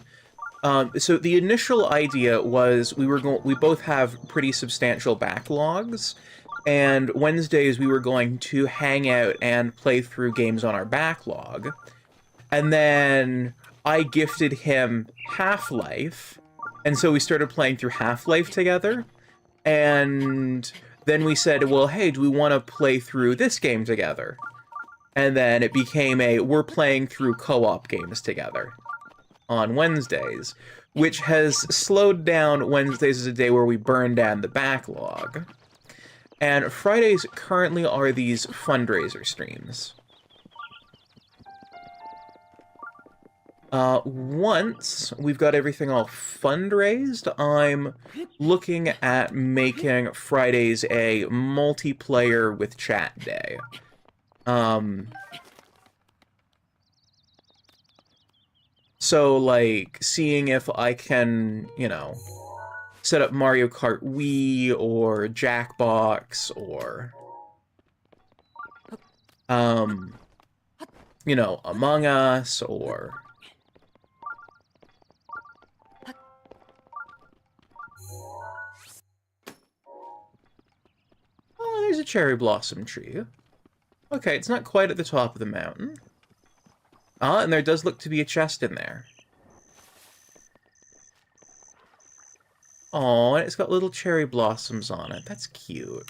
So the initial idea was we both have pretty substantial backlogs, and Wednesdays we were going to hang out and play through games on our backlog. And then I gifted him Half-Life, and so we started playing through Half-Life together. And then we said, well, hey, do we want to play through this game together? And then it became we're playing through co-op games together on Wednesdays, which has slowed down Wednesdays as a day where we burn down the backlog. And Fridays currently are these fundraiser streams. Once we've got everything all fundraised, I'm looking at making Fridays a multiplayer with chat day. So, like, seeing if I can, you know, set up Mario Kart Wii or Jackbox or, you know, Among Us or... Oh, there's a cherry blossom tree. Okay, it's not quite at the top of the mountain. Ah, and there does look to be a chest in there. Oh, and it's got little cherry blossoms on it. That's cute.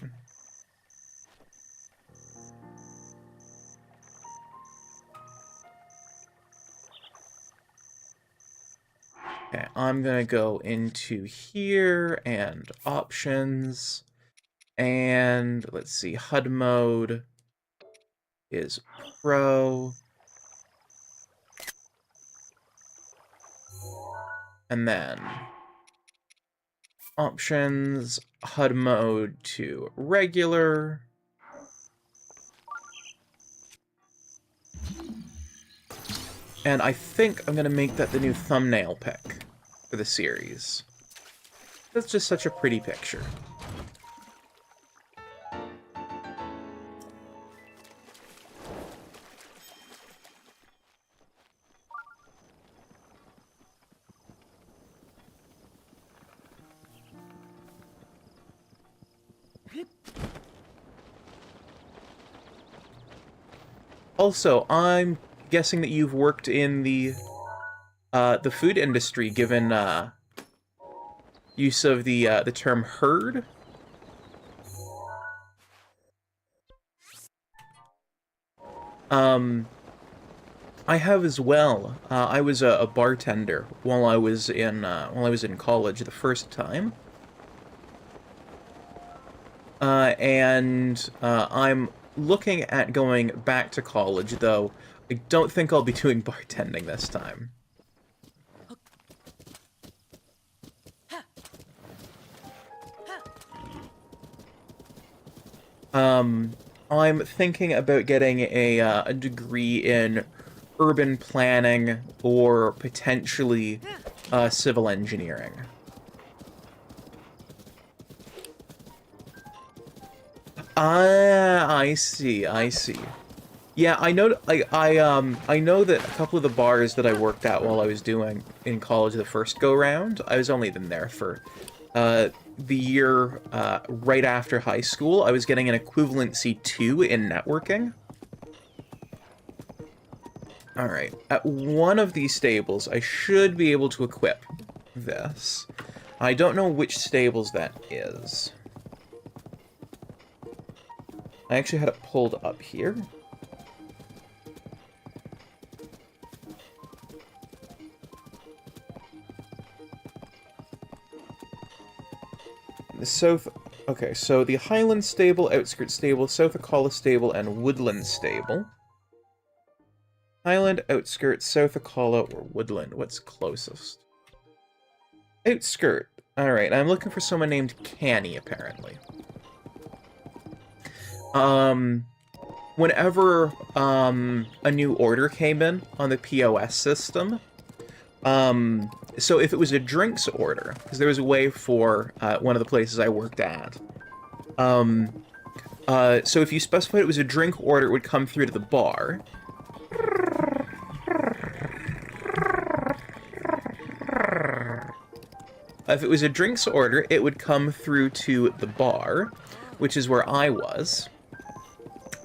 Okay, I'm gonna go into here and options. And let's see, HUD mode is Pro. And then options, HUD mode to regular. And I think I'm going to make that the new thumbnail pic for the series. That's just such a pretty picture. Also, I'm guessing that you've worked in the food industry, given use of the term herd. I have as well. I was a bartender while I was in college the first time. And I'm looking at going back to college, though I don't think I'll be doing bartending this time. I'm thinking about getting a degree in urban planning or potentially civil engineering. Ah, I see, I see. Yeah, I know. I know that a couple of the bars that I worked at while I was doing in college the first go round, I was only in there for the year right after high school. I was getting an equivalency 2 in networking. All right, at one of these stables, I should be able to equip this. I don't know which stables that is. I actually had it pulled up here. The south... Okay, so the Highland Stable, Outskirts Stable, South Acala Stable, and Woodland Stable. Highland, Outskirts, South Acala, or Woodland. What's closest? Outskirt. Alright, I'm looking for someone named Canny, apparently. Whenever, a new order came in on the POS system, so if it was a drinks order, because there was a way for, one of the places I worked at, so if you specified it was a drink order, it would come through to the bar. If it was a drinks order, it would come through to the bar, which is where I was.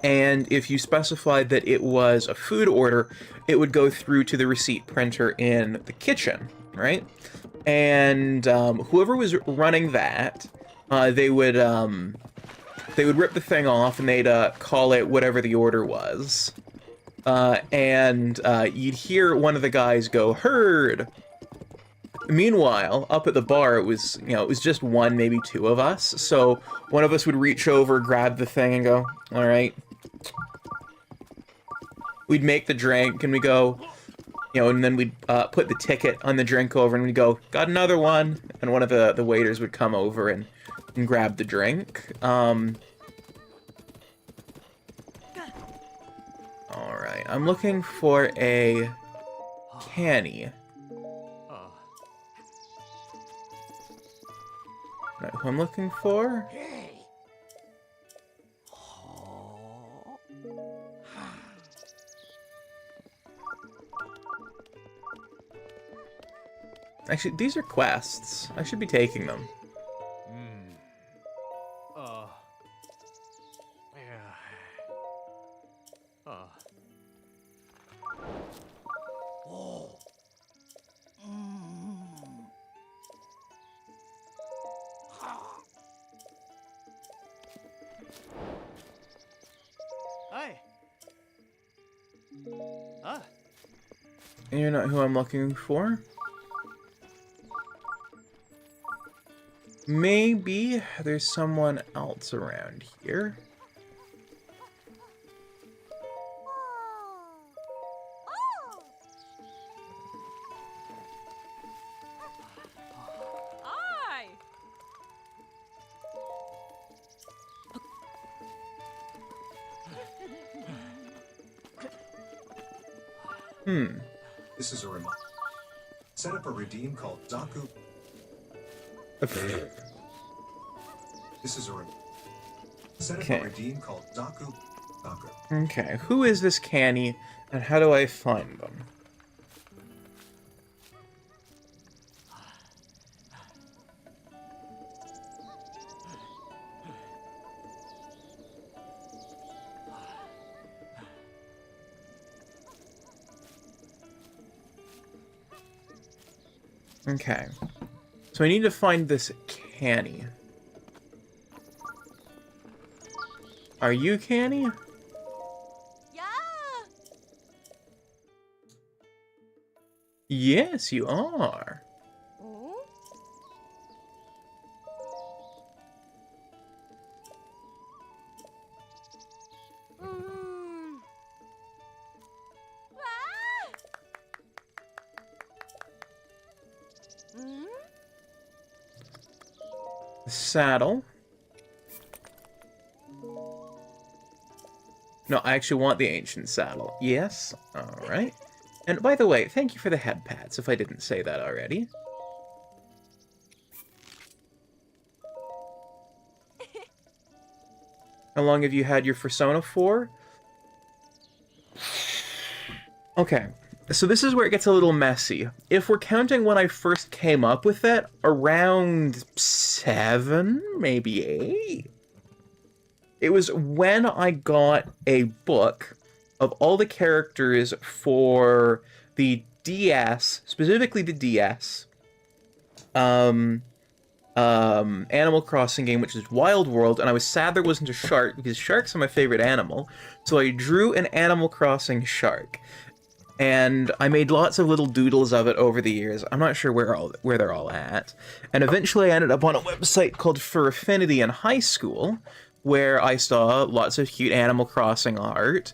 And if you specified that it was a food order, it would go through to the receipt printer in the kitchen, right? And whoever was running that, they would rip the thing off and they'd call it whatever the order was. And you'd hear one of the guys go, "Herd!" Meanwhile, up at the bar, it was, you know, it was just one, maybe two of us. So one of us would reach over, grab the thing, and go, "All right." We'd make the drink, and we go, you know, and then we'd put the ticket on the drink over, and we'd go, "Got another one." And one of the waiters would come over and grab the drink. Alright, I'm looking for a canny. Right, who I'm looking for? Actually, these are quests. I should be taking them. And you're not who I'm looking for? Maybe there's someone else around here. This is a reminder. Set up a redeem called Zaku. This is a set up Okay. a redeem called Zaku. Zaku. Okay, who is this canny, and how do I find them? Okay. So I need to find this canny. Are you canny? Yeah. Yes, you are. Oh. Mm. Ah! Mm? Saddle. No, I actually want the ancient saddle. Yes. Alright. And by the way, thank you for the head pats, if I didn't say that already. How long have you had your Fursona for? Okay, so this is where it gets a little messy. If we're counting when I first came up with it, around 7, maybe 8? It was when I got a book of all the characters for the DS, specifically the DS, Animal Crossing game, which is Wild World, and I was sad there wasn't a shark, because sharks are my favorite animal, so I drew an Animal Crossing shark. And I made lots of little doodles of it over the years. I'm not sure where they're all at. And eventually I ended up on a website called Fur Affinity in high school, where I saw lots of cute Animal Crossing art.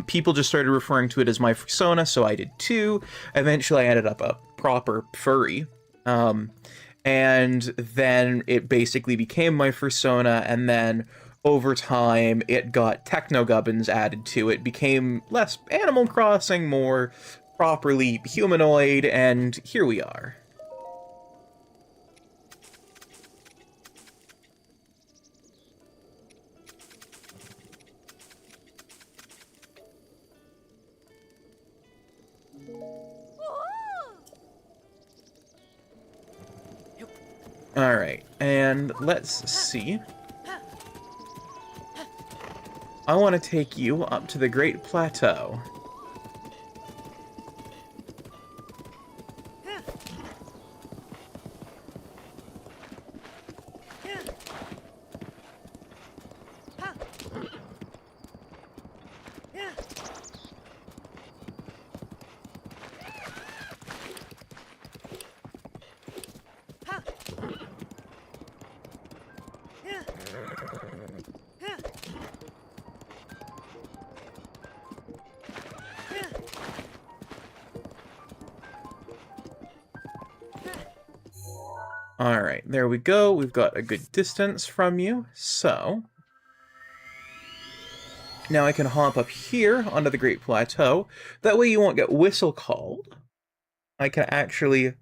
People just started referring to it as my persona, so I did too. Eventually I ended up a proper furry. And then it basically became my persona, and then over time it got techno-gubbins added to it, became less Animal Crossing, more properly humanoid, and here we are. Alright, and let's see. I want to take you up to the Great Plateau. Alright, there we go. We've got a good distance from you, so... Now I can hop up here onto the Great Plateau. That way you won't get whistle called. I can actually...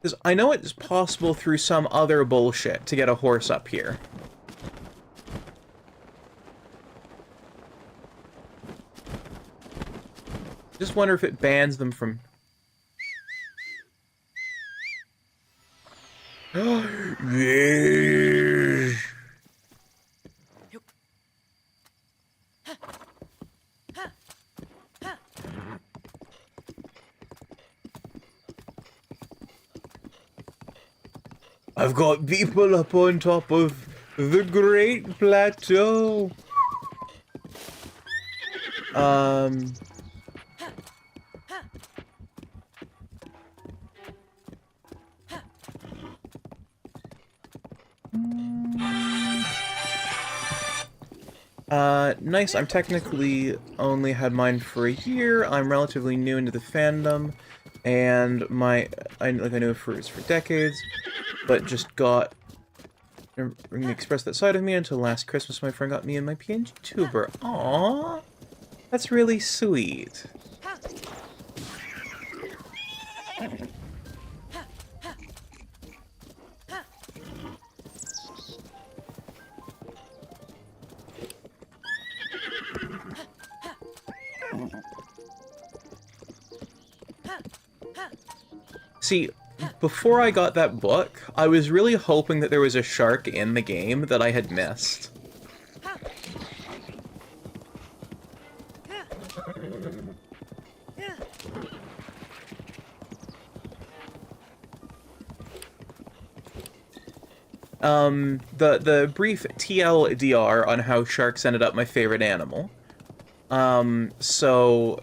Because I know it's possible through some other bullshit to get a horse up here. Just wonder if it bans them from... Yes. I've got people up on top of the Great Plateau. Nice. I'm technically only had mine for a year. I'm relatively new into the fandom, and I knew for decades, but just got expressed that side of me until last Christmas. My friend got me in my PNG tuber. Aww, that's really sweet. See, before I got that book, I was really hoping that there was a shark in the game that I had missed. The brief TLDR on how sharks ended up my favorite animal. So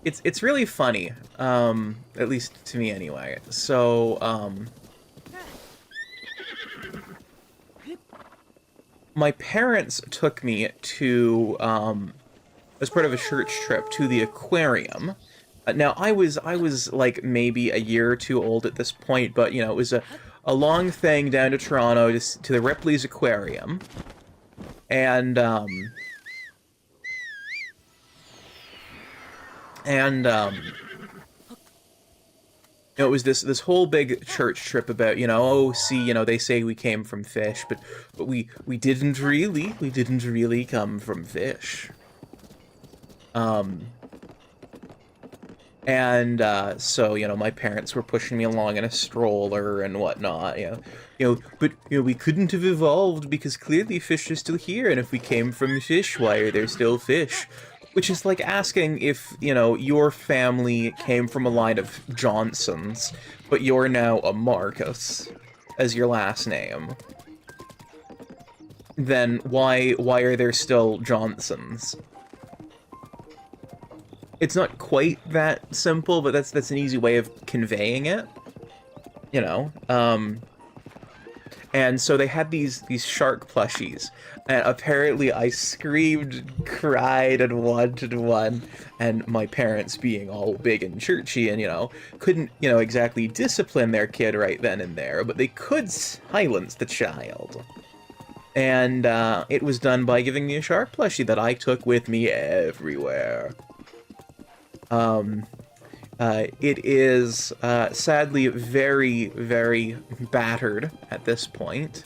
it's really funny, at least to me anyway. So, my parents took me to, as part of a church trip to the aquarium. Now, I was like maybe a year or two old at this point, but, you know, it was a long thing down to Toronto to the Ripley's Aquarium. And, you know, it was this whole big church trip about, you know, oh, see, you know, they say we came from fish, but we didn't really come from fish. So, you know, my parents were pushing me along in a stroller and whatnot, but we couldn't have evolved because clearly fish are still here, and if we came from fish, why are there still fish? Which is like asking if, you know, your family came from a line of Johnsons, but you're now a Marcus as your last name. Then why are there still Johnsons? It's not quite that simple, but that's an easy way of conveying it, you know. And so they had these shark plushies, and apparently I screamed, cried, and wanted one, and my parents, being all big and churchy and, you know, couldn't, you know, exactly discipline their kid right then and there, but they could silence the child. And it was done by giving me a shark plushie that I took with me everywhere. It is, sadly, very, very battered at this point,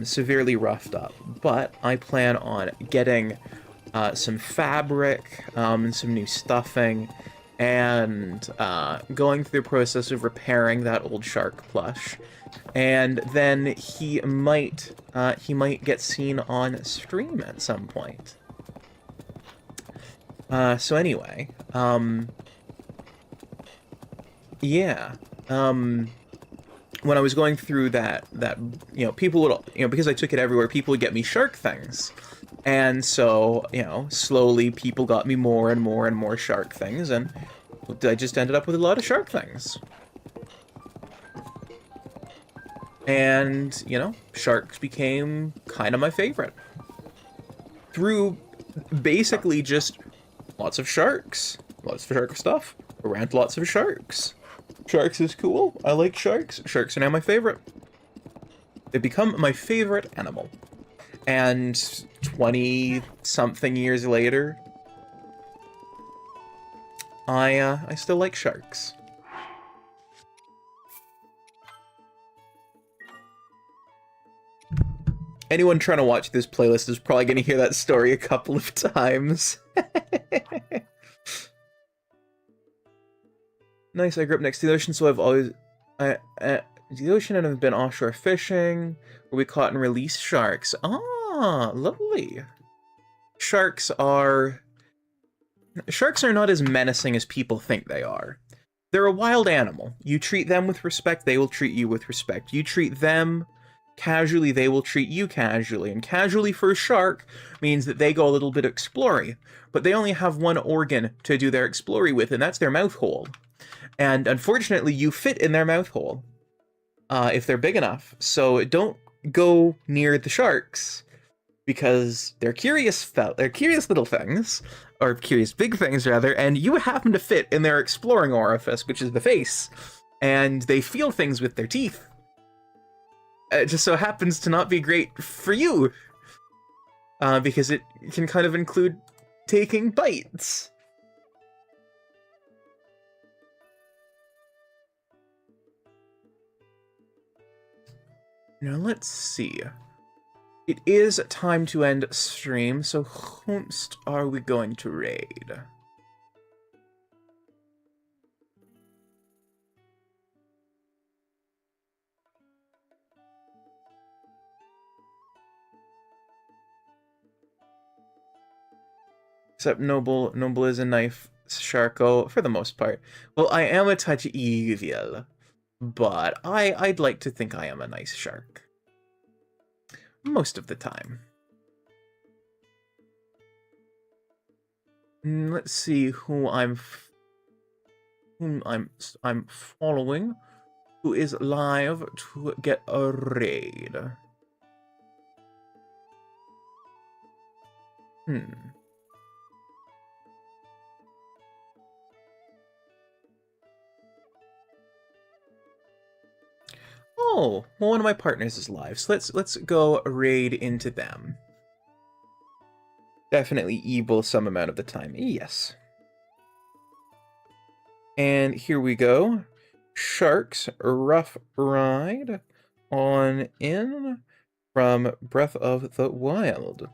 severely roughed up, but I plan on getting, some fabric, and some new stuffing, and, going through the process of repairing that old shark plush, and then he might get seen on stream at some point. So anyway, yeah, when I was going through that, you know, people would, you know, because I took it everywhere, people would get me shark things. And so, you know, slowly people got me more and more and more shark things, and I just ended up with a lot of shark things. And, you know, sharks became kind of my favorite. Through basically just lots of sharks. Lots of shark stuff. Around lots of sharks. Sharks is cool. I like sharks. Sharks are now my favorite. They become my favorite animal. And 20-something years later, I still like sharks. Anyone trying to watch this playlist is probably going to hear that story a couple of times. Nice, I grew up next to the ocean, so I've always... the ocean, and I've been offshore fishing, where we caught and released sharks. Ah, lovely. Sharks are not as menacing as people think they are. They're a wild animal. You treat them with respect, they will treat you with respect. You treat them casually, they will treat you casually. And casually for a shark means that they go a little bit explory, but they only have one organ to do their explory with, and that's their mouth hole. And unfortunately, you fit in their mouth hole, if they're big enough. So don't go near the sharks, because they're they're curious little things, or curious big things rather, and you happen to fit in their exploring orifice, which is the face, and they feel things with their teeth. It just so happens to not be great for you, because it can kind of include taking bites. Now let's see. It is time to end stream, so whomst are we going to raid? Except Noble is a knife Sharko for the most part. Well, I am a touch evil, but I'd like to think I am a nice shark. Most of the time. Let's see who I'm following, who is live to get a raid. Oh, well, one of my partners is live, so let's go raid into them. Definitely evil some amount of the time. Yes. And here we go. Sharks Rough Ride on in from Breath of the Wild.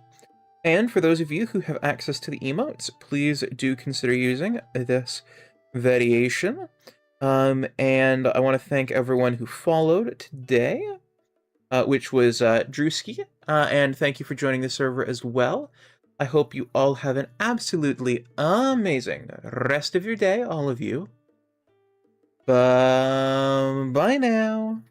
And for those of you who have access to the emotes, please do consider using this variation. And I want to thank everyone who followed today, which was Drewski, and thank you for joining the server as well. I hope you all have an absolutely amazing rest of your day, all of you. Bye now.